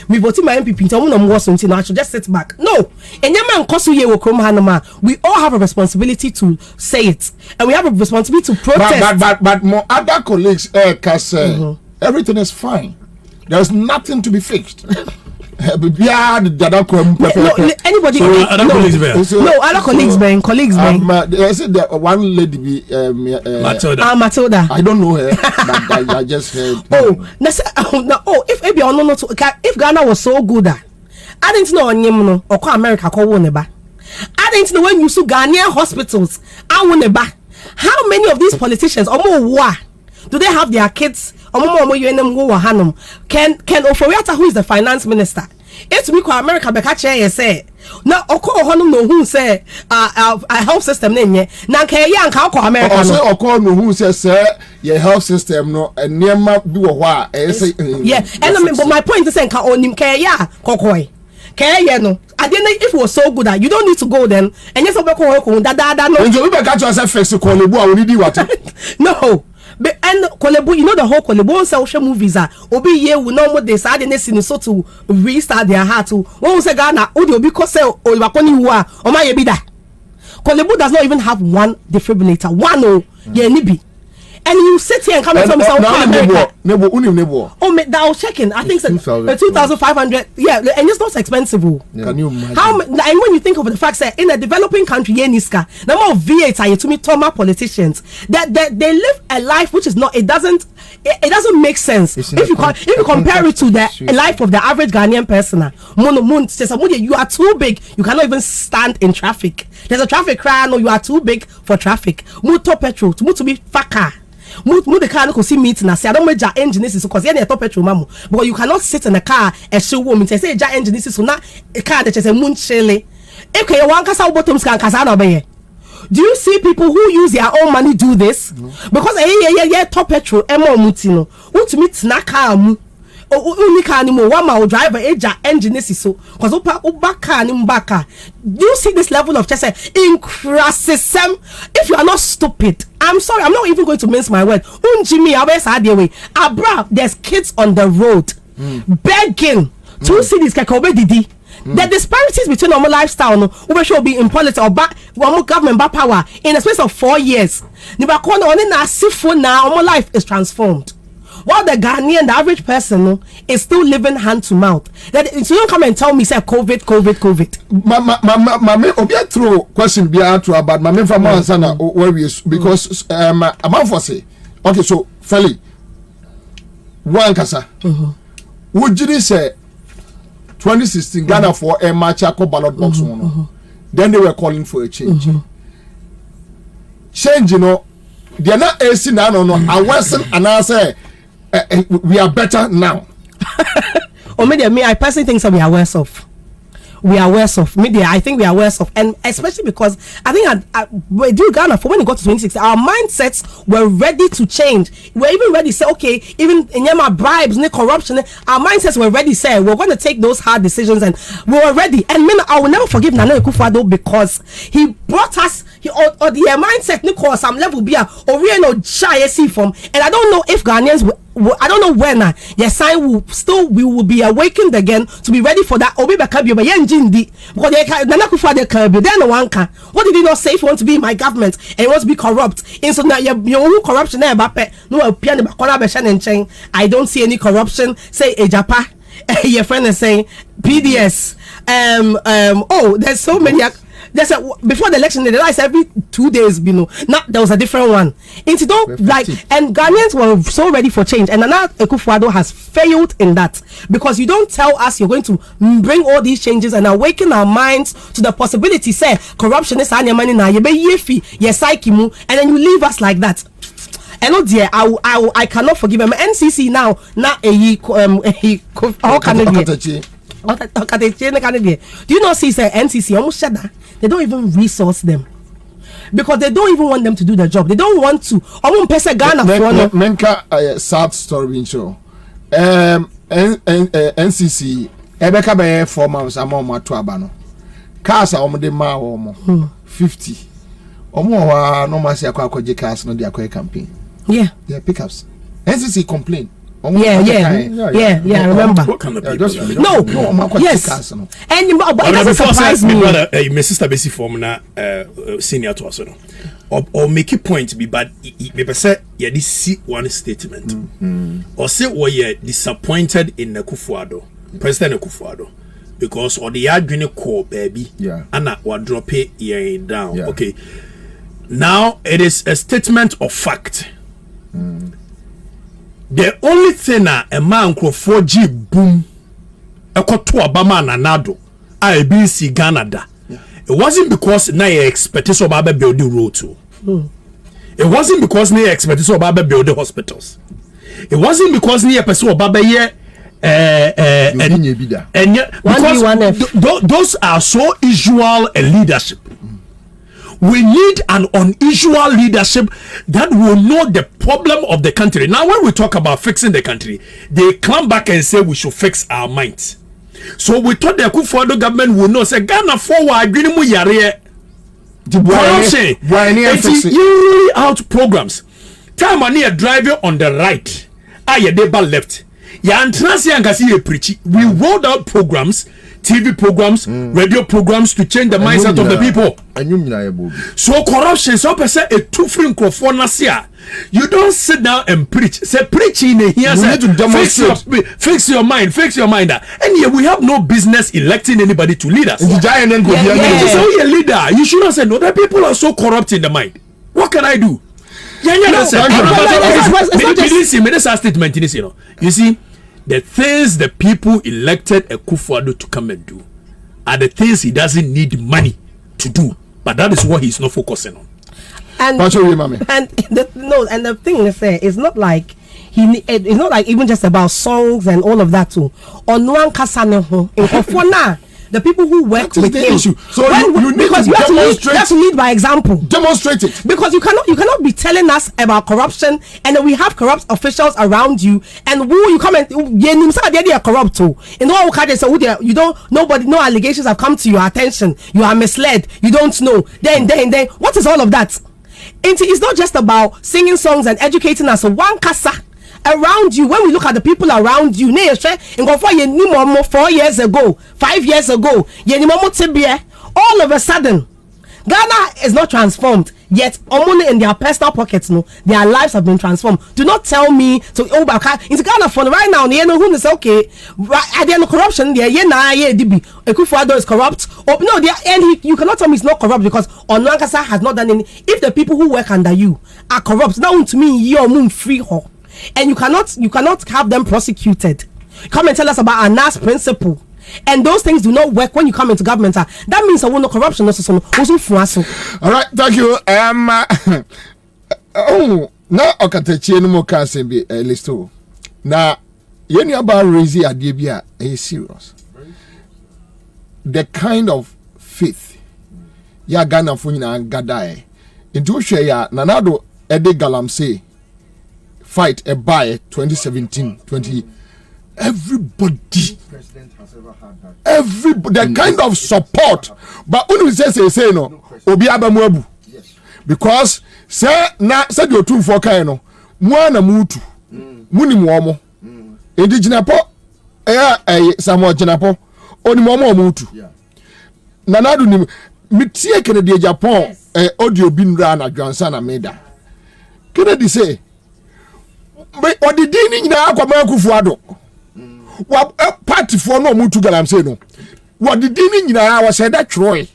S16: me voting my MPP I should just sit back. No, we all have a responsibility to say it and we have a responsibility to protest.
S5: But more other colleagues everything is fine. There's nothing to be fixed. Anybody
S13: other colleagues
S5: I said that one lady be
S16: Matilda.
S5: I don't know her but I just heard
S16: if Ghana was so good I didn't know on or America call Woneba. I didn't know when you saw Ghanaian hospitals I how many of these politicians do they have their kids? Can Oforiata, who is the finance minister? It's me call America Bekache say now Oko Honum no who say a health system name na ke ya nka Oko America
S5: no Oko no who say your health system no enema bi wo ho a
S16: yeah and but my point is say nka onim ke ya kokoi ke ya no if it was so good that you don't need to go then and yes obeko da no
S5: njo be ka to say fix Kolebu a we need what
S16: no. But and Kolebu, you know the whole Kolebu social movies are obi ye will know what they said in this so to restart their heart to one say Ghana audio because or my yebida. Kolebu does not even have one defibrillator. One nibi. And you sit here and come and tell me that I was checking. I think it's 2,500. Yeah, and it's not expensive.
S5: Can you imagine?
S16: And when you think of the fact that in a developing country, Niska, the more VAT to me, Toma politicians that they live a life which is not. It doesn't make sense if you compare it to the life of the average Ghanaian person. You are too big. You cannot even stand in traffic. There's a traffic crowd. No, you are too big for traffic. Muto petrol to be faka. Move the car, no see meeting. I say I don't make engine is because any top petrol mamu. Because you cannot sit in a car and show woman. Say engine is so not a car that is a moon chile. Okay, one casa bottoms can casana be. Do you see people who use their own money do this? Because yeah, top petrol, emo mutino. Who to meet snaka mu? Unika animo one mile driver eja engine is so. Because ubaka ni mbaka. Do you see this level of just incrassism? If you are not stupid, I'm sorry, I'm not even going to mince my word. Jimmy, Abra, there's kids on the road begging 2 cities kakobe didi. The disparities between normal lifestyle no we should be in politics or government back power in a space of 4 years. Now life is transformed. While the Ghanaian, the average person no, is still living hand to mouth. That so you don't come and tell me say COVID.
S5: Mama, obia throw question be out to about mama from Ansah where we because amount for say okay so Feli one kasa would you say 2016 Ghana for a match ballot box then they were calling for a change. Change, you know, they're not AC now, no, I wasn't, and I say we are better now.
S16: Or maybe I personally think so. We are worse off. Maybe I think we are worse off, and especially because I think we do Ghana for when it got to 2016, our mindsets were ready to change. We're even ready to say, okay, even in my bribes, no corruption, our mindsets were ready to say we're going to take those hard decisions, and we were ready. And I will never forgive Nana Akufo-Addo because he brought us or the mindset Nico some level be or we no shy see from, and I don't know if Ghanaians will. I don't know when yes I will still we will be awakened again to be ready for that obi bekabio but yenjindi because they Nana Akufo-Addo can be then one can what did he not say if you want to be in my government and you want to be corrupt in so now your corruption there bape no piano bakola be shan and I don't see any corruption say Ejapa your friend is saying PDS oh there's so many. There's before the election, they realized every 2 days, now there was a different one. And Ghanaians were so ready for change, and Nana Akufo-Addo has failed in that because you don't tell us you're going to bring all these changes and awaken our minds to the possibility. Say corruption is and then you leave us like that. And oh dear, I cannot forgive him. NCC now, how can it be? Do you not see say NCC almost shut that? They don't even resource them because they don't even want them to do the job. They don't want to.
S5: Menka sad story in show. NCC Ebeka be 4 months among to abano. Cars are de ma 50. Omo no masi akwa cars no de akwa campaign.
S16: Yeah.
S5: Their pickups. NCC complain.
S16: Yeah, I remember.
S13: What kind of people?
S16: Yes. And but it doesn't surprise me.
S13: Brother, my sister basic form na senior to us or make a point be bad. Maybe say yeah this see one statement or say we disappointed in Akufo-Addo, President Akufo-Addo, because or the adwene core baby and what drop it here down. Okay, now it is a statement of fact. The only thing a man could 4G boom a koto Obama and Nado IBC Canada. It wasn't because na expected so Baba build the road too. It wasn't because na expected so Baba build the hospitals. It wasn't because na person Baba here and because those are so usual a leadership. We need an unusual leadership that will know the problem of the country. Now, when we talk about fixing the country, they come back and say we should fix our minds. So we thought the Akufo-Addo government will know. Say Ghana forward, corruption, yearly out programs. Time on here driving on the right, deba left. We rolled out programs. TV programs, radio programs to change the mindset of the people. So corruption, so person a two free microphone nasia. You don't sit down and preach. Say preaching here. Fix your mind. And here we have no business electing anybody to lead us. So you're a leader. You should not say no. The people are so corrupt in the mind. What can I do? You see. The things the people elected Akufo-Addo to come and do are the things he doesn't need money to do. But that is what he's not focusing on.
S16: And the thing is, it's not like it's not like even just about songs and all of that too. On one kasane the people who work with him.
S5: Issue. So
S16: because you have to lead by example.
S5: Demonstrate it.
S16: Because you cannot be telling us about corruption and then we have corrupt officials around you and who you come and they are corrupt too. In all cases, so you don't no allegations have come to your attention. You are misled. You don't know. Then what is all of that? It's not just about singing songs and educating us. So one casa around you, when we look at the people around you, 4 years ago, 5 years ago, all of a sudden, Ghana is not transformed. Yet, in their personal pockets, their lives have been transformed. Do not tell me to into Ghana for right now. You know who is okay. At the end of corruption, Ekufuado is corrupt. You cannot tell me it's not corrupt because Onwankasa has not done any. If the people who work under you are corrupt, now to me you're free her. And you cannot have them prosecuted. Come and tell us about Ansah's principle. And those things do not work when you come into government. That means I will no corruption.
S5: All right, thank you. Now okatechi no mo ka se bi listo. Na yeni about raise adebia is serious. The kind of faith ya Ghana fo nyina gada into hwe ya nanado ede galamsey fight a buy 2017-20 everybody the kind of support but when we say no obi abamu abu because say the otu for kind no mo na mutu muni mo mo indigena po samo jinapo oni mo mutu nanadu ni mitie Kennedy Japan audio binra na Ansah na meda Kennedy say what the dini nyina akwa Kufuado wa party for no mutu galamsey no what the dini nyina was said that Troy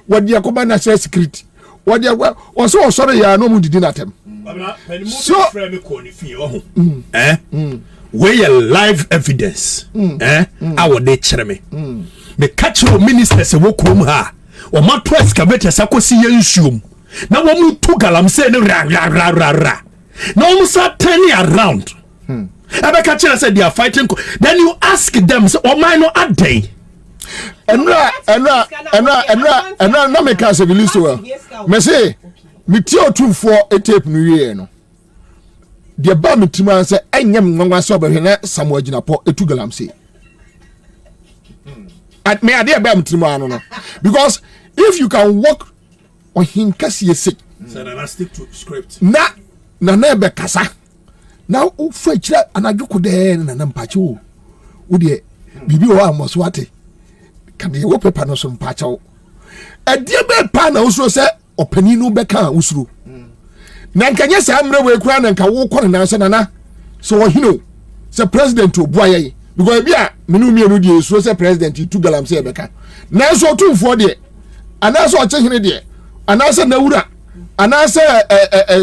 S5: what the Kwabena say security what the also sorry ya no mu didi natem so
S13: where your live evidence our dey chere me catch your ministers e wokom ha o ma to excavator sakosi ye nsuom na wo mu tu galamsey no ra no one start turning around. Abeka chere said they are fighting. Then you ask them, so, oh my no a day.
S5: And na me can say release well. Me say me tio 2-4 tape new year no. The ba me tima say enyem nwanwa so ba hwe Samuel Jinapo etu galamsey. At me ade ba me tima no. Because if you can walk on him kasi yesi.
S13: So then I stick to script.
S5: Na nebe kasa na o fa kira anadwoko de na mpache o de bibi o amoso ate kan de wo pepa no so mpache o ade be pa na usuro se opani no be kan usuro na nkanye se amre we kura na nka wo kɔ na se nana so wo hino se president obuaye because bia menu mienu de usuro se president tu galamsey be kan na so tumfo de ana so ɔkye hene de ana se na wura anase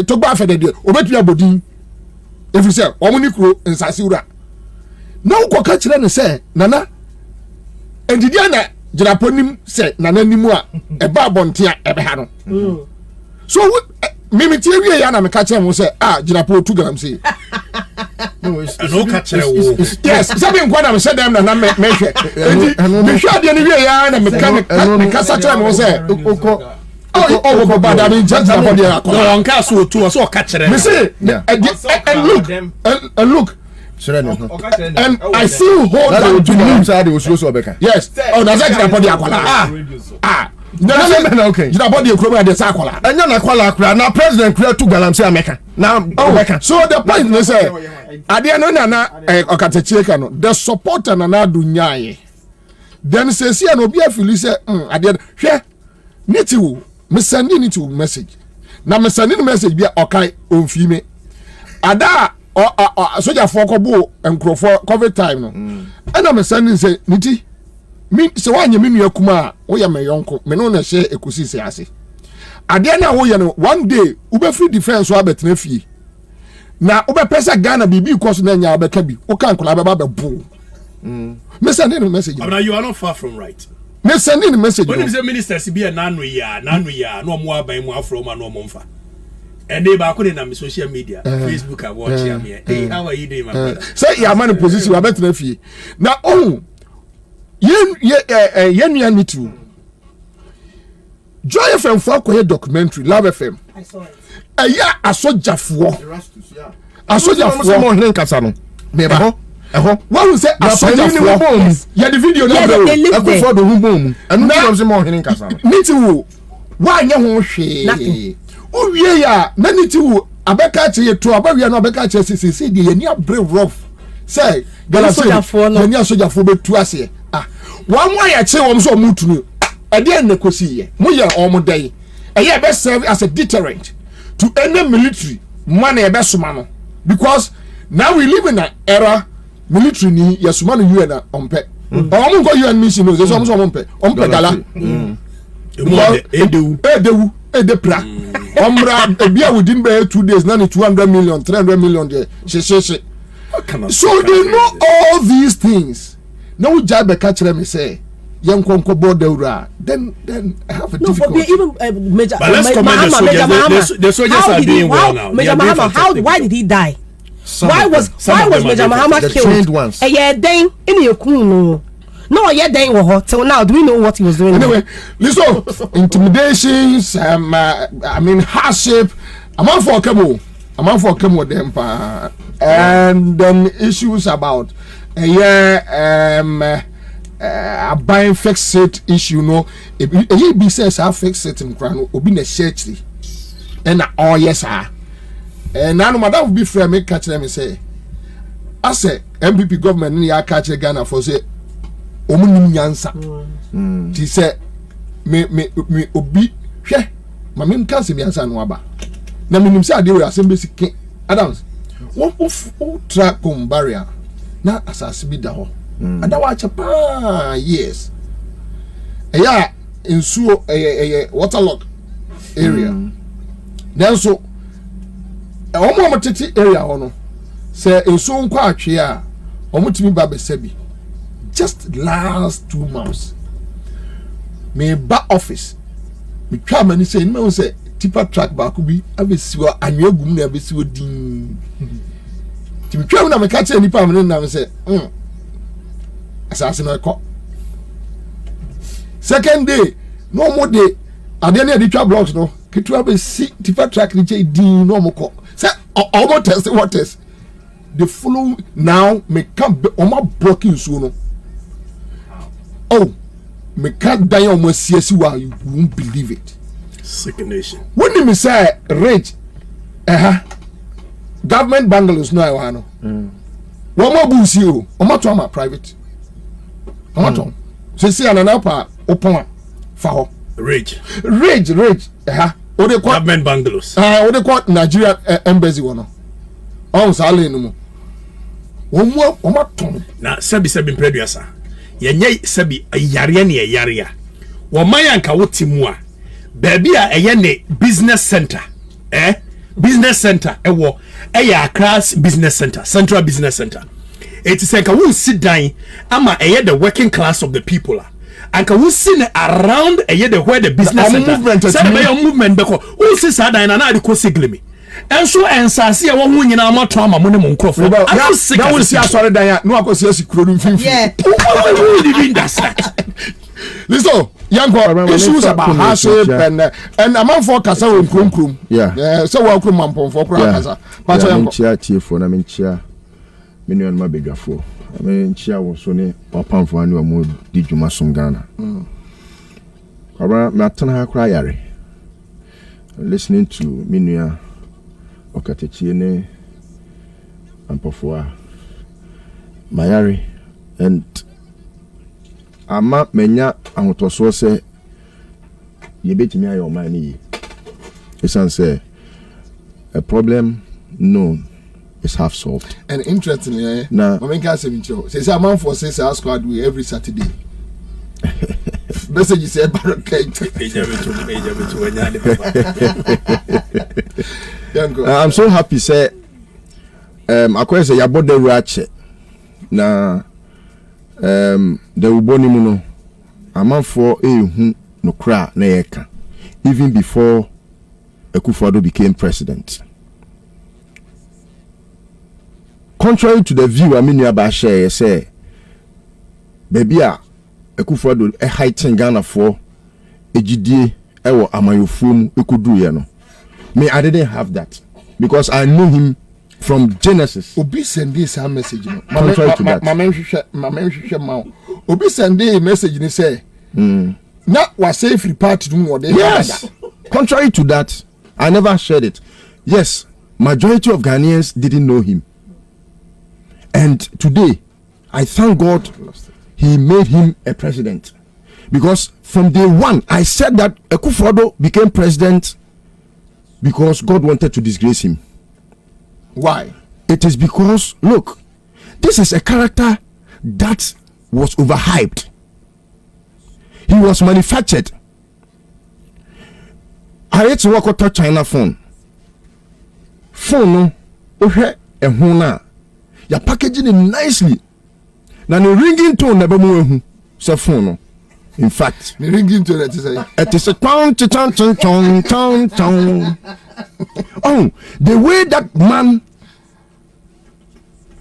S5: togba afede de obetu abodin every say omuni kuro nsase wura na ukoka kire ne say nana endidia na jiraponim say nana nimu a eba bontia ebe ha no so mimi tie wie ya na me ka kire mo say jirapo tu galamsey
S13: no ka kire wo
S5: yes sabi nkwa na me say dem na me hwe me hwe de ne wie ya na me ka sa kire mo say Oh, but I mean, just about the
S13: on castle to us or catch it.
S5: And look. And I still hold that to him side was also Becca. Yes. Oh, that's actually about the aquala. No, okay. You about the equipment at the Sakola. And then Aquala, now President Clear to Galamsey America. Now, Becca. So the point is, I didn't know the support and another dunyaye. Then says, no, be a Phyllis, I did, yeah, Nitu. Me sending it to message. Now me sending message be okay on fime. Ada soldier for kobo and for COVID time no. And I'm sending say niti me so wanye me nua kuma wo ya me yonko me no na share ekusi se ase. Ade na wo ya no one day ube free defense wo abetena fie. Na ube pesa Ghana bibi course na nya obeka bi. Wo kan kola baba bu. Me sending message.
S13: Now you are not far from right.
S5: Me sending message.
S13: When is the minister be a nanu ya no mo aban mu afro ma no mo mfa. And they back on social media, Facebook, I watch me. Hey, how are you doing, my brother?
S5: Say, yeah, man, position, I bet you. Now, oh, yen me too. Joy FM for a documentary, Love FM.
S16: I saw it.
S5: Yeah, I saw Jafo. I saw Jafo. Meba. What was that? I saw Jafo. Yeah, the video.
S16: Yeah, they live there.
S5: For the home. And now, me too. Why nothing. Oh yeah, many too. Abeka che to abawia no abeka che say dey ania brave rough. Say, gala say ania soldier for be tu ase. Ah, one why ya che wom so mutu. E dey na kosi ye. Mo ye omodai. E ye be serve as a deterrent to any military man e be soma no. Because now we live in an era military ni yesuma no UN na ompe. Omo go UN mission no, so omo ompe. Ompe gala. Edewu edepra omra ebia within 2 days na 200 million 300 million there she so they know all these things now jabe catch them say yankonko border then I have a difficult
S16: even Major
S13: the soldiers are doing well now.
S16: Major Mahama, why did he die? Why was Major Mahama killed? Yeah, then in your crew no, yeah, they were hot. So now, do we know what he was doing?
S5: Anyway, listen, intimidations, hardship. I'm on for Kemo them, and then issues about buying fixed it issue. No, if he says I fixed it in Crown, will be necessary. And oh yes, sir. And now, madam will be fair. Make catch them and say, I say MPP government in the catch Ghana for say. Omunim nyansa ti se me obi hwe ma me nka se nyansa no aba na menim se ade we asem besike Adams wo track com barrier na asase bi da ho ada wa chapa yes eya ensuo waterlock area then so omo tete area ho no se ensuo nkwa atwe a omo timi ba besabi just last 2 months me ba office me twa mani say me say tipper track back bi abesiwo anwagum na abesiwo din ti me twa na me ka che nipa me na me say asase na ko second day no more day ade na twa blocks no ketu abesi tipper track ni che din no mo ko say almost test what test the follow now me come on my blocking so no. Oh, me can't die on my CSU. You won't believe it.
S13: Second nation.
S5: When you say rage, government bungalows no I know. One more boost you. Omatoma private. Omatom. So another part open for
S13: rage.
S5: What they call
S13: government bungalows.
S5: What they call Nigeria embassy one. Oh, sale no more. One more omatom.
S13: Na sabi producer. Yenye sabi yare ne yare a wo mayanka wotimu a baabi a eye ne business center business center ewo eya class business center central business center it is like who sit down ama eye the working class of the people anka who sit around eye the where the business center say be movement beko who sit down na dey ko siglemi enso ensase e wo hu nyina amato ama mo ne mo nkrofo
S5: na wo si asore dan ya no akosi asikuro no mfimfi
S13: who living that set
S5: listen young issues about hardship and among for kasa we krum so we krum mampon for kra kasa
S15: pato young chia chiefo na menchia menu ma bedwafo menchia wo so ne opamfo ani o mo di dwuma som Ghana kwaba me atana ha kra yare listening to menu okatechie ne ampofo mayari and ama menya ahotoso se yebetimi ayo mani esan say a problem known is half solved.
S5: And interestingly na momenka semincho say man for say squad we every Saturday message say barricade
S15: I'm so happy say akwa say yaboda ruache na the uboni muno amanfo ehu no kra na yeka even before Akufo-Addo became president. Contrary to the view Aminuaba share, say, baby, Akufo-Addo a heightened Ghana for ejidie ewo amayofum ekudu ye no. Me, I didn't have that because I knew him from Genesis.
S5: Obi send this message.
S15: Contrary to that.
S5: Obi send a message and say, "Not was safe free party to more."
S15: Yes. Contrary to that, I never shared it. Yes, majority of Ghanaians didn't know him, and today, I thank God he made him a president, because from day one I said that Akufo-Addo became president because God wanted to disgrace him.
S5: Why?
S15: It is because, look, this is a character that was overhyped. He was manufactured. I had to work with a China phone. Phone, no, okay, a hona. You're packaging it nicely. Now the ringing tone never move. So phone, no. In fact,
S5: the ringing tone
S15: it is a tong. Oh, the way that man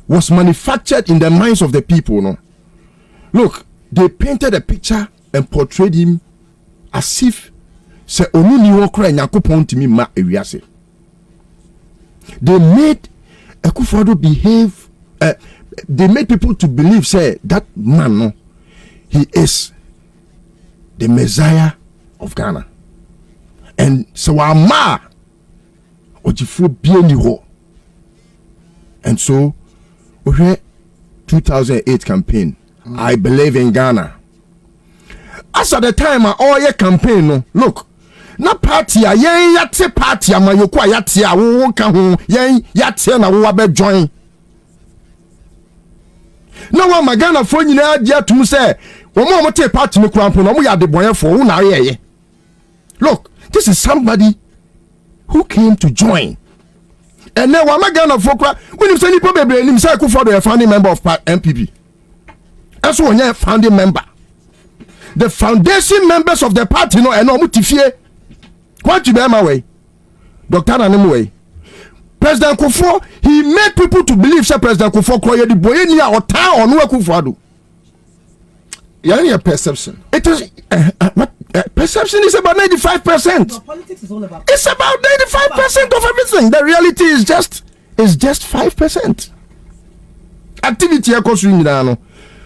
S15: was manufactured in the minds of the people, no. Look, they painted a picture and portrayed him as if say onuni wo kra Nyankopon timi ma ewiase. They made Akufo-Addo behave. They made people to believe say that man, no, he is the Messiah of Ghana. And so Wama Ojifu bieni ho. And so 2008 campaign, I believe in Ghana. As at the time all your campaign, no, look, na party a yen yate party ama yoku yate a wo ka ho yen yate na wo ba join. Na wa magana fo nyina agye atum se wo mo te party me krampo no mo ya de boyefo wo na ye. Look, this is somebody who came to join. And now I'm going to focus when you say you probably him say Akufo-Addo a founding member of MPP. And so when founding member, the foundation members of the party no and no mutifie. What you be my way, Dr. Anamwe. President Akufo, he made people to believe say President Akufo call the boy near or town or no Akufo-Addo.
S5: Yeah, perception.
S15: It is perception is about 95%.
S16: Well, politics is all about.
S15: It's about 95% of everything. The reality is just 5%. Activity equals you no.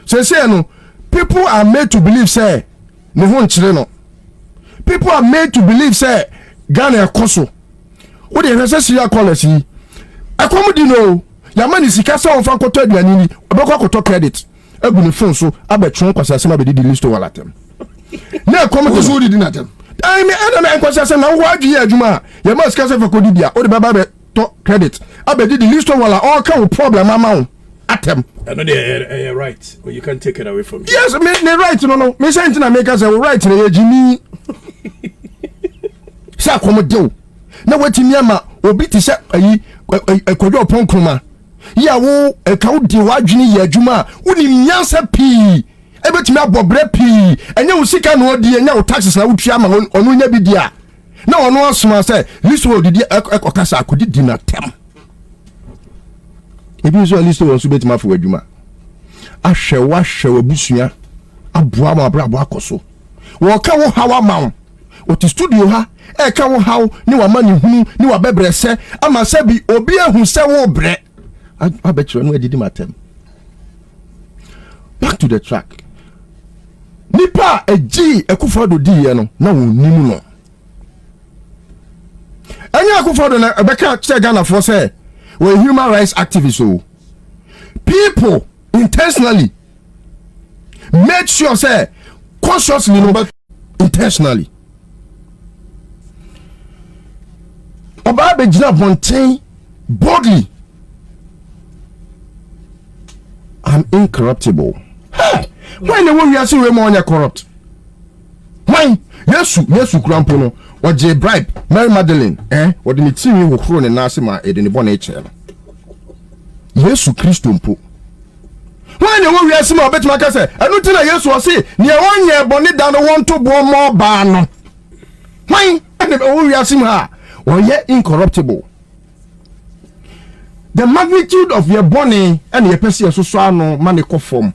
S15: Say no. People are made to believe say no one chile. People are made to believe say Ghana ekoso. What the necessary policy? Akomo no. Your man is ikasa on fan koto aduani ni. Obekwa koto credit. Egu ne phone so abetron kwasa asema be di list wala tem. Na komo so di na tem. I mean kwasa asema wo adwi adwuma. Your man is kasa for kodi dia. O de baba be to credit. Abedi di list wala all kind problem ama atem.
S13: I know they are right, but you can't take it away from me.
S15: Yes, me right no. Me say na make us right na Jimmy. Sa komo de. Na watimi ama obi ti se ayi ekodo opon kroma. Ya wo ekawo di wadwini ya adwuma woni nyansa pii ebetimi abobre pii enya wo sika no odi enya wo taxes na wotwa ma onu nya bidia na onu asoma say list wo didi ekokasa akodi di na tem ebi so list wo so betima fo adwuma ahwe wabusua aboa ma brabo akoso wo ka wo hawa ma wo ti studio ha e ka wo haw ni wa mani hunu ni wa bebrese ama se bi obi ehun se wo bre. I bet you know did matem. Back to the track. Nipa eji Akufo-Addo di ye no na wonimu no. Anya Akufo-Addo na ebeka che Ghana for say we human rights activists so people intentionally made sure say consciously no but intentionally oba be jina bonten boldly. I'm incorruptible. Hey, why the way you see we more corrupt? Why? Yes, Grandpa no. What J bribe Mary Magdalene? What the team who crown and Nasima in the bonnet chair? Yes, Christo mpo. Why the way you see my bet make say? I don't tell yes was say near 1 year bonnet down want to born more ban. Why? And the way you see her. or ye incorruptible. The magnitude of your body and your person so no money form.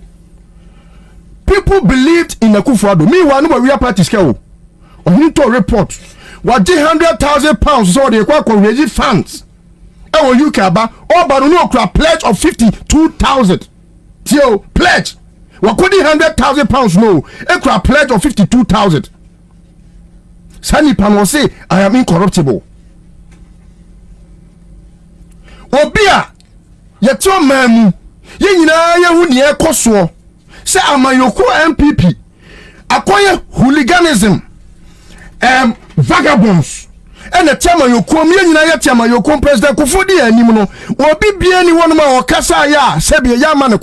S15: People believed in the Akufo-Addo. Meanwhile, no real party scale. On you to report what £100,000 so they quite raise funds. And when you kaba, oh, but no pledge of 52,000. Tio pledge. What could £100,000 no? A pledge of 52,000. Sani Pan say, I am incorruptible. Obia, yeto mamu, ye nyina ye hu ne ekoso. Say amayoko MPP. Akoye hooliganism. Vagabonds. And the time you come here, you come President Kufodi and you know, or be anyone or Kasa ya, Sebi Yaman.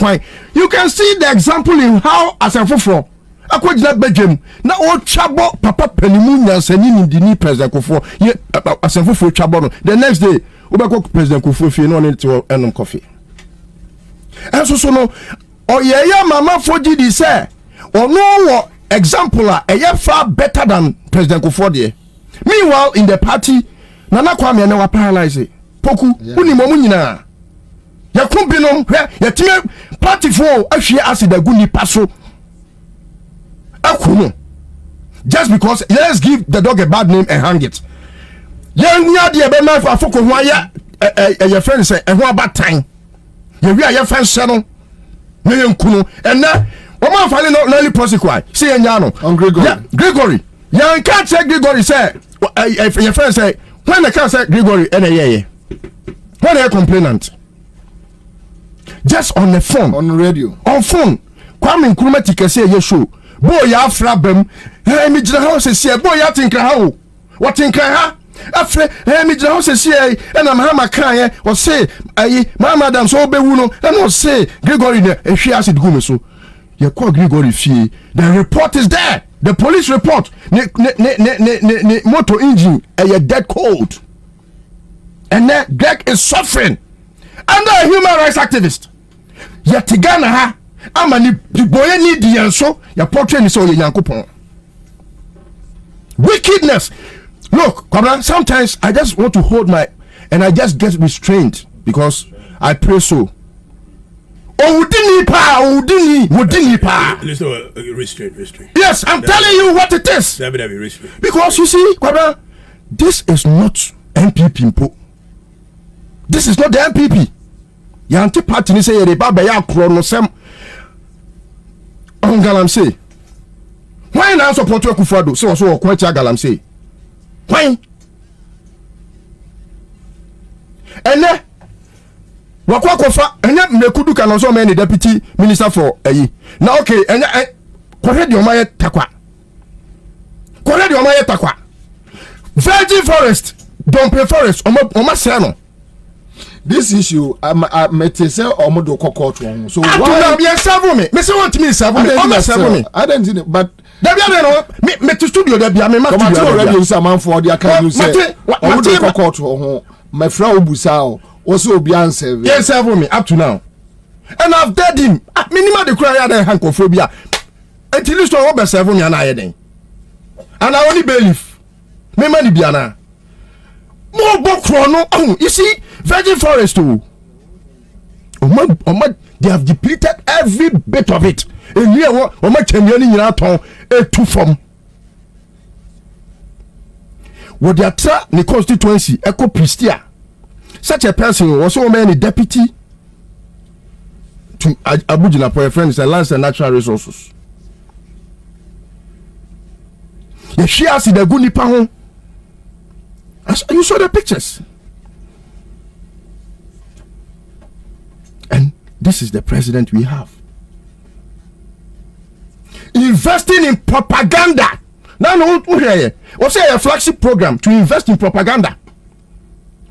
S15: You can see the example in how Asafo. I could not bedroom. Now, all Chabo, Papa Penimunya, sending the new President Kufo, Asafo Chabo. The next day, Ubako President Kufo, you know, to earn coffee. And so, no, or yeah, Mama Foji, say, or no example, a far better than President Kufo. Meanwhile, in the party, Nana Kwame and our paralyzed. Poku, uni momunina. Ya kumbino, ya time party for actually acid a guni paso. Akuno. Just because let's give the dog a bad name and hang it. Young Yadia Bema for Foko Waya, your friend say, and what bad time? You are your friend Shannon, Million Kuno, and now, Oma finally not nearly prosecute. See, and Yano, on Gregory. You can't say Gregory say, if your friend say, when I can't say Gregory, and when a complainant. Just on the phone,
S5: on radio,
S15: on phone. Kwame Nkrumah tika say you show. Boy ya frabem. Hey me jina house say boy ya tinka how. What tinka ha? Afre hey me jina house say and am ha makan or say ayi my madam so be wu no and no say Gregory ne ehwe acid gume so. You call Gregory fee. The report is there. The police report. Ne motor engine a dead cold. And then Greg is suffering under a human rights activist. Yet Ghana ha amani boy need the so your portrait is so yankopon. Wickedness. Look, Kwabena, sometimes I just want to hold my and I just get restrained because I pray so. Oh, Udini pa.
S13: Restraint.
S15: Yes, I'm telling you what it is. Because you see, Kwabena, this is not MPP. This is not the MPP. Yanti party ni say yere baba ya krono sem. On galam say. Why now support Akufo-Addo? So kwetcha galam say. Why? Ene wakwa kofa ene mekudu kan so me deputy minister for ayi. Na okay, ene kwere de omaye takwa. Virgin Forest, Dompe Forest, oma say no.
S5: This issue, I met say omodo court one. So
S15: why be serve me? Me say want me serve me. Omo serve me.
S5: I don't know, but
S15: there be no me to studio there be me ma
S5: studio already say man for there can you say omodo court one. My friend obusa also obi answer.
S15: Yes, serve me up to now. And I've dead him. Minimum the cry there hankophobia. Until you start over serve me and I then. And I only believe. Me money biana. More bokrono. Oh, you see Virgin Forest too. They have depleted every bit of it. And here what a two form. What they are trying the constituency, Echo Pristia. Such a person was so many deputy to Abuja for your friends and lands and natural resources. The shares in the Guni Pahon. You saw the pictures. And this is the president we have. Investing in propaganda. Now, what's a flagship program to invest in propaganda?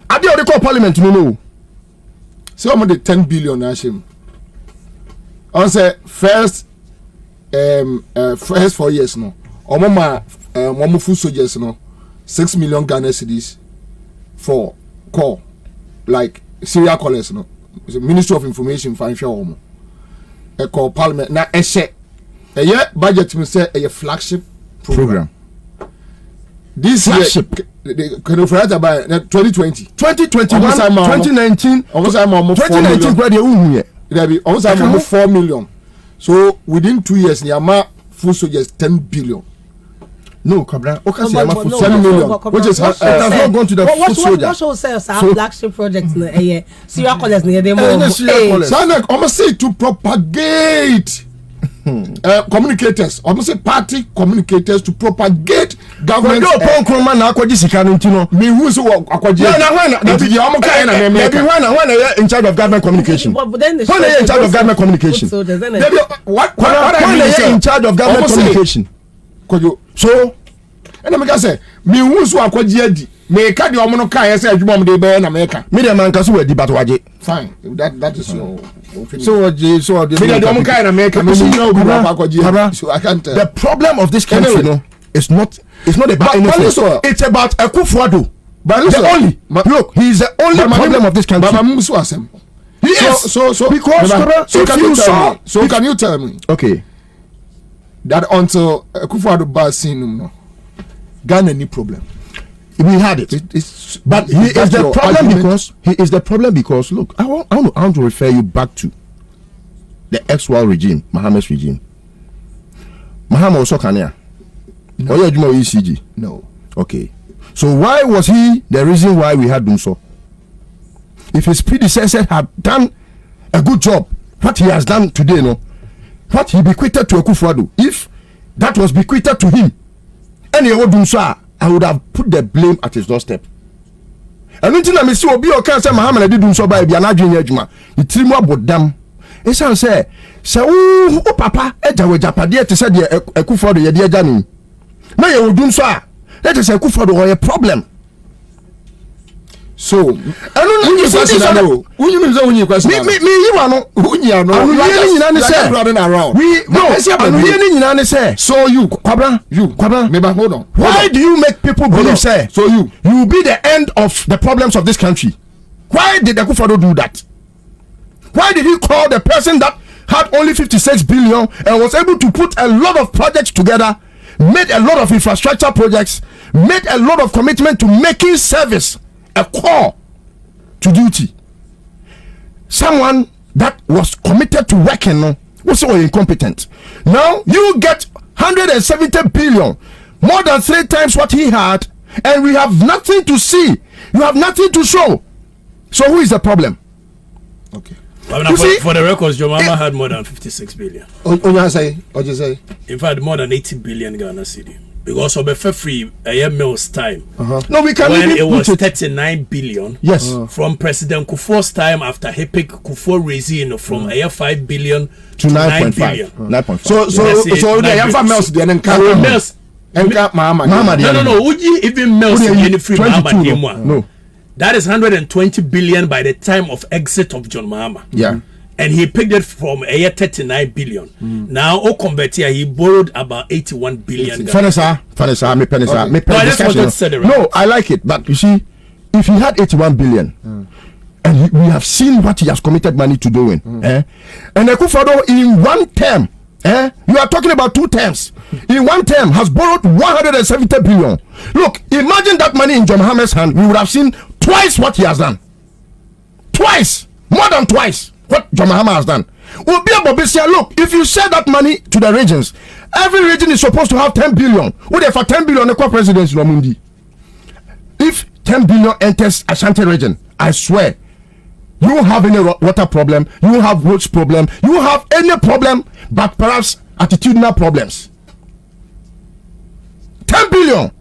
S15: I did the call parliament, no.
S5: So I'm the 10 billion Ashim. On say first 4 years no. Omo food soldiers no. 6 million Ghana cedis for call like serial callers no. Ministry of Information financial omo. E call parliament na e share. Budget me say a flagship program. This flagship. Can you forget about 2020?
S15: 2021, 2019, 2019, where they own
S5: there be almost 4 million. So within 2 years, Yama food soldiers 10 billion.
S15: No, Kwabena. Okay,
S5: so Yama food 7 million, which is
S16: has
S15: not gone to the food soldier.
S16: What should say our flagship project in the serial callers near them?
S5: Sana, almost say to propagate. Communicators, almost say party communicators to propagate government.
S15: Me who's when in charge of government communication. When are in charge of government communication? What are in charge of government communication? So,
S5: and I say, me who's akwaji me ka de omo no ka yes adwuma mo de be na me ka
S15: me de man ka so wadi but waje
S5: fine that is your
S15: so the
S5: me de omo ka na me ka me no go akwaji so I can't
S15: the problem of this country no it's not about anything. It's about Akufo-Addo. The only look, he's the only problem of this country. He is so because
S5: so can you tell me
S15: okay
S5: that until Akufo-Addo Basin no Ghana any problem.
S15: We had it. But he is the problem because look, I want to refer you back to the ex-war regime, Mohammed's regime. Mohammed also Kenya. No. Or ECG?
S5: No.
S15: Okay. So why was he the reason why we had done so? If his predecessor had done a good job, what he has done today, no, what he bequeathed to Akufo-Addo, if that was bequeathed to him, and he would do so, I would have put the blame at his doorstep. And until I see Obi Okan say Muhammad did do so by be an adwin adwuma. It trim about them. It's say papa eja we japade te say de Akufo-Addo ye de eja ni. Na ye wodun so a let us say Akufo-Addo a problem.
S5: So unyi question na no unyi me say unyi question
S15: me yi wa no
S5: unyi ano
S15: anu nyina ne say
S5: running around
S15: we no anu nyina ne say
S5: so you
S15: Kwabena
S5: me ba hold on
S15: why do you make people believe say
S5: so you
S15: will be the end of the problems of this country? Why did Akufo-Addo do that? Why did he call the person that had only 56 billion and was able to put a lot of projects together, made a lot of infrastructure projects, made a lot of commitment to making service a core to duty? Someone that was committed to working was so incompetent. Now you get 170 billion, more than 3 times what he had, and we have nothing to see. You have nothing to show. So who is the problem?
S5: Okay.
S13: Well, for the records, your mama had more than 56 billion.
S5: What you say?
S13: In fact, more than 80 billion Ghana cedi. Because of the free mills time.
S15: No, we can
S13: when it was 39 billion.
S15: Yes.
S13: From President Kufuor's time after he picked Kufuor raising from 5 billion
S15: to 9.5 billion. 9.5.
S5: So the Yafa mills then can
S13: mills.
S15: Mama.
S13: No. Would you even mills any free Mama?
S15: No.
S13: That is 120 billion by the time of exit of John Mahama.
S15: Yeah.
S13: And he picked it from 39 billion. Now, Convertia, he borrowed about 81 billion.
S15: Fanessa, no, I like it. But you see, if he had 81 billion, and we have seen what he has committed money to doing, and Akufo-Addo in one term, you are talking about 2 terms. In one term, has borrowed 170 billion. Look, imagine that money in John Mohammed's hand. We would have seen twice what he has done. Twice, more than twice what John Mohammed has done. Bobie say, look, if you sell that money to the regions, every region is supposed to have 10 billion. What if for 10 billion the presidency in Omundi? If 10 billion enters Ashanti region, I swear, you won't have any water problem, you won't have roads problem, you won't have any problem, but perhaps attitudinal problems. 10 billion.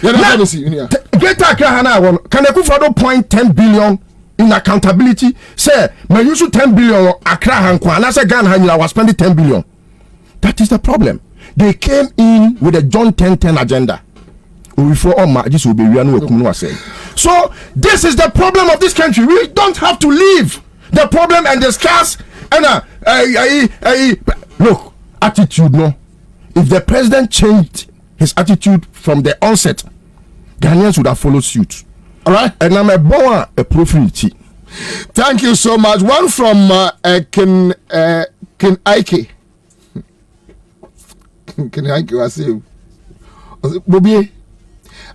S15: Greater Accra can Akufo-Addo point 10 billion in accountability? Say, man, you should 10 billion Accra Hankwa, and I say Ghana was spending 10 billion. That is the problem. They came in with a John 10-10 agenda. So this is the problem of this country. We don't have to leave the problem and discuss. And look, attitude. No, if the president changed his attitude from the onset, Ghanaians would have followed suit. All right, and I'm a profile.
S5: Thank you so much. One from Ken Ike. Ken Ike was saying, Bobie,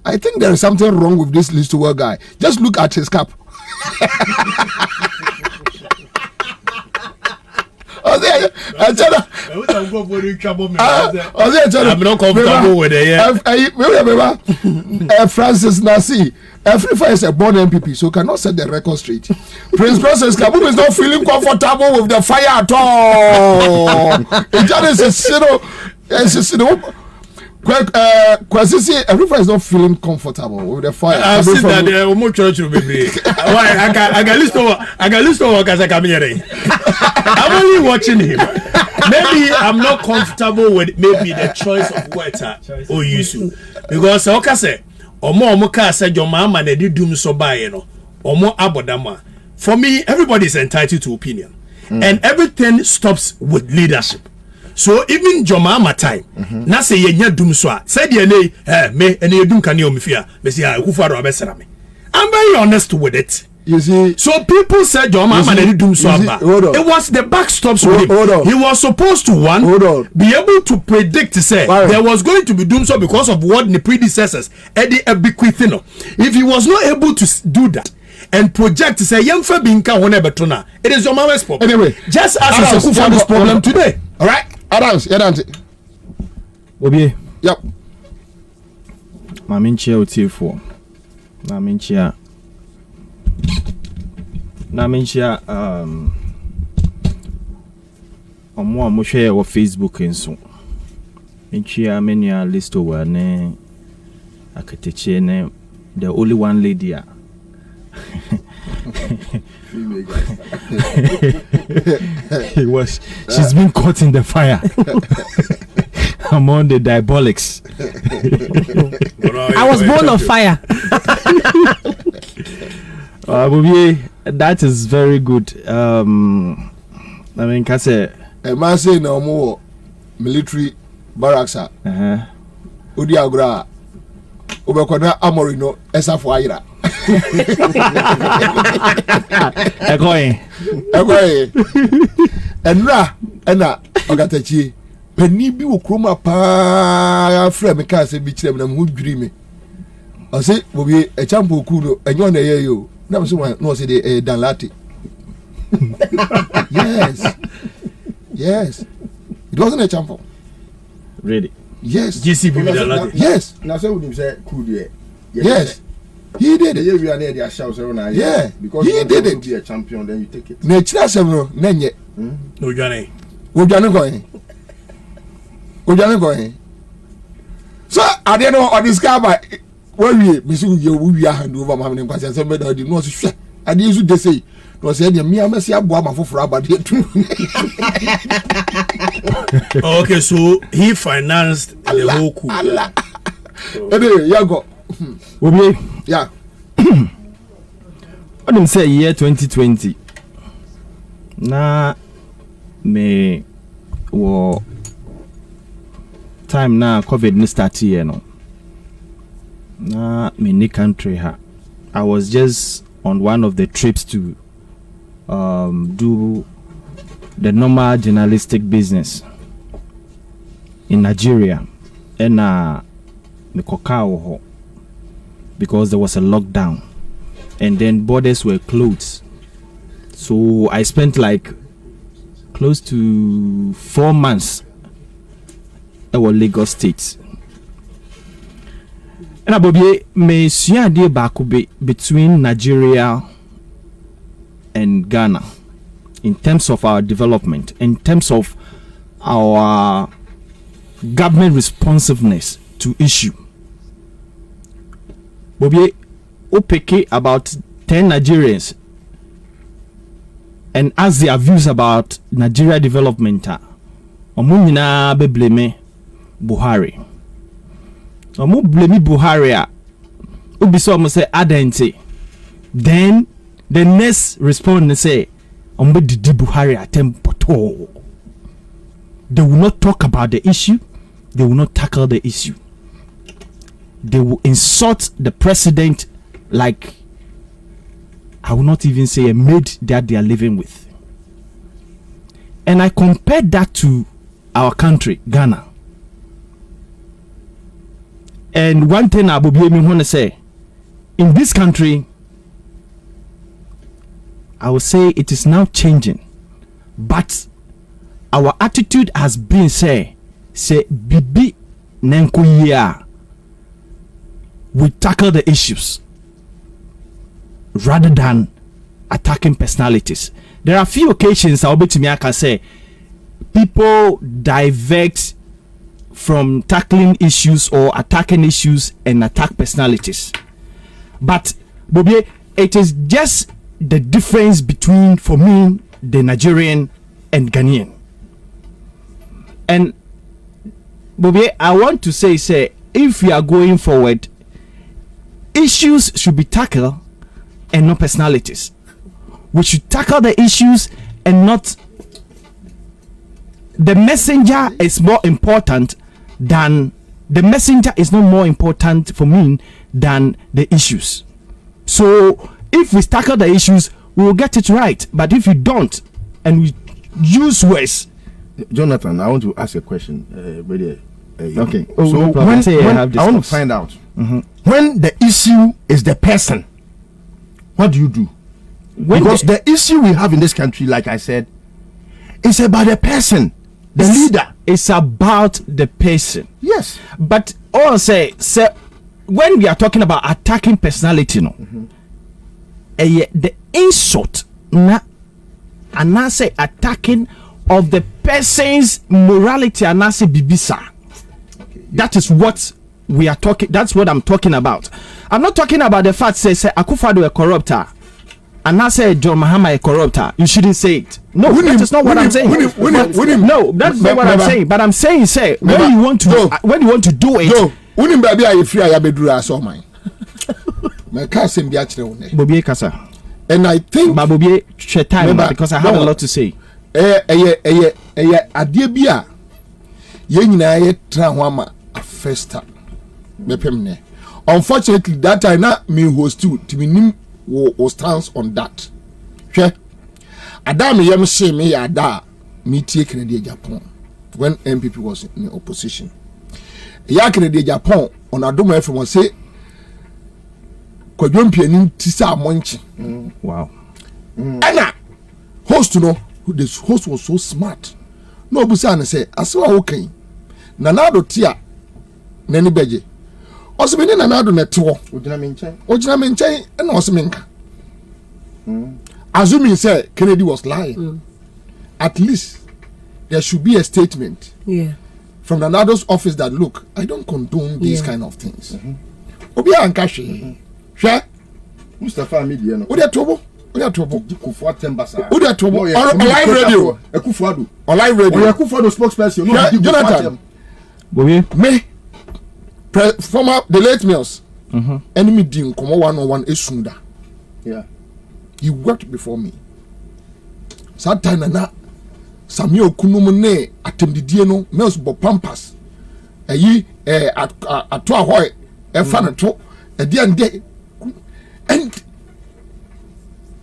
S5: I think there is something wrong with this Listowel guy. Just look at his cap. I'm not comfortable with it. Francis Nasi, Afrifa is a born MPP, so cannot set the record straight. Prince Process Kabum is not feeling comfortable with the fire at all. Kwasisi, everybody is not feeling comfortable with the fire.
S13: I've seen that the church will be. Why? I got list over because I come here. I'm only watching him. Maybe I'm not comfortable with maybe the choice of words or use because okay say omo ka say your mama na di dum so buy no omo abodama. For me, everybody is entitled to opinion, and everything stops with leadership. So even Jomama time, na say yenya dum so a say de me ene dum kan o me fia me say akufo aro abesera me. I'm very honest with it.
S5: You see,
S13: so people said Jomama na dum so aba. It was the backstops with him. He was supposed to be able to predict say there was going to be dum so because of what the predecessors Eddie Ebiquithino. If he was not able to do that and project to say yemfa binka wona betona, it is Jomama's problem. Anyway, just as it's Akufo's problem today.
S5: All right. Adams,
S17: Bobie.
S5: Yep.
S17: Maminchia utifo. Maminchia omo share wa Facebook nso. Minchia menia Listowel ne akateche ne the only one lady a. She's been caught in the fire among the diabolics.
S16: I was born on fire.
S17: That is very good. I mean, can say
S5: a man say no more military barracks. Udi agra obekona amorino esafo ayira.
S17: Ekoye
S5: enra ena ogatachi pani bi wo kroma pa fra me ka se bi kire me na ho dwiri me o se Bobie e champo ku no enyo na ye yo na so no se de danlati. Yes, it wasn't a champo
S17: really.
S5: Yes,
S13: GCB danlati.
S5: Yes,
S15: na so would say ku de.
S5: Yes, he did it.
S15: Yeah, because
S5: he did it.
S15: Be a champion, then you take it.
S5: Nature several nenye.
S13: No Johnny.
S5: Ojane going. So I don't know on this car by where we misu we hand over my name because I said better did not share. I didn't they say no say me am see aboa ma foforo abade too.
S13: Okay, so he financed the whole coup.
S5: Anyway, yeah go.
S17: Bobie.
S5: Yeah.
S17: What them say year 2020. Na me wo time na COVID ni start here no. Na me ni country ha. I was just on one of the trips to do the normal journalistic business in Nigeria. And me kokao ho. Because there was a lockdown and then borders were closed. So I spent like close to 4 months at Lagos State. And Bobie me suya de bakube between Nigeria and Ghana in terms of our development, in terms of our government responsiveness to issue. Bobie, opeke about 10 Nigerians and ask their views about Nigeria development. Omunina be blame Buhari. Omu blame Buhari. Ubiso omu say adente. Then the next respond say ombe didi Buhari atempoto. They will not talk about the issue. They will not tackle the issue. They will insult the president like I will not even say a maid that they are living with. And I compared that to our country, Ghana. And one thing I Bobie me want to say, in this country, I would say it is now changing, but our attitude has been say bibi nenkuya. We tackle the issues rather than attacking personalities. There are a few occasions I can say people divert from tackling issues or attacking issues and attack personalities. But Bobie, it is just the difference between, for me, the Nigerian and Ghanaian. And Bobie, I want to say if we are going forward, issues should be tackled and not personalities. We should tackle the issues and not the messenger is more important than the messenger is not more important for me than the issues. So if we tackle the issues, we will get it right. But if we don't and we use words,
S15: Jonathan, I want to ask a question. Okay.
S17: So
S15: when I want to find out when the issue is the person, what do you do? Because the issue we have in this country, like I said, is about the person, the leader.
S17: It's about the person.
S15: Yes.
S17: But all say when we are talking about attacking personality, the insult and I say attacking of the person's morality and I say bibisa. That is what we are talking. That's what I'm talking about. I'm not talking about the fact say Akufo-Addo a corrupter and I say John Mahama a corrupter. You shouldn't say it. No, that is not what I'm saying. No, that's not what I'm saying. But I'm saying when you want to do it.
S5: Unim baby are free I bedru aso man. My cousin be actually on there.
S17: Bobie Kasa.
S5: And I think
S17: Bobie share time because I have a lot to say.
S5: Adie bia ye nyina ye tra ho ama a first time. Mepemne. Unfortunately that time na me host to minim wo stands on that. Hwe. Adam yem say me ya da me tie Canada Japan when MPP was in the opposition. Ya Canada Japan on Adom FM say kwadwompianin tisa amonchi.
S17: Wow.
S5: Ana host no, the host was so smart. No busa na say asewa wokan. Nanado tia nani beje. Osibini nanado na tewo. Ojina me nchen na osimenka. Assuming say Kennedy was lying. At least there should be a statement.
S16: Yeah.
S5: From Nanado's office that look, I don't condone these kind of things. Obi ankashi. Hwe
S15: Mustafa media no.
S5: Odia tobo.
S15: Kufuor Tembasa.
S5: Odia tobo. On live radio.
S15: Akufo-Addo.
S5: On live radio.
S15: Akufo-Addo spokesperson.
S5: No, Jonathan. Me. Former the late Mills. Enemy din komo 101 esunda.
S15: Yeah.
S5: He worked before me. Satana na Samuel Kunum ne atemdidie no Mills bo pampas. Eyi ato ahoy e fa na to and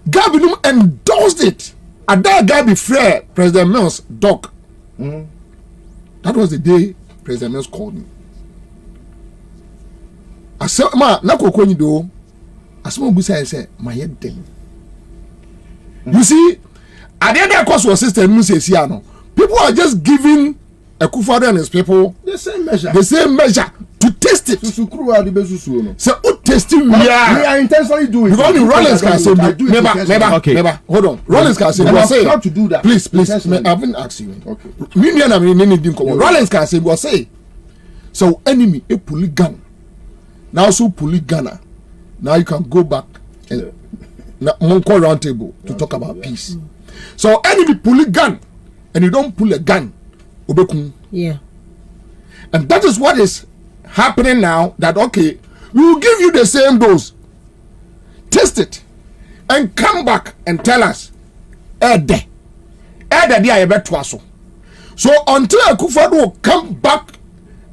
S5: Gabinum endorsed it. And that guy be fair, President Mills dog. That was the day President Mills called me. I said, ma, na koko ni do. I said, my head thing. You see, at the end of the course was system, people are just giving Akufo-Addo and his people
S15: the same measure
S5: to test it.
S15: So
S5: who testing
S15: we are intentionally doing it.
S5: Because Rollins can say never. Hold on. Rollins can say
S15: how to do that.
S5: Please. I haven't asked you.
S15: Okay.
S5: Rollins can say go say. So enemy a polygon. Now so polygon. Now you can go back and Monko round table to talk about peace. So enemy polygon and you don't pull a gun.
S16: Yeah.
S5: And that is what is happening now, that okay, we will give you the same dose, test it and come back and tell us so until Akufo-Addo will come back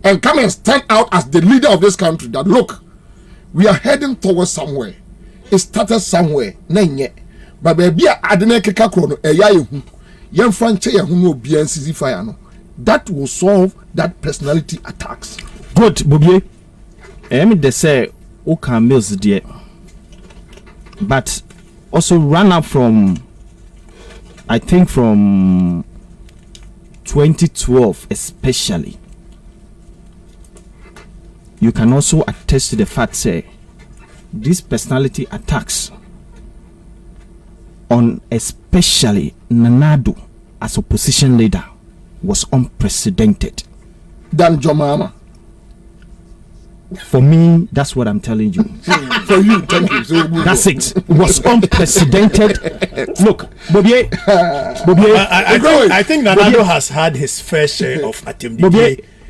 S5: and come and stand out as the leader of this country, that look, we are heading towards somewhere, it started somewhere, but baby adene keka krono yen franche ya hunu BNCC fire no. That will solve that personality attacks.
S17: Good, Bobie. they say okay mills there, but also run up from I think from 2012 especially. You can also attest to the fact say these personality attacks on especially Nanado as opposition leader was unprecedented.
S5: Dan Jomama.
S17: For me, that's what I'm telling you.
S5: For you, thank you. So
S17: that's it. It was unprecedented. Look, Bobie,
S13: I think Nanado has had his fair share of attempts.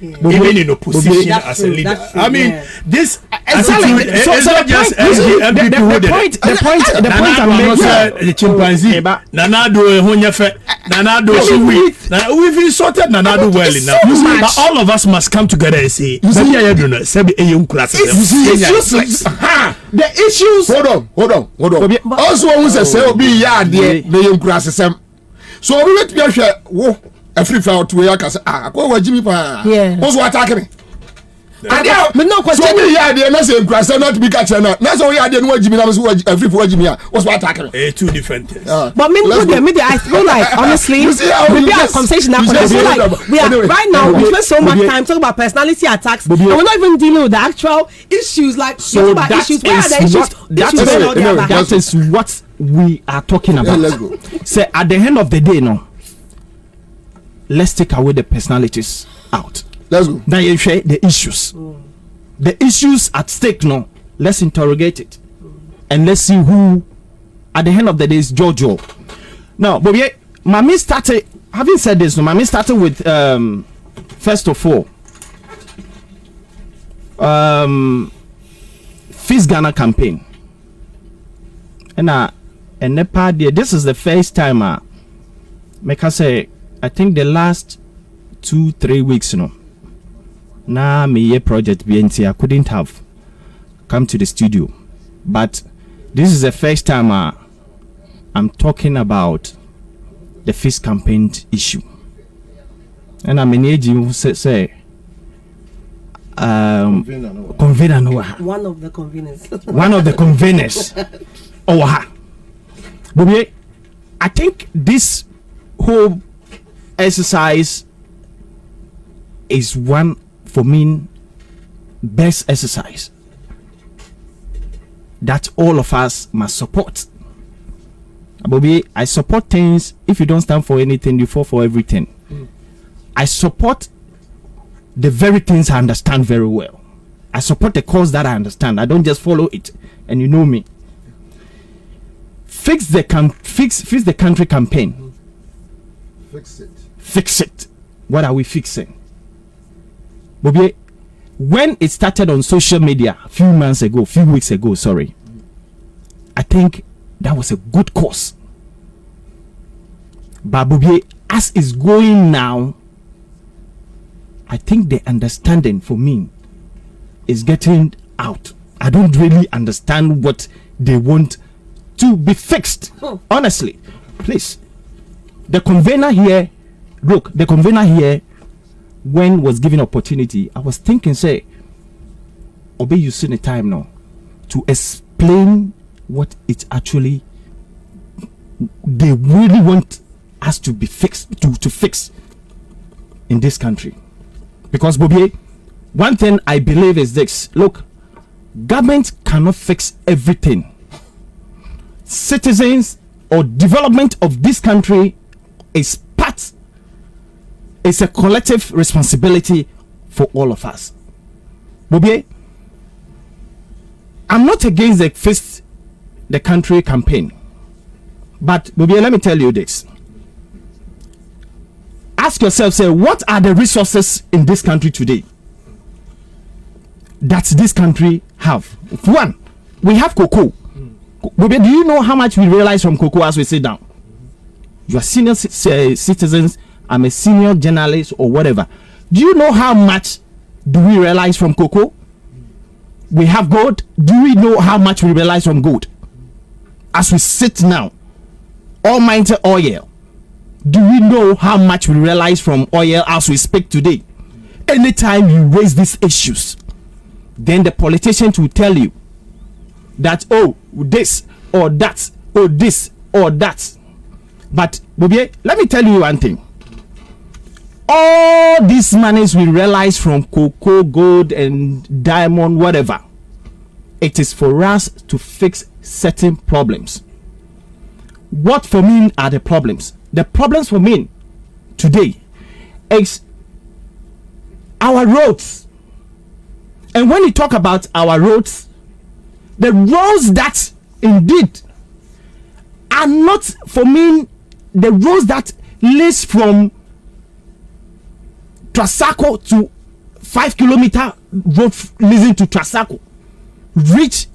S13: Even in opposition as a leader. I mean, this attitude is not just MPP who did it.
S17: The point I'm making.
S13: The chimpanzee, Nanado, Nanado, we've insulted Nanado well enough. But all of us must come together and say,
S5: it's useless.
S17: The issues.
S5: Hold on. Also, who says, be yard, the young classes. So we went to share. Every foul to where I can say, go Jimmy Pa.
S16: Yeah.
S5: What's what attacking me?
S16: But no question.
S5: So me yeah, the message grass not to be catching not. That's all we had. What Jimmy was every for Jimmy. What's what attacking me?
S13: Two different things.
S16: But I feel like honestly, we have a conversation now. I feel like we are right now. We spend so much time talking about personality attacks, and we're not even dealing with the actual issues. Like
S17: so
S16: about issues. Where are the issues?
S17: That is what we are talking about.
S5: Let's go.
S17: Say at the end of the day, no. Let's take away the personalities out.
S5: Let's go.
S17: Now you share the issues. The issues at stake now. Let's interrogate it. And let's see who at the end of the day is Jojo. Now, Bobie, Mami started, having said this, no, Mami started with first of all Fizz Ghana campaign. And Nepal, this is the first time make us say I think the last 2-3 weeks, na me project BNT I couldn't have come to the studio, but this is the first time I'm talking about the Fizz campaign issue, and I'm in age say convener
S16: one of the conveners
S17: Bobie, I think this whole exercise is one for me best exercise that all of us must support. Bobie, I support things. If you don't stand for anything, you fall for everything. I support the very things I understand very well. I support the cause that I understand. I don't just follow it. And you know me. Fix the country campaign. Fix it. What are we fixing? Bobie, when it started on social media a few weeks ago, I think that was a good cause. But Bobie, as it's going now, I think the understanding for me is getting out. I don't really understand what they want to be fixed. Honestly, please. The convener here, when was given opportunity, I was thinking, say, Obe, you see the time now to explain what it actually they really want us to be fixed to fix in this country. Because Bobie, one thing I believe is this: look, government cannot fix everything. Citizens or development of this country is part. It's a collective responsibility for all of us. Bobie, I'm not against the Fizz the country campaign, but Bobie, let me tell you this. Ask yourself, say, what are the resources in this country today that this country have? One, we have cocoa. Bobie, do you know how much we realize from cocoa as we sit down? You are senior citizens. I'm a senior journalist or whatever. Do you know how much do we realize from cocoa? We have gold. Do we know how much we realize from gold? As we sit now, almighty oil. Do we know how much we realize from oil as we speak today? Anytime you raise these issues, then the politicians will tell you that, oh, this or that, or this or that. But Bobie, let me tell you one thing. All these monies we realize from cocoa, gold, and diamond, whatever, it is for us to fix certain problems. What for me are the problems? The problems for me today is our roads. And when you talk about our roads, the roads that indeed are not for me the roads that leads from Trasacco to 5 kilometer road leading to Trasacco reach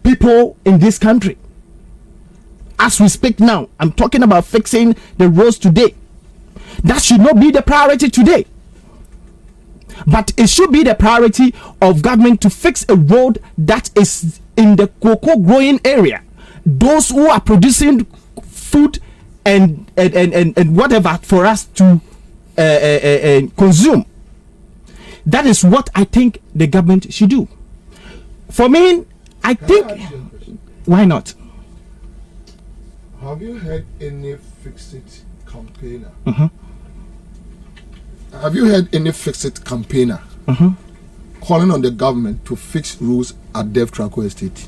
S17: people in this country. As we speak now, I'm talking about fixing the roads today. That should not be the priority today. But it should be the priority of government to fix a road that is in the cocoa growing area. Those who are producing food and whatever for us to consume. That is what I think the government should do. For me, I think, why not?
S5: Have you heard any fix-it campaigner?
S17: Mm-hmm.
S5: Have you heard any fix-it campaigner calling on the government to fix roads at Dev Traco Estate?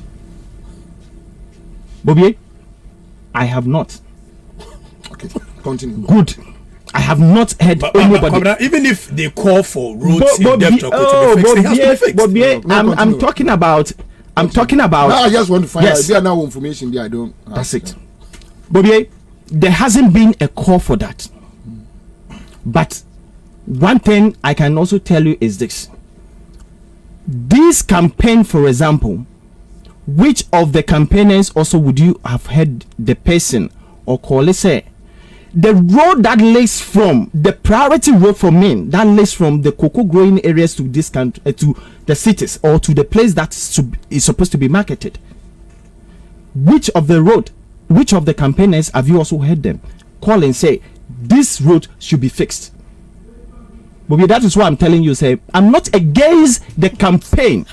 S17: Bobie, I have not.
S5: Okay, continue.
S17: Good. I have not heard anybody.
S13: Even if they call for roads in Dev Traco to be fixed, it has to be fixed.
S17: Bobie, I'm talking about. I'm talking about.
S5: Now I just want to find out. If there are now information there, I don't.
S17: That's it. Bobie, there hasn't been a call for that. But one thing I can also tell you is this. This campaign, for example, which of the campaigners also would you have heard the person or call it say the road that leads from the priority road for men that leads from the cocoa growing areas to this country to the cities or to the place that is supposed to be marketed? Which of the campaigners have you also heard them call and say this road should be fixed? But that is why I'm telling you, say I'm not against the campaign,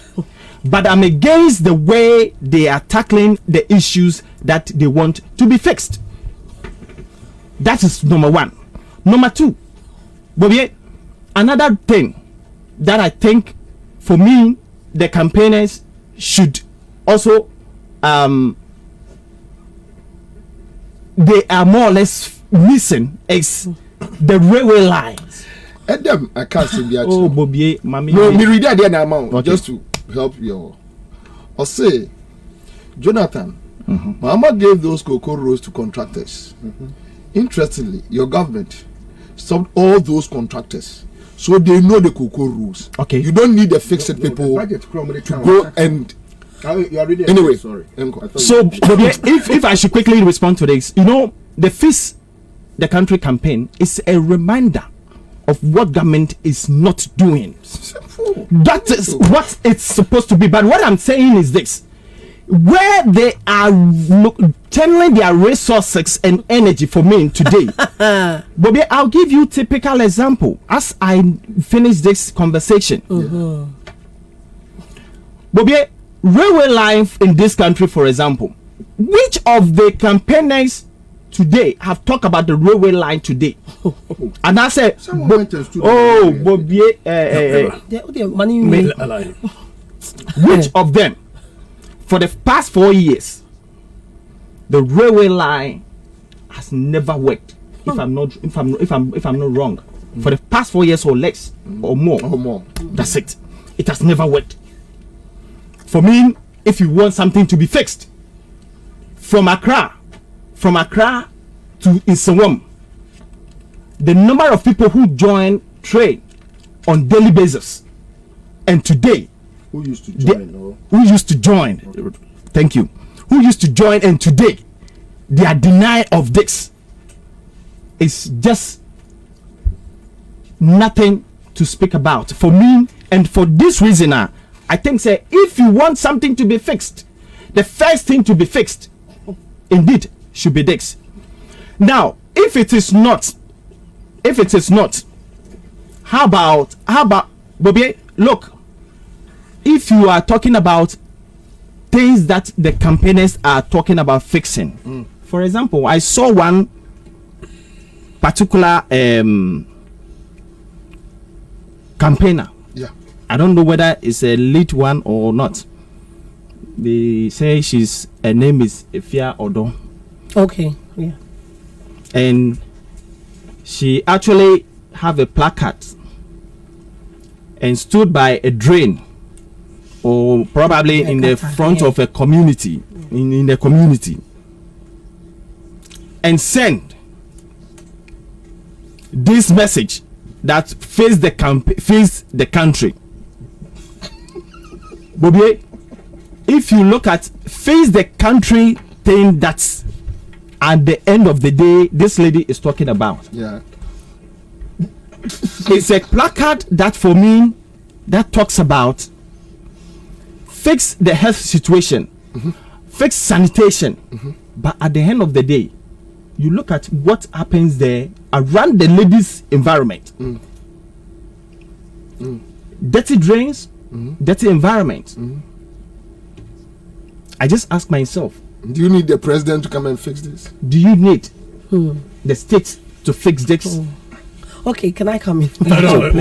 S17: but I'm against the way they are tackling the issues that they want to be fixed. That is number one. Number two, Bobie, another thing that I think for me the campaigners should also they are more or less missing is the railway lines.
S5: Adam, I can't see the
S17: Oh, Bobie, mommy.
S5: No, me read that amount just to help you. Or say, Jonathan, Mama gave those cocoa roads to contractors. Interestingly, your government stopped all those contractors, so they know the cocoa rules.
S17: Okay,
S5: you don't need the fixed people to go and. Anyway, sorry.
S17: So, if I should quickly respond to this, the Fix the Country campaign is a reminder of what government is not doing. That is what it's supposed to be. But what I'm saying is this: where they are channeling their resources and energy for me today, Bobie, I'll give you typical example as I finish this conversation. Bobie, railway line in this country, for example, which of the campaigners today have talked about the railway line today? And I said, Bobie, which of them? For the past 4 years, the railway line has never worked. If I'm not wrong, for the past 4 years or less or more, that's it. It has never worked. For me, if you want something to be fixed, from Accra to Insawam, the number of people who join train on daily basis, and today,
S15: who used to join?
S17: Thank you. Who used to join, and today they are denied of this. It's just nothing to speak about for me, and for this reason, I think say if you want something to be fixed, the first thing to be fixed, indeed, should be this. Now, if it is not, how about Bobie? Look, if you are talking about things that the campaigners are talking about fixing, for example, I saw one particular campaigner.
S5: Yeah.
S17: I don't know whether it's a late one or not. They say her name is Efia Odo.
S16: Okay, yeah.
S17: And she actually have a placard and stood by a drain, or probably in the front of a community, in the community, and send this message that face the country. Bobie, if you look at face the country thing, that's at the end of the day this lady is talking about.
S5: Yeah.
S17: It's a placard that for me that talks about fix the health situation, fix sanitation, but at the end of the day you look at what happens there around the lady's environment. Dirty drains, dirty environment. I just ask myself,
S5: do you need the president to come and fix this?
S17: Do you need the state to fix this?
S16: Okay, can I come in?
S13: No,
S17: no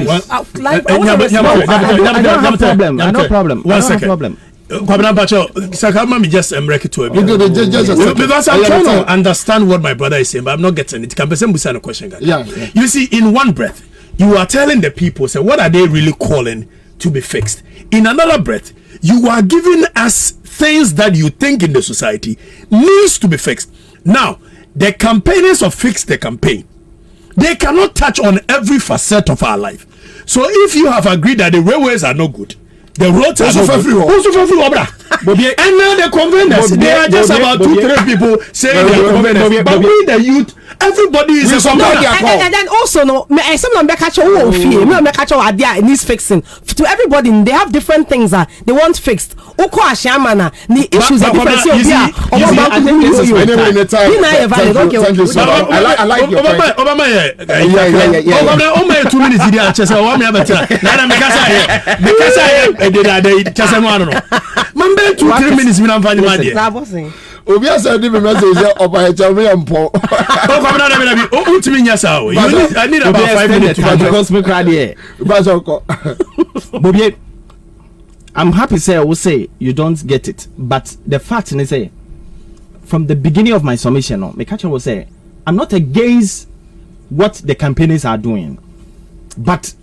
S17: problem. I no problem.
S13: One second. Kwabena Bacho, Sakama me just break to because I'm trying to understand what my brother is saying, but I'm not getting it. Can be a question.
S5: Yeah.
S13: You see, in one breath, you are telling the people, say, what are they really calling to be fixed? In another breath, you are giving us things that you think in the society needs to be fixed. Now, the campaigners of Fix the Campaign, they cannot touch on every facet of our life. So if you have agreed that the railways are not good, the roads are not good, and now the conveners, they are just about 2-3 people saying they are conveners, but we the youth, everybody is a convener.
S16: And then also, some catch needs fixing. To everybody, they have different things that they want fixed. The issues are different.
S5: I like your point.
S13: Obama, Obama 2 minutes. 2-3 minutes.
S5: Obi asa di me message oba echa me ampo.
S13: I need about 5 minutes
S17: because me cry there. Bobie, I'm happy I will say you don't get it, but the fact is say from the beginning of my submission, me catch will say I'm not against what the campaigners are doing, but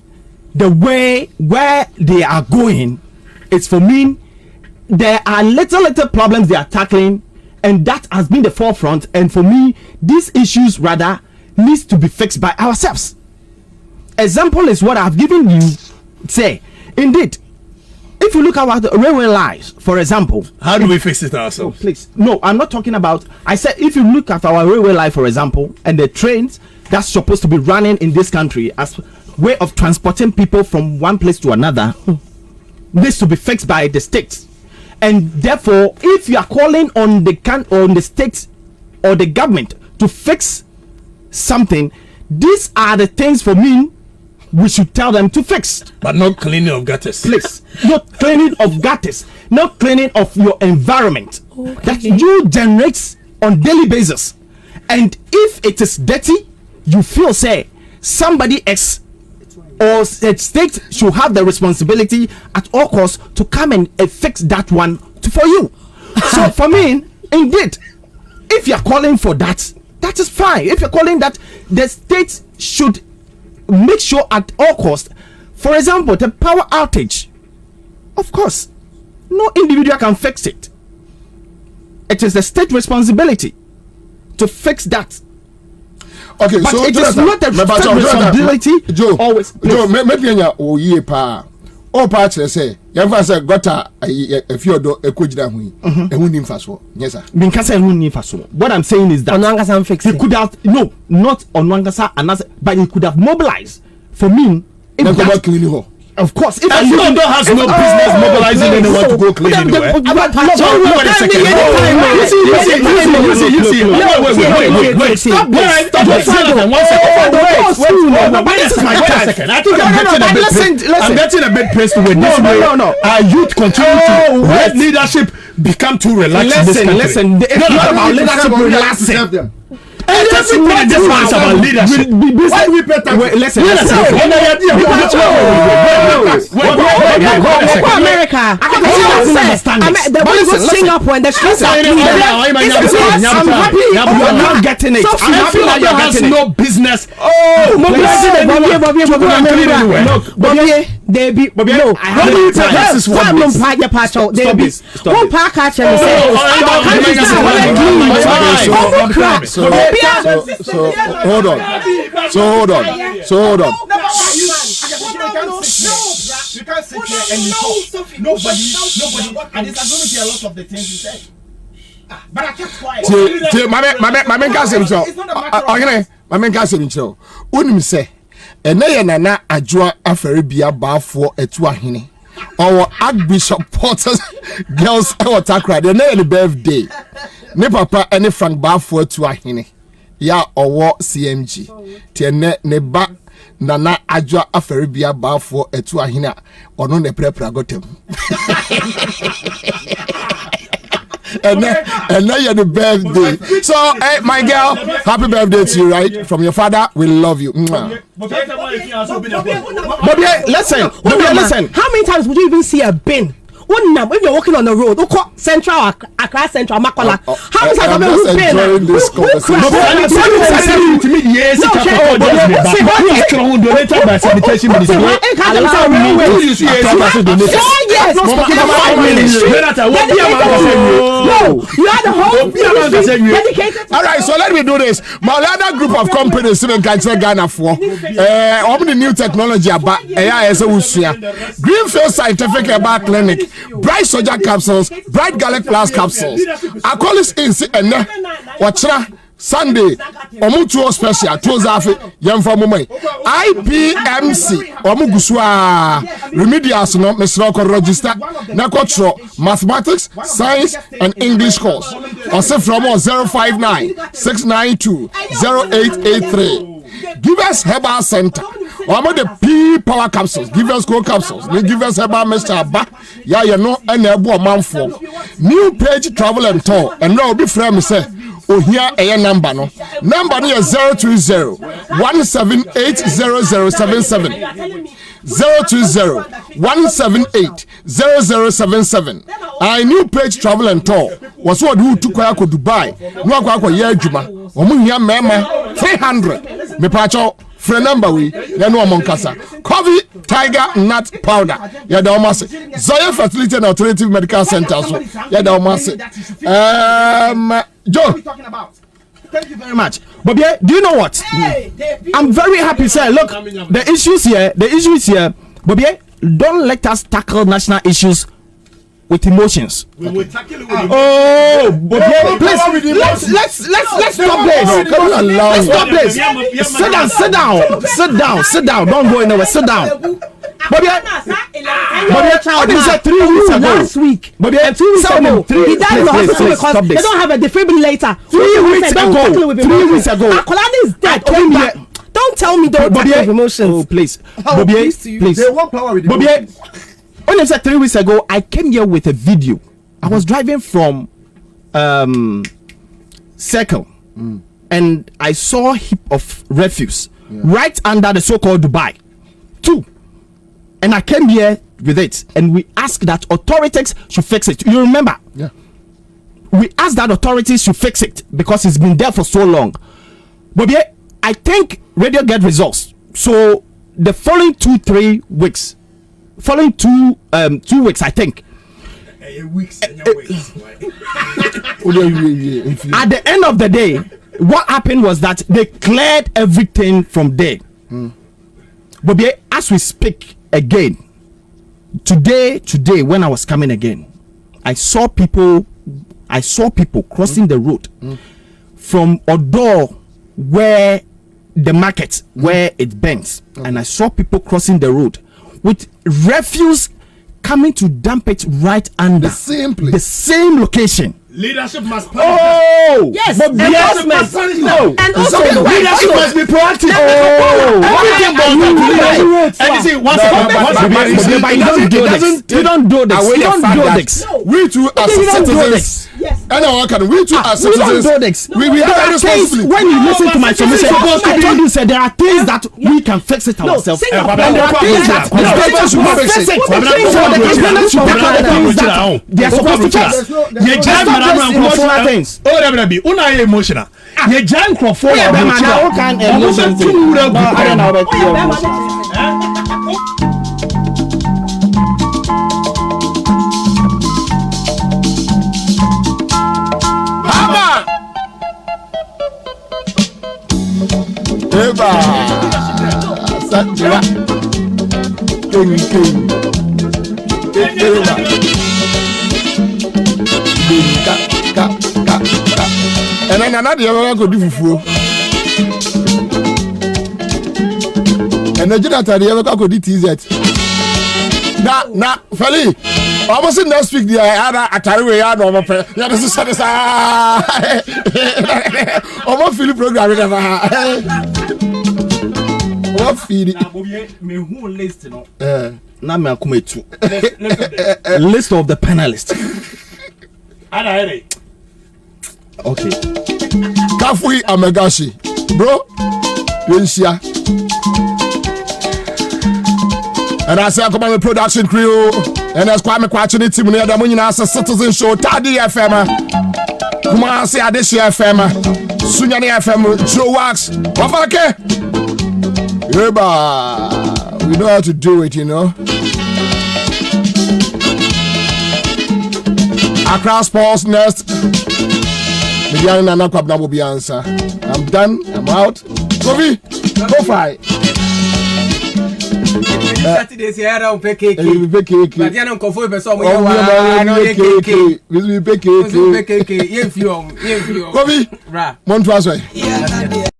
S17: the way where they are going, it's for me there are little problems they are tackling, and that has been the forefront. And for me, these issues rather needs to be fixed by ourselves. Example is what I've given you. Say, indeed, if you look at the railway lines, for example,
S13: how do we fix it ourselves?
S17: Oh, please, no, I'm not talking about. I said if you look at our railway line, for example, and the trains that's supposed to be running in this country as way of transporting people from one place to another, needs to be fixed by the states. And therefore, if you are calling on the state or the government to fix something, these are the things for me we should tell them to fix.
S13: But not cleaning of gutters.
S17: Please, not cleaning of gutters, not cleaning of your environment that you generate on daily basis. And if it is dirty, you feel say somebody else or the state should have the responsibility at all costs to come and fix that one for you. So for me, indeed, if you're calling for that, that is fine. If you're calling that, the state should make sure at all costs. For example, the power outage, of course, no individual can fix it. It is the state responsibility to fix that.
S5: Okay,
S17: but
S5: so
S17: it is not the responsibility always.
S5: Joe, maybe ye pa. O pa chere say, yamfa say gota efiodo ekojira hu yi. Ehun ni mfaso. Yes sir.
S17: Binkasa ehun ni mfaso. What I'm saying is that he could have not on Wangasa but he could have mobilized for me.
S15: Of course,
S13: if London has no business mobilizing anyone to go clean anywhere. Wait a second. You see. Wait. Stop this. This is my time. I think I'm getting a bit pissed with this way. Our youth continue to let leadership become too relaxed in this country.
S15: Listen. It's not about leadership relaxing.
S13: Everything this one is about leadership.
S15: Why we pay tax?
S7: Listen. America. The boys will sing up when the streets are clean.
S13: I'm not getting it. I feel like you has no business.
S7: Bobie, they be no. How do you tell this is what they be? Who park at you say?
S5: So hold on.
S15: You can't sit here and talk. Nobody, and it's going to be a lot of the things you said. But I kept quiet.
S5: My man can't say himself. My man can't say himself. Unim say, and they na ajua aferibia bafo etu ahene. Our Archbishop Porter's girls our takra. They na birthday. Ne papa any Frank bafo etu ahene. Ya owo CMG. Tiene ne ba nana ajwa aferibia bafo etu ahina ono ne prepra gotem. And then you're the birthday. So hey, my girl, happy birthday to you, right? From your father, we love you.
S7: Bobie, listen. How many times would you even see a bin? If you're walking on the road, Central Accra Central Makola, how many times have you been?
S5: All right, so let me do this. My other group of companies in Ghana for the new technology about AI as a Greenfield Scientific about clinic. Bright Soldier capsules, Bright Garlic Plus capsules. I call this in Wachra Sunday, Omutuo special, Tozafi, Yamfa Mumai, IPMC, Omuguswa, Remedias, no, Mr. Register, Nakotro, Mathematics, Science, and English course. Also from 059 692 0883. Give us Herbal Center. One of the P power capsules. Give us cold capsules. Give us Herbal Mr. Ba. Yeah, you know, and a boy man for new page travel and tour. And now be friend say, oh, here a number no. Number is 020-178-0077. 020-178-0077. I new page travel and tour. Was what who took to Dubai. No kwa year juma. Omu here mema 300. Me pacho friend number we ya no monkasa. Coffee Tiger Nut Powder. Ya da omase. Zoya Fertility and Alternative Medical Center so. Ya da omase. Joe.
S15: Thank you very much. Bobie, do you know what? I'm very happy, sir. Look, the issues here, Bobie, don't let us tackle national issues with emotions.
S13: Bobie,
S15: please, let's stop this. Let's stop this. Sit down. Don't go anywhere. Sit down. Bobie, what is it 3 weeks ago?
S7: Last week.
S15: Bobie, and 2 weeks ago.
S7: He died in the hospital because they don't have a defibrillator.
S15: 3 weeks ago.
S7: Akolani is dead. Don't tell me don't have emotions.
S15: Oh, please. Bobie, please.
S10: They want power with the
S15: Bobie, when I said 3 weeks ago, I came here with a video. I was driving from Circle and I saw a heap of refuse right under the so-called Dubai. 2. And I came here with it and we asked that authorities should fix it. You remember?
S5: Yeah.
S15: We asked that authorities should fix it because it's been there for so long. But yeah, I think radio get results. So the following 2-3 weeks, following 2 weeks, I think.
S13: At
S15: the end of the day, what happened was that they cleared everything from there. But yeah, as we speak again, today when I was coming again, I saw people crossing the road from Odo where the market where it bends, and I saw people crossing the road
S17: with refuse coming to dump it right under the same location.
S13: Leadership must
S17: punish. Oh,
S7: yes,
S17: but
S7: enforcement.
S17: No,
S7: and also
S13: leadership must be proactive. Everything about that. And you see, once
S17: you don't do this.
S5: We too as citizens. And our can we too as citizens. We are responsible.
S17: When you listen to my submission, I told you said there are things that we can fix it ourselves. There are things that they are supposed to fix.
S13: Things. Oh, that be una emotional. You giant for
S17: can emotion.
S5: Eba, Satira, King, and then another one go do fufu. And the janitor the other go do TZ. Na, Feli. Almost next week the other Atari yard no more. Yeah, this is satisfied. Almost feel program what feed it?
S17: Me who list no. Na me akuma etu. List of the panelists. Okay.
S5: Kafui Amegashi. Bro, Yensia. And I say I come on the production crew. And that's Kwame Kwachini team near the Munina Citizen Show. Tadi FM. Kumasi Adeshi FM. Sunyani FM. Joe Wax. Wafake. Yeba. We know how to do it, you know. Accra Sports Nest. Median and Kwabena will be Ansah. I'm done. I'm out. Bobie, go fight.
S3: Saturdays here on PKK.
S5: You be PKK.
S3: But you don't confirm person.
S5: We PKK. We PKK.
S3: PKK. You
S5: Bobie, Montrose.
S3: Yeah.